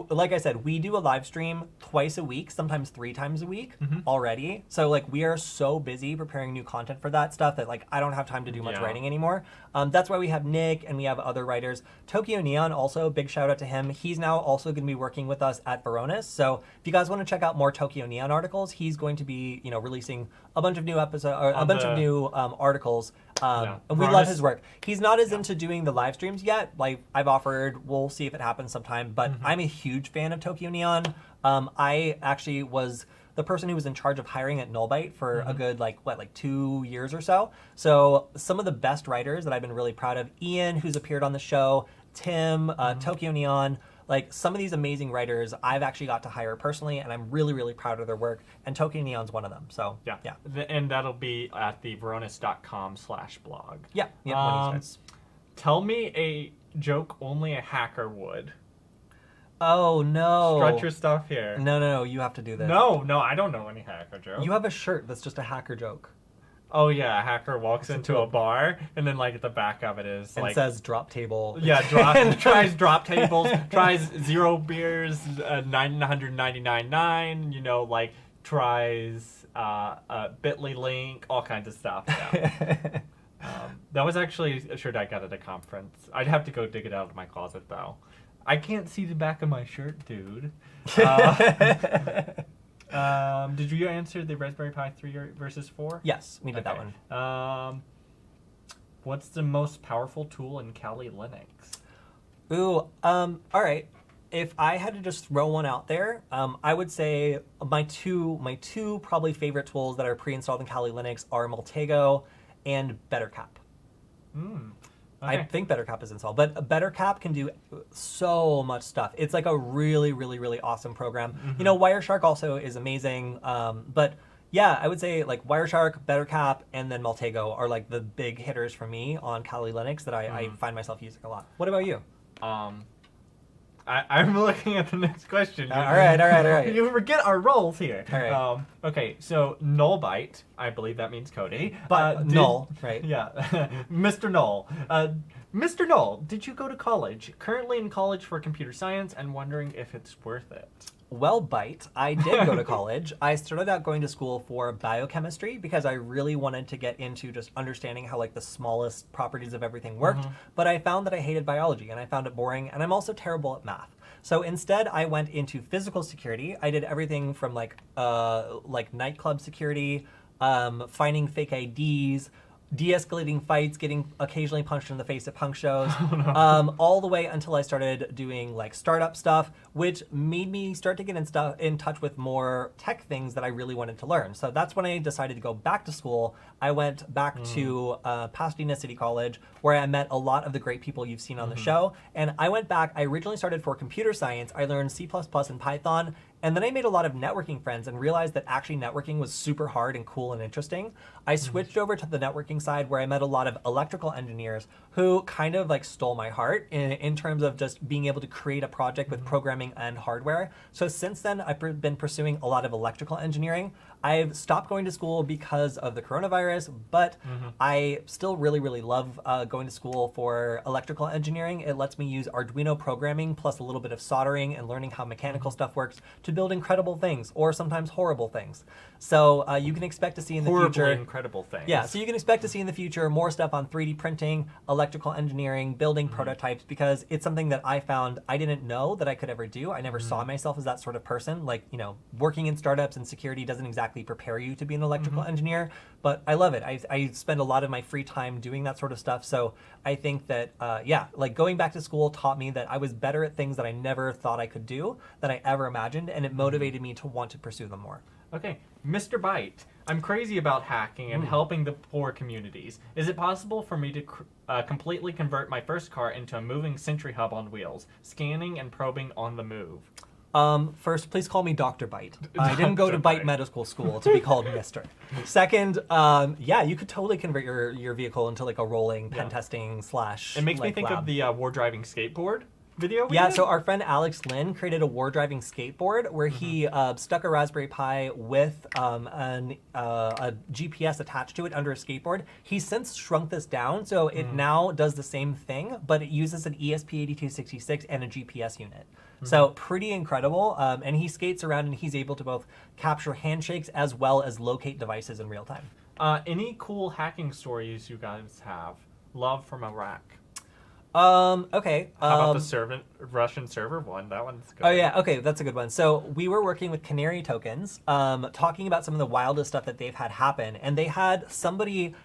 like I said, we do a live stream twice a week, sometimes 3 times a week already. So like we are so busy preparing new content for that stuff that like I don't have time to do much writing anymore. That's why we have Nick and we have other writers. Tokyo Neon also, big shout out to him. He's now also going to be working with us at Varonis. So if you guys want to check out more Tokyo Neon articles, he's going to be releasing a bunch of new episodes or a bunch of new articles. And we love his work. He's not as into doing the live streams yet. Like I've offered, we'll see if it happens sometime. But I'm a huge fan of Tokyo Neon. I actually was the person who was in charge of hiring at Null Byte for a good 2 years or so. So some of the best writers that I've been really proud of: Ian, who's appeared on the show, Tim, Tokyo Neon. like some of these amazing writers I've actually got to hire personally, and I'm really, really proud of their work. And Token Neon's one of them. So Yeah. yeah. And that'll be at the Veronis.com/blog. Yeah. Yeah. When he starts. Tell me a joke only a hacker would. Oh no! Strut your stuff here. No, you have to do this. No, I don't know any hacker jokes. You have a shirt that's just a hacker joke. Oh yeah, a hacker walks into a bar, and then like at the back of it is and like says drop table. Yeah, tries drop tables, tries 0 beers, 999.9. You know, like tries Bitly link, all kinds of stuff. Yeah. That was actually a shirt I got at a conference. I'd have to go dig it out of my closet though. I can't see the back of my shirt, dude. Did you answer the Raspberry Pi 3 versus 4? Yes, we did that one. What's the most powerful tool in Kali Linux? Ooh, all right. If I had to just throw one out there, I would say my two probably favorite tools that are pre-installed in Kali Linux are Maltego and BetterCap. Okay. I think BetterCap is installed, but BetterCap can do so much stuff. It's like a really, really, really awesome program. You know, Wireshark also is amazing, but yeah, I would say like Wireshark, BetterCap, and then Maltego are like the big hitters for me on Kali Linux that I find myself using a lot. What about you? I'm looking at the next question. All right. You forget our roles here. All right. Okay, so Null Byte, I believe that means Kody. But Null, right? Yeah, Mr. Null. Mr. Null, did you go to college? Currently in college for computer science and wondering if it's worth it. Well, Byte, I did go to college. I started out going to school for biochemistry because I really wanted to get into just understanding how like the smallest properties of everything worked. But I found that I hated biology and I found it boring, and I'm also terrible at math. So instead, I went into physical security. I did everything from like nightclub security, finding fake IDs, de-escalating fights, getting occasionally punched in the face at punk shows, all the way until I started doing like startup stuff, which made me start to get in touch with more tech things that I really wanted to learn. So that's when I decided to go back to school. I went back to Pasadena City College, where I met a lot of the great people you've seen on the show. And I went back, I originally started for computer science. I learned C++ and Python. And then I made a lot of networking friends and realized that actually networking was super hard and cool and interesting. I switched over to the networking side, where I met a lot of electrical engineers who kind of like stole my heart in terms of just being able to create a project with programming and hardware. So since then, I've been pursuing a lot of electrical engineering. I've stopped going to school because of the coronavirus, but I still really, really love going to school for electrical engineering. It lets me use Arduino programming plus a little bit of soldering and learning how mechanical stuff works to build incredible things, or sometimes horrible things. So you can expect to see in the future incredible things. Yeah, so you can expect to see in the future more stuff on 3D printing, electrical engineering, building prototypes, because it's something that I found I didn't know that I could ever do. I never saw myself as that sort of person. Like, you know, working in startups and security doesn't exactly prepare you to be an electrical engineer, but I love it. I spend a lot of my free time doing that sort of stuff. So I think that, like going back to school taught me that I was better at things that I never thought I could do, than I ever imagined, and it motivated me to want to pursue them more. Okay, Mr. Byte, I'm crazy about hacking and helping the poor communities. Is it possible for me to completely convert my first car into a moving sentry hub on wheels, scanning and probing on the move? First, please call me Dr. Byte. I didn't go to Byte Medical School to be called Mr. Second, yeah, you could totally convert your vehicle into like a rolling pen testing / It makes me like, think lab. of the war driving skateboard video. Yeah, so our friend Alex Lynn created a war driving skateboard where he stuck a Raspberry Pi with a GPS attached to it under a skateboard. He's since shrunk this down, so it now does the same thing, but it uses an ESP8266 and a GPS unit. So pretty incredible, and he skates around and he's able to both capture handshakes as well as locate devices in real time. Any cool hacking stories you guys have? Love from Iraq. Okay. How about the Russian server one? That one's good. Oh yeah, okay, that's a good one. So we were working with Canary Tokens, talking about some of the wildest stuff that they've had happen, and they had somebody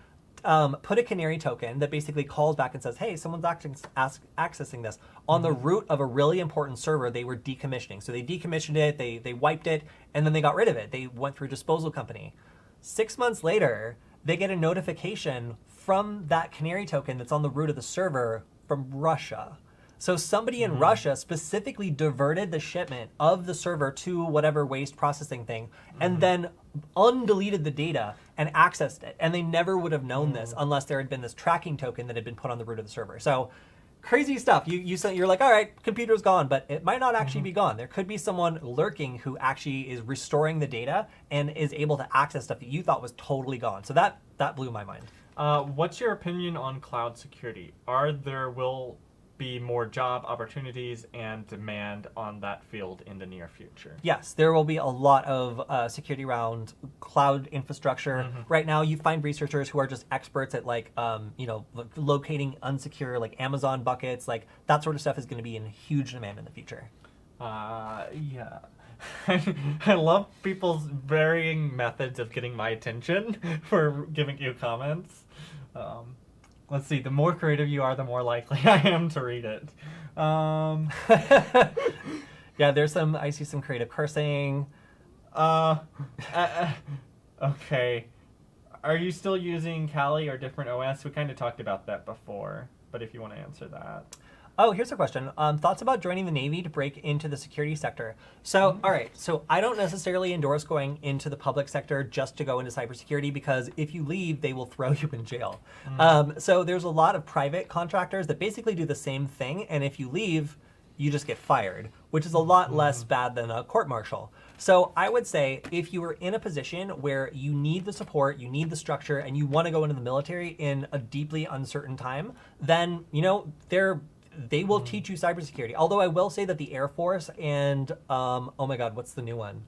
put a Canary token that basically calls back and says, hey, someone's accessing this on the root of a really important server they were decommissioning. So they decommissioned it, they wiped it, and then they got rid of it. They went through a disposal company. 6 months later, they get a notification from that Canary token that's on the root of the server from Russia. So somebody in Russia specifically diverted the shipment of the server to whatever waste processing thing, and then undeleted the data and accessed it. And they never would have known this unless there had been this tracking token that had been put on the root of the server. So crazy stuff. You're like, all right, computer's gone, but it might not actually be gone. There could be someone lurking who actually is restoring the data and is able to access stuff that you thought was totally gone. So that blew my mind. What's your opinion on cloud security? Will be more job opportunities and demand on that field in the near future? Yes, there will be a lot of security around cloud infrastructure. Right now, you find researchers who are just experts at locating unsecure like Amazon buckets. Like that sort of stuff is going to be in huge demand in the future. Yeah. I love people's varying methods of getting my attention for giving you comments. Let's see, the more creative you are, the more likely I am to read it. Yeah, I see some creative cursing. Okay. Are you still using Kali or different OS? We kind of talked about that before, but if you want to answer that. Oh, here's a question. Thoughts about joining the Navy to break into the security sector? So, all right. So I don't necessarily endorse going into the public sector just to go into cybersecurity, because if you leave, they will throw you in jail. So there's a lot of private contractors that basically do the same thing. And if you leave, you just get fired, which is a lot less bad than a court-martial. So I would say if you are in a position where you need the support, you need the structure, and you want to go into the military in a deeply uncertain time, then, they will teach you cybersecurity. Although I will say that the Air Force and, oh my God, what's the new one?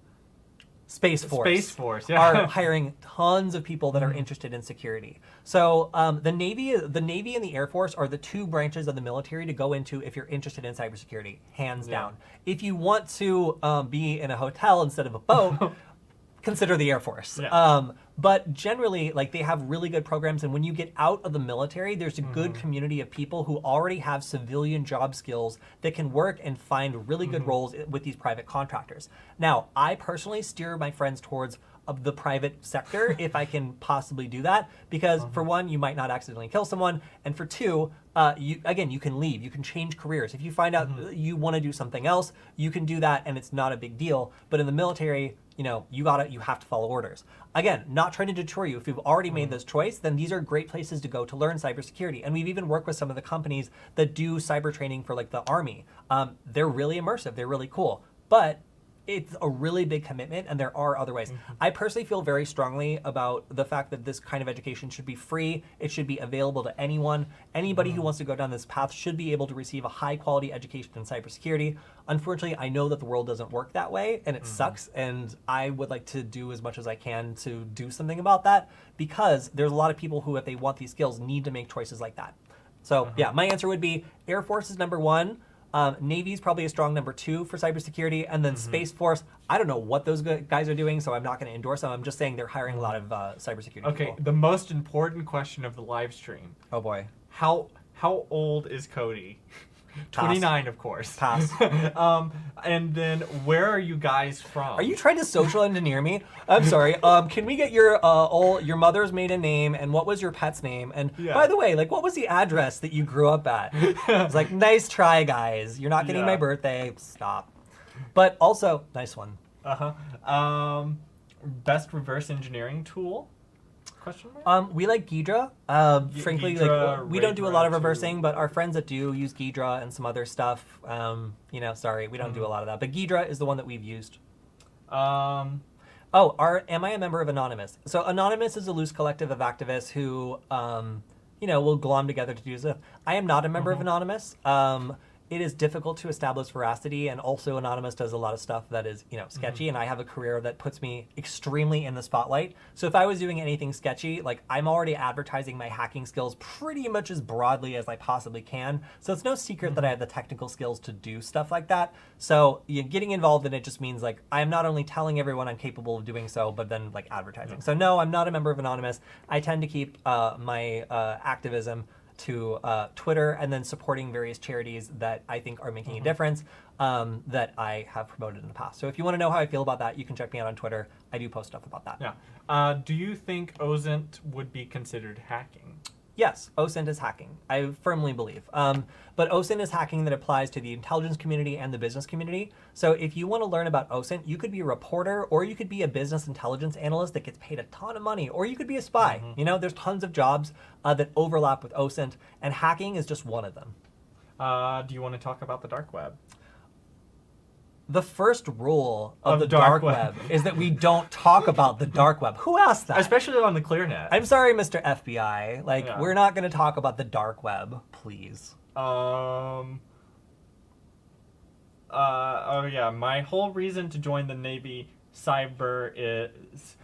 Space Force are hiring tons of people that are interested in security. So the Navy and the Air Force are the two branches of the military to go into if you're interested in cybersecurity, hands down. If you want to be in a hotel instead of a boat, consider the Air Force. But generally, they have really good programs, and when you get out of the military, there's a good community of people who already have civilian job skills that can work and find really good roles with these private contractors. Now, I personally steer my friends towards the private sector if I can possibly do that, because for one, you might not accidentally kill someone, and for two, you can leave, you can change careers. If you find out you want to do something else, you can do that, and it's not a big deal. But in the military, you have to follow orders. Again, not trying to deter you. If you've already made this choice, then these are great places to go to learn cybersecurity. And we've even worked with some of the companies that do cyber training for the Army. They're really immersive. They're really cool. But it's a really big commitment, and there are other ways. I personally feel very strongly about the fact that this kind of education should be free. It should be available to anyone. Anybody who wants to go down this path should be able to receive a high-quality education in cybersecurity. Unfortunately, I know that the world doesn't work that way, and it sucks, and I would like to do as much as I can to do something about that, because there's a lot of people who, if they want these skills, need to make choices like that. So, yeah, my answer would be Air Force is number one. Navy's probably a strong number two for cybersecurity, and then Space Force. I don't know what those guys are doing, so I'm not going to endorse them. I'm just saying they're hiring a lot of cybersecurity people. The most important question of the live stream. Oh boy. How old is Kody? 29, of course. Pass. And then, where are you guys from? Are you trying to social engineer me? I'm sorry. Can we get your mother's maiden name, and what was your pet's name? And by the way, what was the address that you grew up at? It's nice try, guys. You're not getting my birthday. Stop. But also, nice one. Best reverse engineering tool? We like Ghidra. Frankly, we don't do a lot of reversing, but our friends that do use Ghidra and some other stuff. Sorry, we don't do a lot of that. But Ghidra is the one that we've used. Am I a member of Anonymous? So Anonymous is a loose collective of activists who, will glom together to do stuff. I am not a member of Anonymous. It is difficult to establish veracity, and also Anonymous does a lot of stuff that is, sketchy, and I have a career that puts me extremely in the spotlight. So if I was doing anything sketchy, I'm already advertising my hacking skills pretty much as broadly as I possibly can. So it's no secret that I have the technical skills to do stuff like that. So getting involved in it just means I am not only telling everyone I'm capable of doing so, but then advertising. So no, I'm not a member of Anonymous. I tend to keep my activism to Twitter, and then supporting various charities that I think are making a difference that I have promoted in the past. So if you want to know how I feel about that, you can check me out on Twitter. I do post stuff about that. Yeah. Do you think OSINT would be considered hacking? Yes, OSINT is hacking. I firmly believe. But OSINT is hacking that applies to the intelligence community and the business community. So if you want to learn about OSINT, you could be a reporter, or you could be a business intelligence analyst that gets paid a ton of money, or you could be a spy. You know, there's tons of jobs that overlap with OSINT, and hacking is just one of them. Do you want to talk about the dark web? The first rule of the dark web is that we don't talk about the dark web. Who asked that? Especially on the ClearNet. I'm sorry, Mr. FBI. Like, we're not going to talk about the dark web, please. Oh yeah, my whole reason to join the Navy Cyber is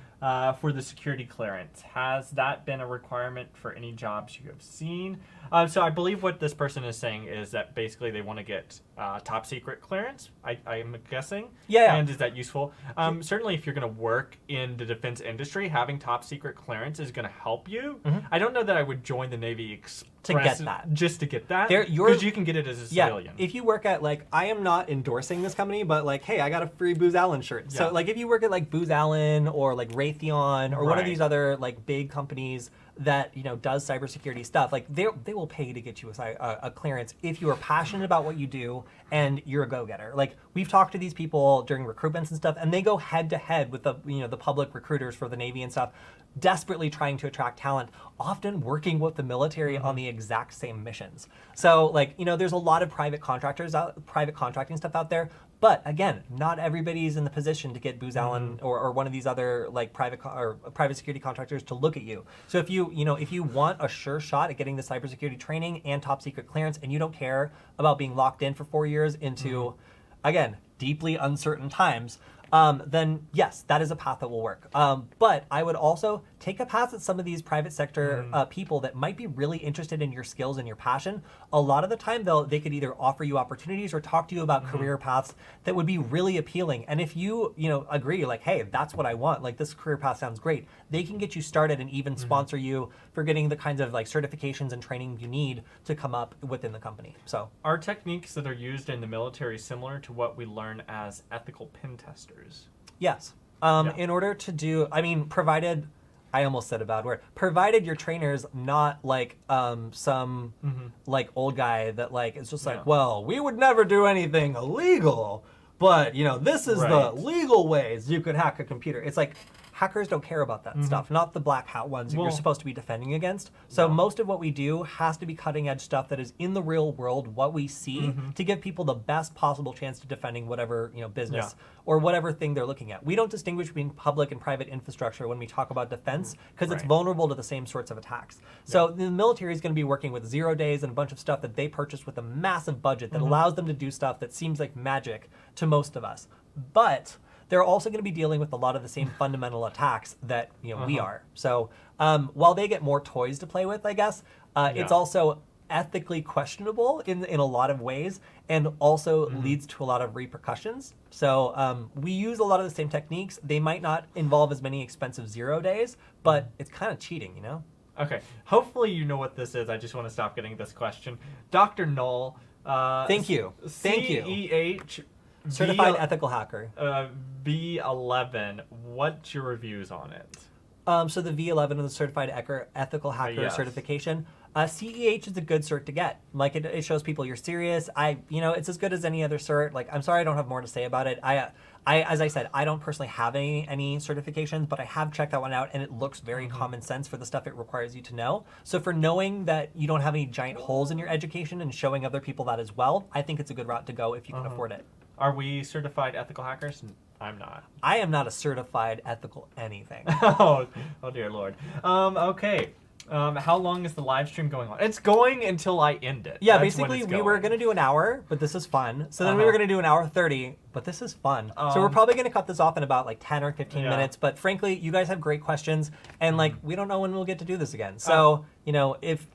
for the security clearance. Has that been a requirement for any jobs you have seen? So I believe what this person is saying is that basically they want to get top secret clearance, I'm guessing. Yeah. And is that useful? Certainly if you're going to work in the defense industry, having top secret clearance is going to help you. I don't know that I would join the Navy to get that. Just to get that. Because you can get it as a civilian. If you work at, like, I am not endorsing this company, but, like, hey, I got a free Booz Allen shirt. Yeah. So, like, if you work at, like, Booz Allen or, like, Raytheon or one of these other, like, big companies that, you know, does cybersecurity stuff, like, they will pay to get you a clearance if you are passionate about what you do and you're a go-getter. Like, we've talked to these people during recruitments and stuff, and they go head-to-head with the, you know, the public recruiters for the Navy and stuff, desperately trying to attract talent, often working with the military on the exact same missions. So, like, you know, there's a lot of private contracting stuff out there. But again, not everybody's in the position to get Booz Allen or one of these other, like, private security contractors to look at you. So if you want a sure shot at getting the cybersecurity training and top secret clearance, and you don't care about being locked in for 4 years into, again, deeply uncertain times, then yes, that is a path that will work. But I would also take a pass at some of these private sector people that might be really interested in your skills and your passion. A lot of the time, they could either offer you opportunities or talk to you about career paths that would be really appealing. And if you agree, like, hey, that's what I want, like, this career path sounds great, they can get you started and even sponsor you for getting the kinds of, like, certifications and training you need to come up within the company. So, are techniques that are used in the military similar to what we learn as ethical pen testers? Yes. In order to do, I mean, provided, I almost said a bad word, provided your trainer's not like some like old guy that, like, it's just like, well, we would never do anything illegal, but, you know, this is the legal ways you could hack a computer. It's like, hackers don't care about that stuff, not the black hat ones that you're supposed to be defending against. So most of what we do has to be cutting edge stuff that is in the real world, what we see, to give people the best possible chance to defending whatever, you know, business or whatever thing they're looking at. We don't distinguish between public and private infrastructure when we talk about defense, because it's vulnerable to the same sorts of attacks. So the military is going to be working with 0 days and a bunch of stuff that they purchased with a massive budget that allows them to do stuff that seems like magic to most of us. But they're also going to be dealing with a lot of the same fundamental attacks that, you know, we are. So while they get more toys to play with, I guess, it's also ethically questionable in a lot of ways, and also leads to a lot of repercussions. So we use a lot of the same techniques. They might not involve as many expensive 0 days, but it's kind of cheating, you know? Okay. Hopefully you know what this is. I just want to stop getting this question. Dr. Null. Thank you. CEH. Certified ethical hacker. V11. What's your reviews on it? So the V11 is the certified ethical hacker certification. CEH is a good cert to get. Like, it shows people you're serious. It's as good as any other cert. Like, I'm sorry I don't have more to say about it. As I said, I don't personally have any certifications, but I have checked that one out, and it looks very common sense for the stuff it requires you to know. So for knowing that you don't have any giant holes in your education and showing other people that as well, I think it's a good route to go if you can afford it. Are we certified ethical hackers? I'm not. I am not a certified ethical anything. Oh dear Lord. Okay. How long is the live stream going on? It's going until I end it. Yeah, basically we were going to do an hour, but this is fun. So then we were going to do an hour 30, but this is fun. So we're probably going to cut this off in about like 10 or 15 minutes. But frankly, you guys have great questions, and like, we don't know when we'll get to do this again. So, you know, if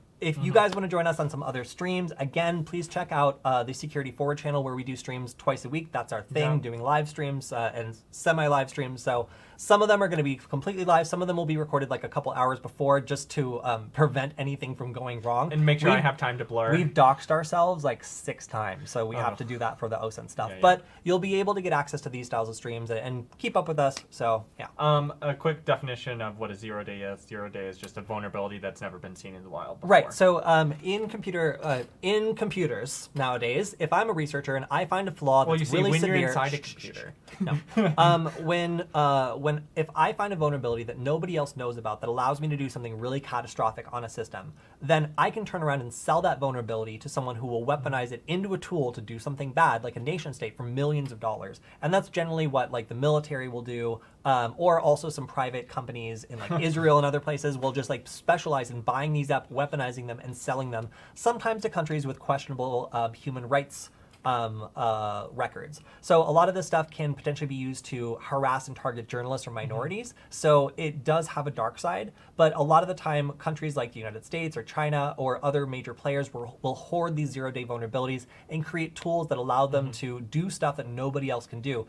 you guys want to join us on some other streams, again, please check out the Security Forward channel, where we do streams twice a week. That's our thing, doing live streams and semi-live streams. So Some of them are going to be completely live. Some of them will be recorded like a couple hours before just to prevent anything from going wrong. And make sure I have time to blur. We've doxed ourselves like 6 times, so we have to do that for the OSINT stuff. Yeah. But you'll be able to get access to these styles of streams and keep up with us, so yeah. A quick definition of what a 0-day is. 0-day is just a vulnerability that's never been seen in the wild before. Right, so in computers nowadays, if I'm a researcher and I find a flaw that's really when severe... you're inside a computer. No. If I find a vulnerability that nobody else knows about that allows me to do something really catastrophic on a system, then I can turn around and sell that vulnerability to someone who will weaponize it into a tool to do something bad, like a nation state, for millions of dollars. And that's generally what like the military will do, or also some private companies in like Israel and other places will just like specialize in buying these up, weaponizing them, and selling them, sometimes to countries with questionable human rights records. So a lot of this stuff can potentially be used to harass and target journalists or minorities. So it does have a dark side, but a lot of the time countries like the United States or China or other major players will hoard these 0-day vulnerabilities and create tools that allow them to do stuff that nobody else can do.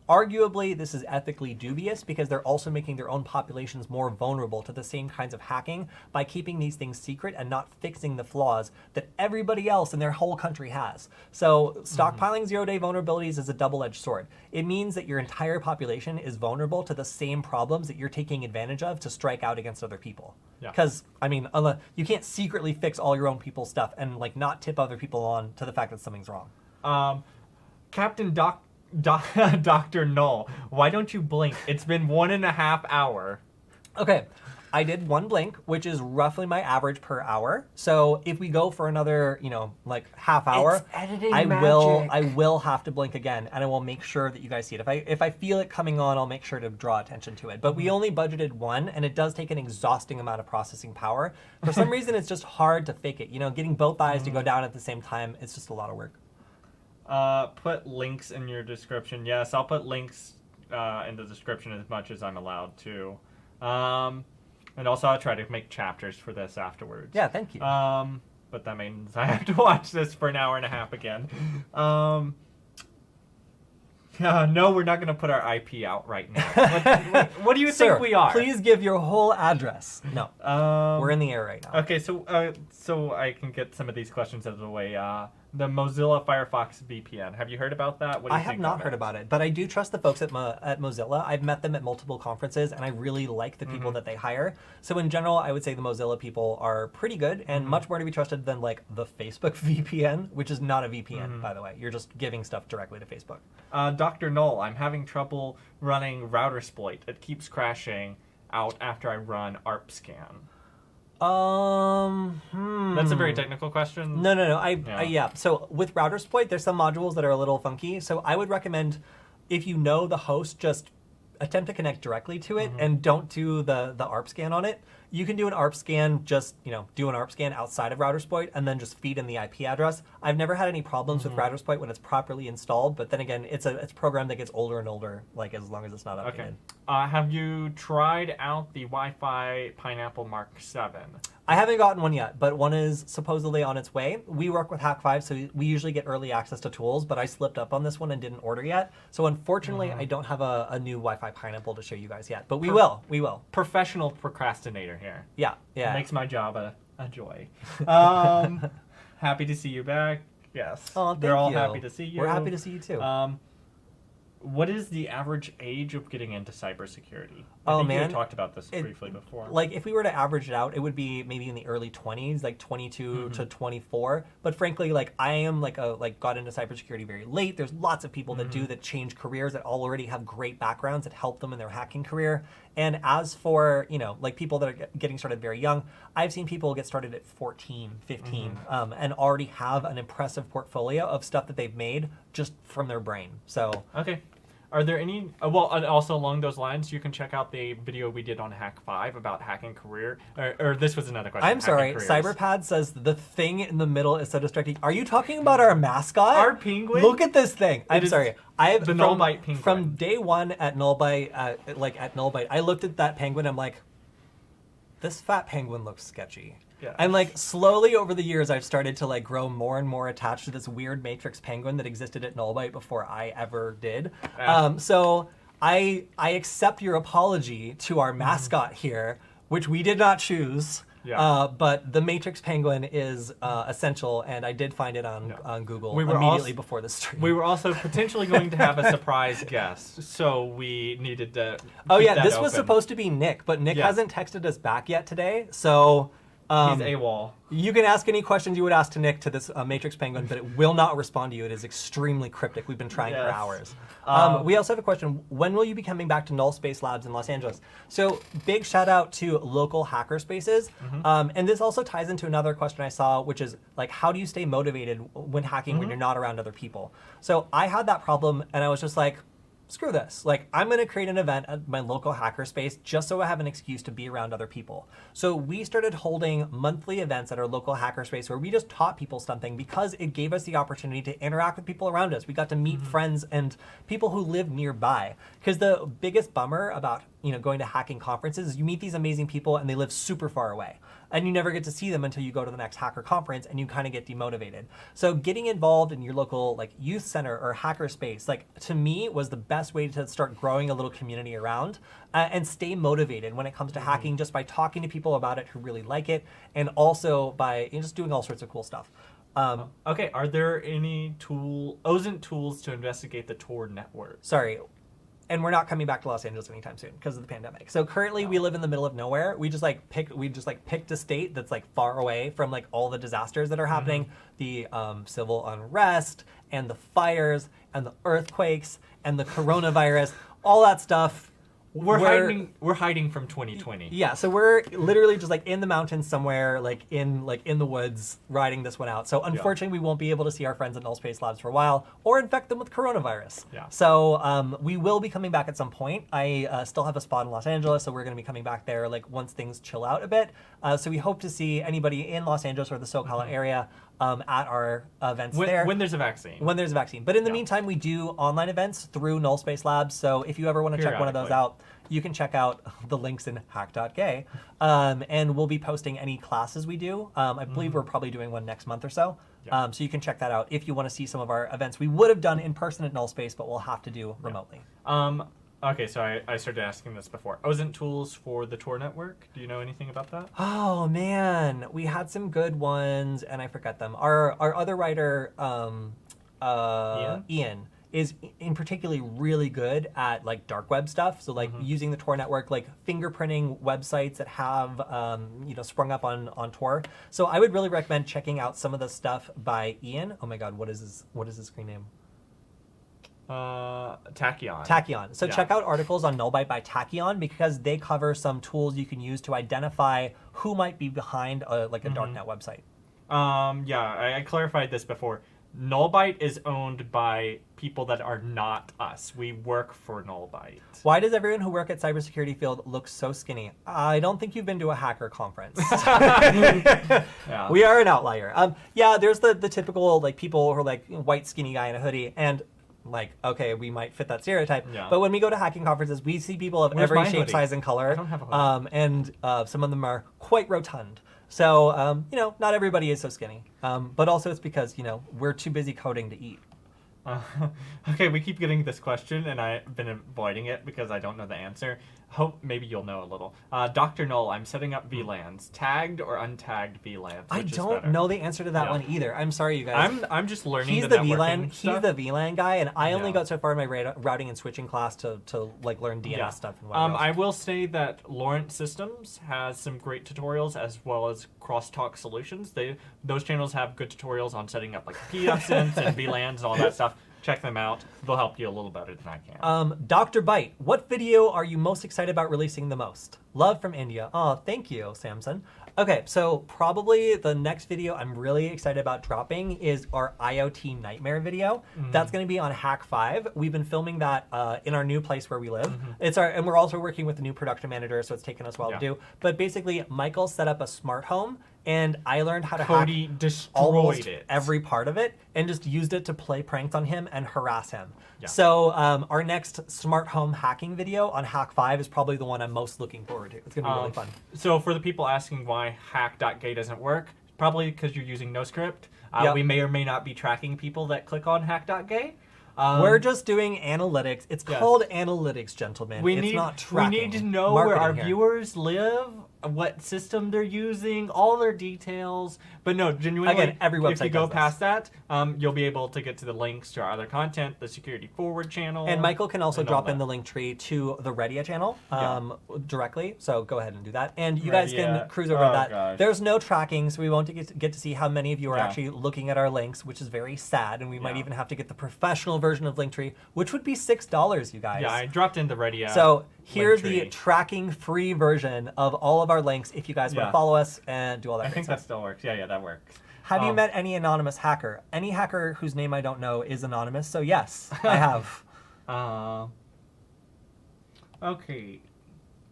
Arguably, this is ethically dubious because they're also making their own populations more vulnerable to the same kinds of hacking by keeping these things secret and not fixing the flaws that everybody else in their whole country has. So stockpiling 0-day vulnerabilities is a double-edged sword. It means that your entire population is vulnerable to the same problems that you're taking advantage of to strike out against other people. Because, I mean, you can't secretly fix all your own people's stuff and like not tip other people on to the fact that something's wrong. Captain Dr. Null, why don't you blink? It's been 1.5 hours. Okay, I did 1 blink, which is roughly my average per hour. So if we go for another, like half hour, It's editing I magic. will have to blink again, and I will make sure that you guys see it. If I feel it coming on, I'll make sure to draw attention to it. But we only budgeted 1, and it does take an exhausting amount of processing power. For some reason, it's just hard to fake it. Getting both eyes to go down at the same time, it's just a lot of work. Put links in your description. Yes, I'll put links in the description as much as I'm allowed to. And also I'll try to make chapters for this afterwards. Yeah, thank you. But that means I have to watch this for 1.5 hours again. No, we're not going to put our IP out right now. What do you think we are? Please give your whole address. No, we're in the air right now. Okay, so I can get some of these questions out of the way. The Mozilla Firefox VPN. Have you heard about that? What do you I have not heard about it, but I do trust the folks at Mozilla. I've met them at multiple conferences, and I really like the people that they hire. So in general, I would say the Mozilla people are pretty good and much more to be trusted than like the Facebook VPN, which is not a VPN, by the way. You're just giving stuff directly to Facebook. Dr. Null, I'm having trouble running Routersploit. It keeps crashing out after I run ARP scan. That's a very technical question. No. Yeah. So with Routersploit, there's some modules that are a little funky. So I would recommend, if you know the host, just attempt to connect directly to it and don't do the ARP scan on it. You can do an ARP scan, just do an ARP scan outside of Routersploit and then just feed in the IP address. I've never had any problems with Routersploit when it's properly installed, but then again, it's a program that gets older and older, like as long as it's not updated. Okay. Have you tried out the Wi-Fi Pineapple Mark 7? I haven't gotten one yet, but one is supposedly on its way. We work with Hak5, so we usually get early access to tools, but I slipped up on this one and didn't order yet. So unfortunately, I don't have a new Wi-Fi Pineapple to show you guys yet, but we will. Professional procrastinator here. Yeah. It makes my job a joy. Happy to see you back. Yes. Oh, thank They're all you. happy to see you. We're happy to see you too. What is the average age of getting into cybersecurity? Oh, I think man. you had talked about this briefly before. Like, if we were to average it out, it would be maybe in the early 20s, like 22 to 24. But frankly, like, I am got into cybersecurity very late. There's lots of people that change careers that already have great backgrounds that help them in their hacking career. And as for, like people that are getting started very young, I've seen people get started at 14, 15, and already have an impressive portfolio of stuff that they've made just from their brain. So okay. Are there any, well, and also along those lines, you can check out the video we did on Hak5 about hacking career, or this was another question. I'm sorry, Cyberpad says the thing in the middle is so distracting. Are you talking about our mascot? Our penguin? Look at this thing. I'm sorry. The Null Byte penguin. From day one at Null Byte, I looked at that penguin, I'm like, this fat penguin looks sketchy. Yeah. And like slowly over the years, I've started to like grow more and more attached to this weird matrix penguin that existed at Null Byte before I ever did. So I accept your apology to our mascot here, which we did not choose. Yeah. But the Matrix Penguin is essential, and I did find it on Google immediately before the stream. We were also potentially going to have a surprise guest, so we needed to Oh keep yeah, that this was open. supposed to be Nick, but Nick Yeah. hasn't texted us back yet today, so... He's AWOL. You can ask any questions you would ask to Nick to this Matrix Penguin, but it will not respond to you. It is extremely cryptic. We've been trying for Yes. hours. We also have a question. When will you be coming back to Null Space Labs in Los Angeles? So big shout out to local hacker spaces. And this also ties into another question I saw, which is like, how do you stay motivated when hacking when you're not around other people? So I had that problem, and I was just like, screw this. Like, I'm going to create an event at my local hackerspace just so I have an excuse to be around other people. So we started holding monthly events at our local hackerspace where we just taught people something because it gave us the opportunity to interact with people around us. We got to meet friends and people who live nearby. Because the biggest bummer about going to hacking conferences is you meet these amazing people and they live super far away. And you never get to see them until you go to the next hacker conference, and you kind of get demotivated. So getting involved in your local youth center or hacker space, to me, was the best way to start growing a little community around and stay motivated when it comes to hacking, just by talking to people about it who really like it, and also by just doing all sorts of cool stuff. Okay, are there any OSINT tools to investigate the Tor network? Sorry. And we're not coming back to Los Angeles anytime soon because of the pandemic. So currently we live in the middle of nowhere. We just picked a state that's far away from all the disasters that are happening, the civil unrest and the fires and the earthquakes and the coronavirus, all that stuff. We're hiding from 2020. Yeah, so we're literally just in the mountains somewhere, in the woods, riding this one out. So unfortunately, we won't be able to see our friends at Null Space Labs for a while, or infect them with coronavirus. Yeah. So we will be coming back at some point. I still have a spot in Los Angeles, so we're going to be coming back there once things chill out a bit. So we hope to see anybody in Los Angeles or the SoCal area at our events there. When there's a vaccine. When there's a vaccine. But in the meantime, we do online events through Null Space Labs. So if you ever want to check one of those out, you can check out the links in Hak5 and we'll be posting any classes we do. I believe we're probably doing one next month or so. Yeah. So you can check that out if you want to see some of our events we would have done in person at Null Space, but we'll have to do remotely. Okay, so I started asking this before. OSINT tools for the Tor network. Do you know anything about that? Oh man, we had some good ones and I forgot them. Our other writer, Ian, is in particularly really good at dark web stuff. So using the Tor network, fingerprinting websites that have sprung up on Tor. So I would really recommend checking out some of the stuff by Ian. Oh my God, what is his screen name? Tachyon. So check out articles on Null Byte by Tachyon because they cover some tools you can use to identify who might be behind a darknet website. I clarified this before. Null Byte is owned by people that are not us. We work for Null Byte. Why does everyone who work at cybersecurity field look so skinny? I don't think you've been to a hacker conference. Yeah. We are an outlier. There's the typical people who are white skinny guy in a hoodie and okay, we might fit that stereotype. Yeah. But when we go to hacking conferences, we see people of every shape, size, and color. I don't have a hoodie. And some of them are quite rotund. So, not everybody is so skinny. But also it's because, we're too busy coding to eat. Okay, we keep getting this question, and I've been avoiding it because I don't know the answer. Hope maybe you'll know a little. Dr. Null, I'm setting up VLANs. Tagged or untagged VLANs? I don't know the answer to that one either. I'm sorry, you guys. I'm just learning He's the VLAN. stuff. He's the VLAN guy, and I only got so far in my routing and switching class to learn DNS stuff. And I will say that Lawrence Systems has some great tutorials as well as Crosstalk Solutions. Those channels have good tutorials on setting up PFSense and VLANs and all that stuff. Check them out. They'll help you a little better than I can. Dr. Byte, what video are you most excited about releasing the most? Love from India. Oh, thank you, Samson. Okay, so probably the next video I'm really excited about dropping is our IoT Nightmare video. That's going to be on Hak5. We've been filming that in our new place where we live. And we're also working with a new production manager, so it's taken us a while to do. But basically, Michael set up a smart home, and I learned how to Kody hack destroyed almost it. every part of it and just used it to play pranks on him and harass him. Yeah. So our next smart home hacking video on Hak5 is probably the one I'm most looking forward to. It's going to be really fun. So for the people asking why hack.gay doesn't work, probably because you're using NoScript. We may or may not be tracking people that click on hack.gay. We're just doing analytics. It's Yes. called analytics, gentlemen. It's not tracking. We need to know where our Marketing here. viewers live, what system they're using, all their details. But no, genuinely, Again, every website if you go does this. past that, you'll be able to get to the links to our other content, the security forward channel. And Michael can also and all drop in that. the link tree to the Redia channel directly. So go ahead and do that. And you Redia. guys can cruise over Oh, that. gosh. There's no tracking, so we won't get to see how many of you are Yeah. actually looking at our links, which is very sad. And we might Yeah. even have to get the professional version of Linktree, which would be $6, you guys. Yeah, I dropped in the Redia. So here's the Linktree. tracking free version of all of our links if you guys want Yeah. to follow us and do all that I great think stuff. that still works. Yeah, that works. Have you met any anonymous hacker? Any hacker whose name I don't know is anonymous, so yes, I have. Okay.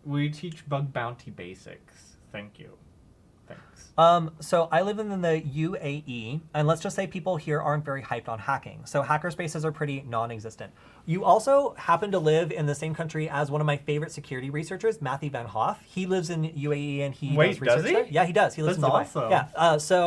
We teach bug bounty basics. Thank you. Thanks. So I live in the UAE, and let's just say people here aren't very hyped on hacking. So hacker spaces are pretty non-existent. You also happen to live in the same country as one of my favorite security researchers, Mathy Vanhoef. He lives in UAE and he Wait, does research does he? there. Yeah, he does. He lives That's in Dubai. awesome.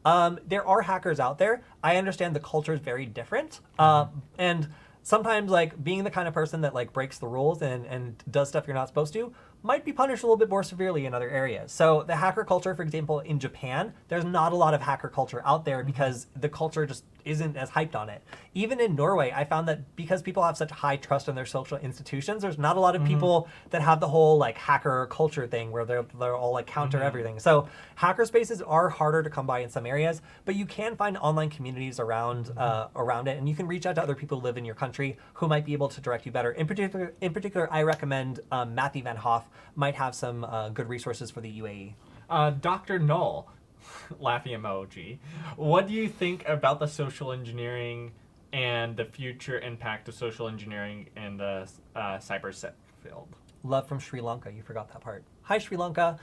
Yeah. There are hackers out there. I understand the culture is very different, and sometimes like being the kind of person that like breaks the rules and does stuff you're not supposed to might be punished a little bit more severely in other areas. So the hacker culture, for example, in Japan, there's not a lot of hacker culture out there because the culture just isn't as hyped on it. Even in Norway, I found that because people have such high trust in their social institutions, there's not a lot of people that have the whole like hacker culture thing where they're all like counter everything. So hacker spaces are harder to come by in some areas, but you can find online communities around around it, and you can reach out to other people who live in your country who might be able to direct you better. In particular, I recommend Mathy Vanhoef might have some good resources for the UAE. Dr. Null, laughing emoji. What do you think about the social engineering and the future impact of social engineering in the cybersec field? Love from Sri Lanka. You forgot that part. Hi, Sri Lanka.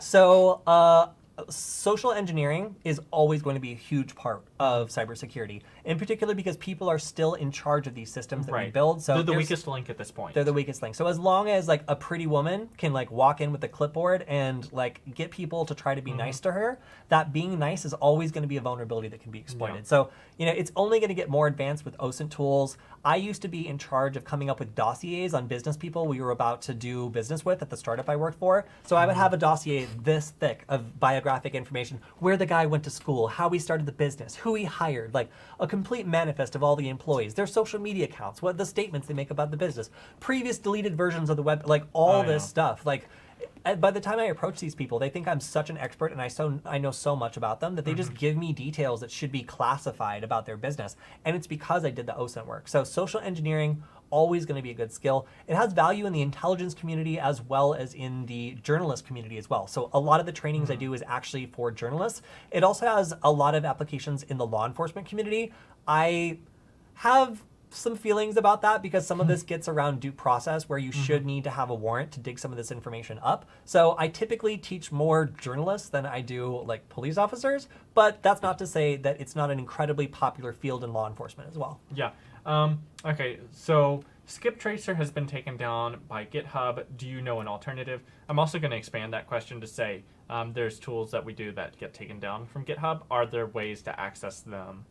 So social engineering is always going to be a huge part of cybersecurity, in particular because people are still in charge of these systems that we build. So they're the weakest link at this point. They're the weakest link. So as long as like a pretty woman can like walk in with a clipboard and like get people to try to be nice to her, that being nice is always going to be a vulnerability that can be exploited. Yeah. So, it's only going to get more advanced with OSINT tools. I used to be in charge of coming up with dossiers on business people we were about to do business with at the startup I worked for. So I would have a dossier this thick of biographic information, where the guy went to school, how he started the business, who he hired, like a complete manifest of all the employees, their social media accounts, what the statements they make about the business, previous deleted versions of the web, like all this stuff. Like by the time I approach these people, they think I'm such an expert and I know so much about them that they just give me details that should be classified about their business. And it's because I did the OSINT work. So social engineering, always going to be a good skill. It has value in the intelligence community as well as in the journalist community as well. So a lot of the trainings I do is actually for journalists. It also has a lot of applications in the law enforcement community. I have some feelings about that because some of this gets around due process where you should need to have a warrant to dig some of this information up. So I typically teach more journalists than I do like police officers, but that's not to say that it's not an incredibly popular field in law enforcement as well. Yeah. Okay, so Skip Tracer has been taken down by GitHub. Do you know an alternative? I'm also going to expand that question to say there's tools that we do that get taken down from GitHub. Are there ways to access them?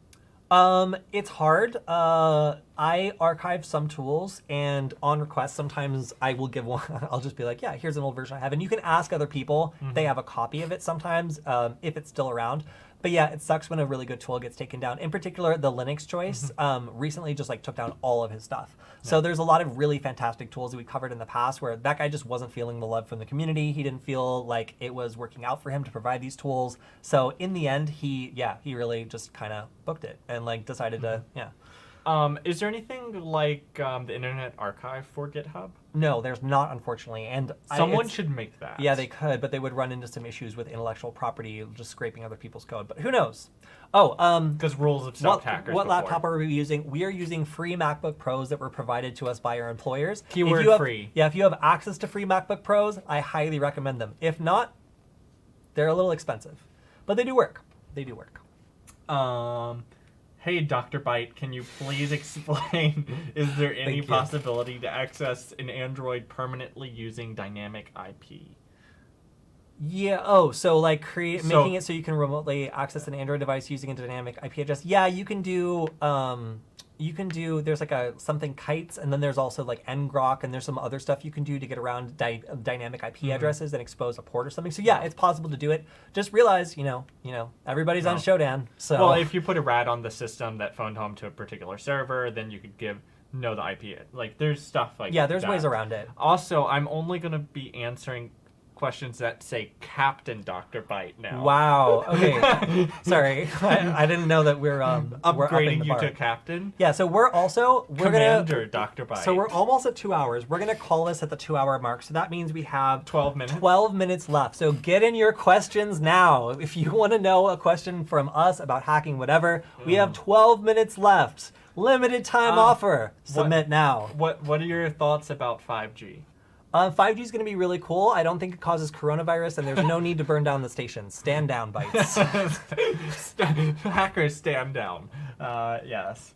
It's hard. I archive some tools, and on request, sometimes I will give one. I'll just be like, yeah, here's an old version I have. And you can ask other people. They have a copy of it sometimes, if it's still around. But yeah, it sucks when a really good tool gets taken down. In particular, the Linux choice recently just like took down all of his stuff. So there's a lot of really fantastic tools that we covered in the past where that guy just wasn't feeling the love from the community. He didn't feel like it was working out for him to provide these tools. So in the end, he really just kind of booked it and like decided to, Is there anything like the Internet Archive for GitHub? No, there's not, unfortunately. And someone should make that. Yeah, they could, but they would run into some issues with intellectual property, just scraping other people's code. But who knows? Oh, because rules have stopped hackers. What laptop are we using? We are using free MacBook Pros that were provided to us by our employers. Keyword free. Yeah, if you have access to free MacBook Pros, I highly recommend them. If not, they're a little expensive, but they do work. They do work. Hey, Dr. Byte, can you please explain, is there any possibility to access an Android permanently using dynamic IP? Yeah, so like making it so you can remotely access an Android device using a dynamic IP address. Yeah, you can do you can do, there's like something kites, and then there's also like ngrok, and there's some other stuff you can do to get around dynamic IP addresses and expose a port or something. So yeah, it's possible to do it. Just realize, everybody's on Shodan. So well, if you put a RAD on the system that phoned home to a particular server, then you could know the IP. Like, there's stuff like yeah, there's that. ways around it. Also, I'm only going to be answering questions that say Captain Dr. Byte now. Wow. Okay. Sorry, I didn't know that we're upgrading you to Captain. Yeah. So we're Commander Dr. Byte. So we're almost at 2 hours. We're gonna call this at the 2 hour mark. So that means we have 12 minutes. 12 minutes left. So get in your questions now. If you want to know a question from us about hacking, whatever, we have 12 minutes left. Limited time offer. Submit now. What are your thoughts about 5G? 5G is going to be really cool. I don't think it causes coronavirus, and there's no need to burn down the stations. Stand down, Bytes. Hackers stand down. Yes.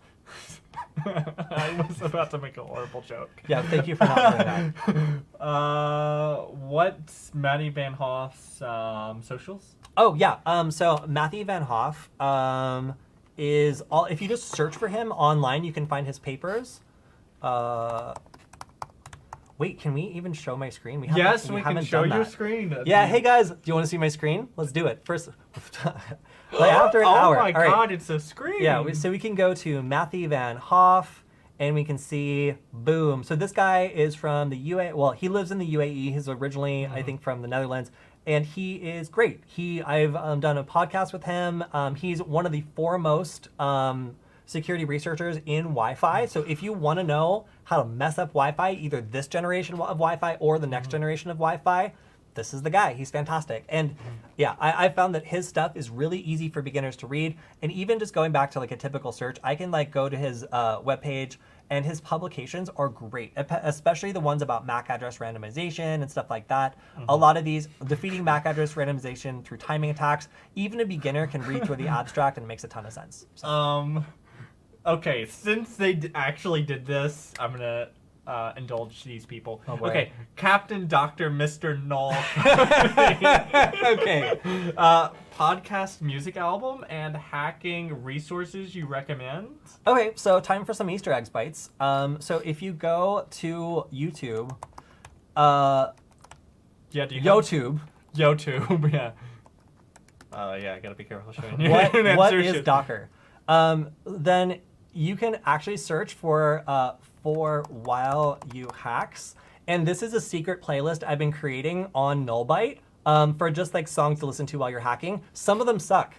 I was about to make a horrible joke. Yeah, thank you for not doing that. What's Mathy Vanhoef's socials? Oh, yeah. So Mathy Vanhoef is all. If you just search for him online, you can find his papers. Wait, can we even show my screen? We can show your screen. Yeah, hey guys, do you want to see my screen? Let's do it. First, like after an hour. Oh my god, it's a screen. Yeah, so we can go to Mathy Vanhoef, and we can see, boom. So this guy is from the UAE. Well, he lives in the UAE. He's originally, I think, from the Netherlands. And he is great. I've done a podcast with him. He's one of the foremost security researchers in Wi-Fi. So if you want to know how to mess up Wi-Fi, either this generation of Wi-Fi or the next generation of Wi-Fi, this is the guy. He's fantastic. And yeah, I found that his stuff is really easy for beginners to read. And even just going back to like a typical search, I can like go to his webpage, and his publications are great, especially the ones about MAC address randomization and stuff like that. A lot of these, defeating MAC address randomization through timing attacks, even a beginner can read through the abstract and it makes a ton of sense. So. Okay, since they actually did this, I'm going to indulge these people. Oh, boy. Okay, Captain Dr. Mr. Null. Okay. Podcast music album and hacking resources you recommend? Okay, so time for some Easter eggs, Bytes. So if you go to YouTube, YouTube, yeah. Yeah, I gotta be careful showing you. What is Docker? Then you can actually search for While You Hacks, and this is a secret playlist I've been creating on Null Byte for just like songs to listen to while you're hacking. Some of them suck,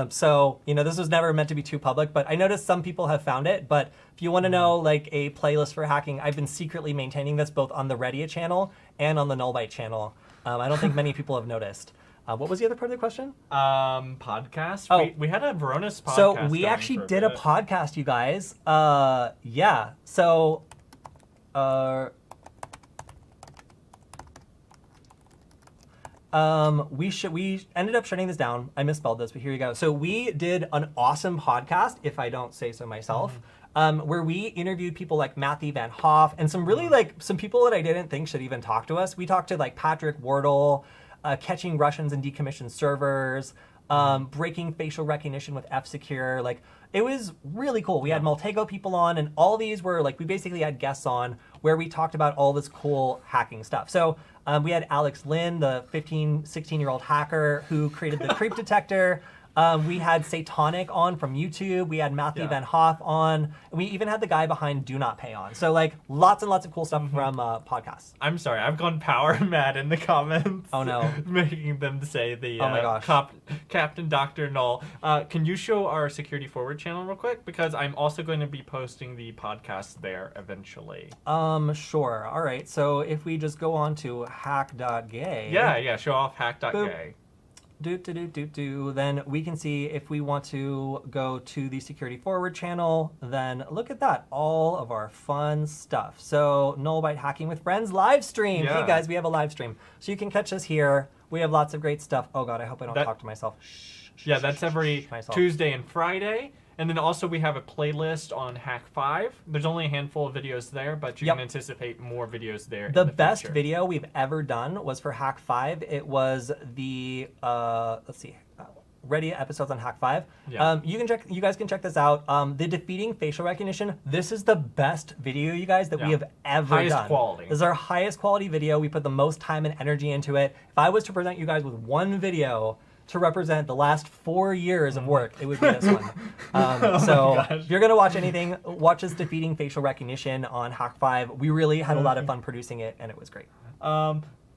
so this was never meant to be too public, but I noticed some people have found it. But if you want to know like a playlist for hacking, I've been secretly maintaining this both on the Reddit channel and on the Null Byte channel. I don't think many people have noticed. What was the other part of the question? Podcast. Oh. We had a Veronis podcast. So we actually did a podcast, you guys. Yeah. So, we ended up shutting this down. I misspelled this, but here you go. So we did an awesome podcast, if I don't say so myself. Where we interviewed people like Mathy Vanhoef and some really some people that I didn't think should even talk to us. We talked to like Patrick Wardle, catching Russians and decommissioned servers, breaking facial recognition with F-Secure. Like, it was really cool. We had Maltego people on, and all these were we basically had guests on where we talked about all this cool hacking stuff. So we had Alex Lin, the 16-year-old hacker who created the creep detector. We had Satanic on from YouTube. We had Mathy Vanhoef on. And we even had the guy behind Do Not Pay on. So lots and lots of cool stuff from podcasts. I'm sorry, I've gone power mad in the comments. Oh no. Making them say the oh my gosh. Captain Dr. Null. Can you show our security forward channel real quick? Because I'm also going to be posting the podcast there eventually. Sure. All right. So if we just go on to hack.gay. Yeah, show off hack.gay. Then we can see if we want to go to the security forward channel, then look at that, all of our fun stuff. So Null Byte Hacking with Friends live stream. Yeah. Hey guys, we have a live stream. So you can catch us here. We have lots of great stuff. Oh god, I hope I don't talk to myself. Yeah, that's every Tuesday and Friday. And then also we have a playlist on Hak5. There's only a handful of videos there, but you can anticipate more videos there. The best video we've ever done was for Hak5. It was the, let's see, ready episodes on Hak5. Yeah. You guys can check this out. The defeating facial recognition. This is the best video, you guys, that we have ever done. Highest quality. This is our highest quality video. We put the most time and energy into it. If I was to present you guys with one video to represent the last 4 years of work, it would be this one. So if you're gonna watch anything, watch this defeating facial recognition on Hak5. We really had a lot of fun producing it, and it was great.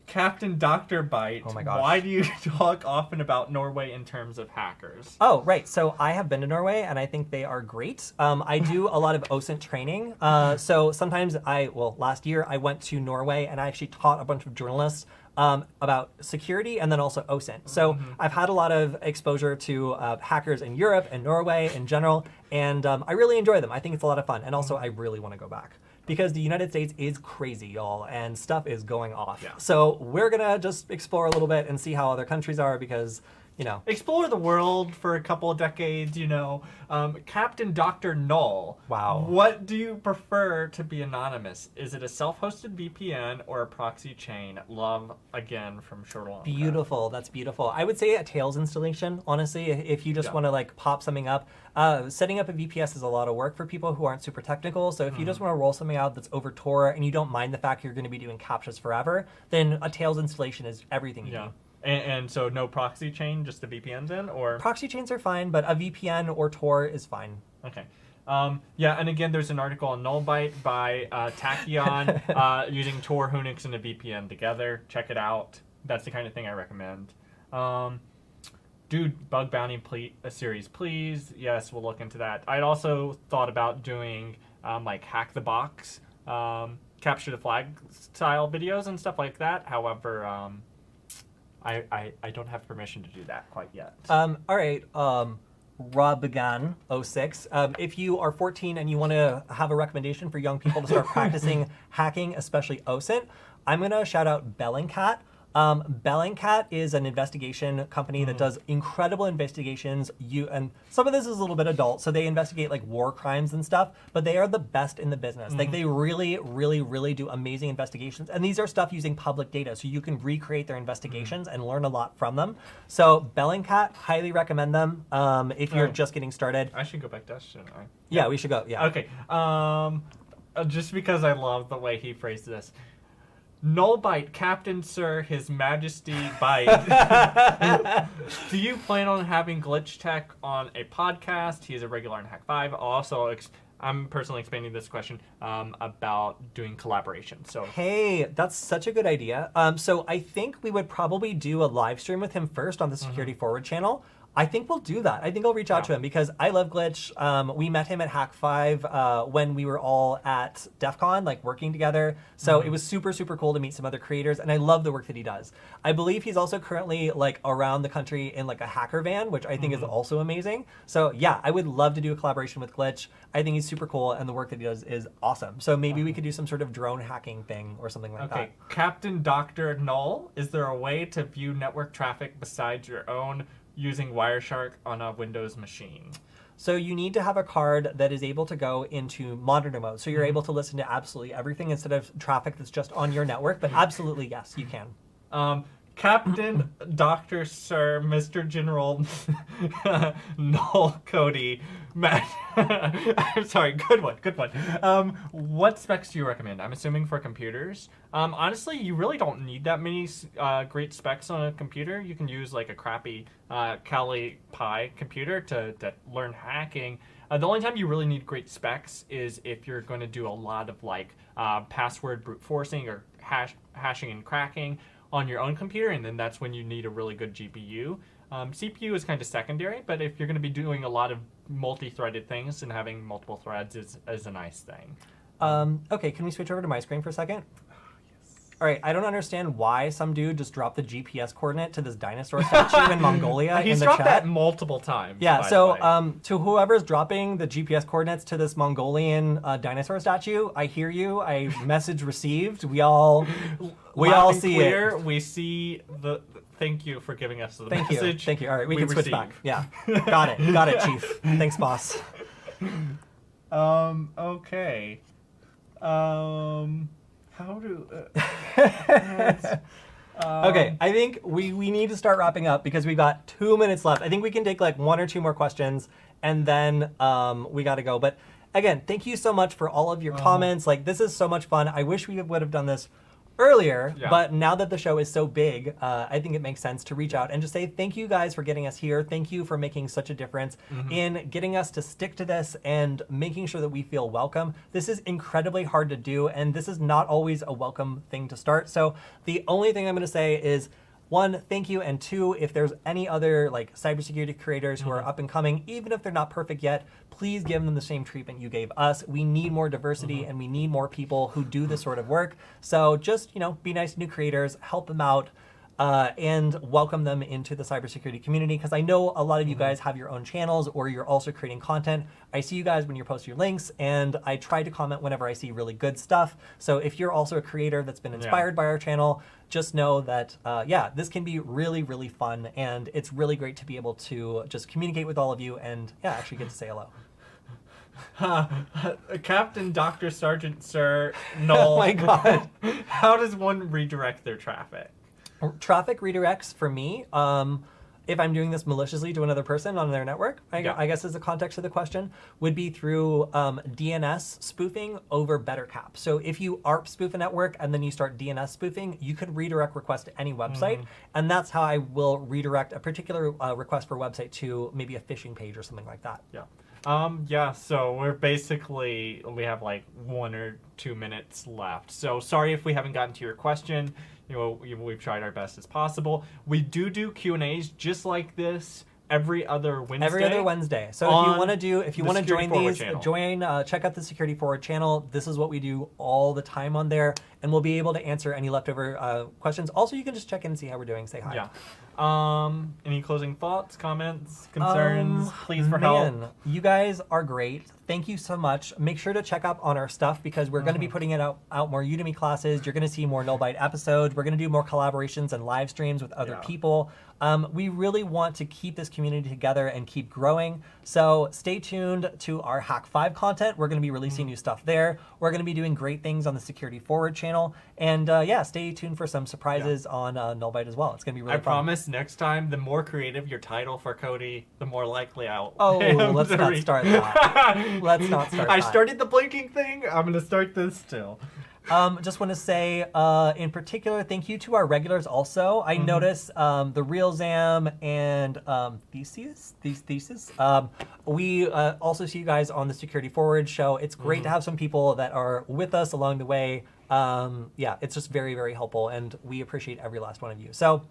Captain Dr. Byte, oh my gosh. Why do you talk often about Norway in terms of hackers? Oh, right. So I have been to Norway, and I think they are great. I do a lot of OSINT training. So sometimes last year I went to Norway, and I actually taught a bunch of journalists about security and then also OSINT. So I've had a lot of exposure to hackers in Europe and Norway in general, and I really enjoy them. I think it's a lot of fun. And also I really want to go back, because the United States is crazy, y'all, and stuff is going off. Yeah. So we're going to just explore a little bit and see how other countries are, because, you know. Explore the world for a couple of decades, you know. Captain Dr. Null. Wow. What do you prefer to be anonymous? Is it a self-hosted VPN or a proxy chain? Love, again, from Shortle. Beautiful. That's beautiful. I would say a Tails installation, honestly, if you just want to like pop something up. Setting up a VPS is a lot of work for people who aren't super technical. So if you just want to roll something out that's over Tor and you don't mind the fact you're going to be doing captchas forever, then a Tails installation is everything you need. And so no proxy chain, just the VPNs in, or? Proxy chains are fine, but a VPN or Tor is fine. Okay. Yeah, and again, there's an article on Null Byte by Tachyon using Tor, Unix, and a VPN together. Check it out. That's the kind of thing I recommend. Dude, bug bounty series, please. Yes, we'll look into that. I'd also thought about doing like hack the box, capture the flag style videos and stuff like that. However, I don't have permission to do that quite yet. All right. Robgan06. If you are 14 and you want to have a recommendation for young people to start practicing hacking, especially OSINT, I'm going to shout out Bellingcat. Bellingcat is an investigation company that does incredible investigations. And some of this is a little bit adult, so they investigate like war crimes and stuff, but they are the best in the business. Like they really, really, really do amazing investigations. And these are stuff using public data, so you can recreate their investigations and learn a lot from them. So Bellingcat, highly recommend them if you're just getting started. I should go back to that, shouldn't I? Yeah, we should go. Yeah. Okay. Just because I love the way he phrased this. Null Byte, Captain Sir, His Majesty Byte. Do you plan on having Glitch Tech on a podcast? He is a regular in Hak5. Also, I'm personally expanding this question about doing collaboration. So hey, that's such a good idea. So I think we would probably do a live stream with him first on the Security Forward channel. I think we'll do that. I think I'll reach out to him because I love Glitch. We met him at Hak5 when we were all at Defcon, like working together. So it was super, super cool to meet some other creators, and I love the work that he does. I believe he's also currently like around the country in like a hacker van, which I think is also amazing. So yeah, I would love to do a collaboration with Glitch. I think he's super cool, and the work that he does is awesome. So maybe we could do some sort of drone hacking thing or something like that. Captain Dr. Null, is there a way to view network traffic besides your own using Wireshark on a Windows machine? So you need to have a card that is able to go into monitor mode. So you're able to listen to absolutely everything instead of traffic that's just on your network. But absolutely, yes, you can. Captain, Dr. Sir, Mr. General, Null, Kody, Matt. I'm sorry, good one. What specs do you recommend? I'm assuming for computers. Honestly, you really don't need that many great specs on a computer. You can use like a crappy Kali Pi computer to learn hacking. The only time you really need great specs is if you're going to do a lot of like password brute forcing or hashing and cracking on your own computer, and then that's when you need a really good GPU. CPU is kind of secondary, but if you're going to be doing a lot of multi-threaded things, and having multiple threads is a nice thing. Okay, can we switch over to my screen for a second? All right, I don't understand why some dude just dropped the GPS coordinate to this dinosaur statue in Mongolia in the chat. He's dropped that multiple times. Yeah, so to whoever's dropping the GPS coordinates to this Mongolian dinosaur statue, I hear you. I message received. We all see clear, it. We see the. Thank you for giving us the message. Thank you. All right, we can switch back. Yeah, got it, Chief. Thanks, boss. Okay. How do Okay, I think we need to start wrapping up because we've got 2 minutes left. I think we can take like 1 or 2 more questions and then we got to go. But again, thank you so much for all of your comments. Like, this is so much fun. I wish we would have done this earlier, but now that the show is so big, I think it makes sense to reach out and just say thank you guys for getting us here. Thank you for making such a difference in getting us to stick to this and making sure that we feel welcome. This is incredibly hard to do, and this is not always a welcome thing to start. So the only thing I'm going to say is, 1, thank you, and 2, if there's any other like cybersecurity creators who are up and coming, even if they're not perfect yet, please give them the same treatment you gave us. We need more diversity and we need more people who do this sort of work. So just, you know, be nice to new creators, help them out, and welcome them into the cybersecurity community, because I know a lot of you guys have your own channels or you're also creating content. I see you guys when you post your links, and I try to comment whenever I see really good stuff. So if you're also a creator that's been inspired by our channel, just know that, yeah, this can be really, really fun, and it's really great to be able to just communicate with all of you and, yeah, actually get to say hello. Captain, Dr. Sergeant, Sir, Null. Oh my God. How does one redirect their traffic? Traffic redirects for me, if I'm doing this maliciously to another person on their network, I guess is the context of the question, would be through DNS spoofing over BetterCap. So if you ARP spoof a network and then you start DNS spoofing, you could redirect request to any website, and that's how I will redirect a particular request for a website to maybe a phishing page or something like that. Yeah, so we have like 1 or 2 minutes left. So sorry if we haven't gotten to your question. You know, we've tried our best as possible. We do Q&As just like this every other Wednesday. Every other Wednesday. So if you want to join these, check out the Security Forward channel. This is what we do all the time on there, and we'll be able to answer any leftover questions. Also, you can just check in and see how we're doing. Say hi. Any closing thoughts, comments, concerns? Please for help. You guys are great. Thank you so much. Make sure to check up on our stuff because we're going to be putting out more Udemy classes. You're going to see more Null Byte episodes. We're going to do more collaborations and live streams with other people. We really want to keep this community together and keep growing. So stay tuned to our Hak5 content. We're going to be releasing new stuff there. We're going to be doing great things on the Security Forward channel. And yeah, stay tuned for some surprises on Null Byte as well. It's going to be really fun. I promise next time, the more creative your title for Kody, the more likely I'll let's not start that. Let's not start that. I started the blinking thing. I'm going to start this still. Just want to say, in particular, thank you to our regulars also. I noticed the Real Zam and Thesis. We also see you guys on the Security Forward show. It's great to have some people that are with us along the way. Yeah, it's just very, very helpful, and we appreciate every last one of you. So,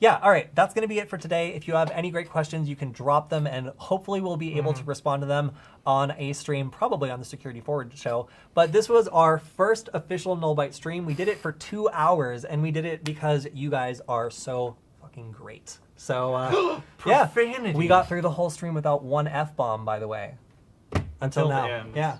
yeah, all right, that's going to be it for today. If you have any great questions, you can drop them, and hopefully we'll be able to respond to them on a stream, probably on the Security Forward show. But this was our first official Null Byte stream. We did it for 2 hours, and we did it because you guys are so fucking great. So, yeah, we got through the whole stream without one F-bomb, by the way, until now. Yeah.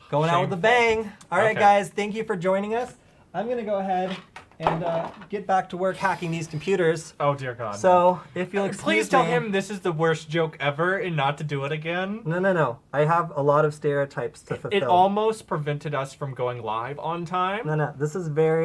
Going out with a bang. All right, guys, thank you for joining us. I'm going to go ahead and get back to work hacking these computers. Oh, dear God. So, if you'll excuse me... Please tell him this is the worst joke ever and not to do it again. No. I have a lot of stereotypes to fulfill. It almost prevented us from going live on time. No. This is very...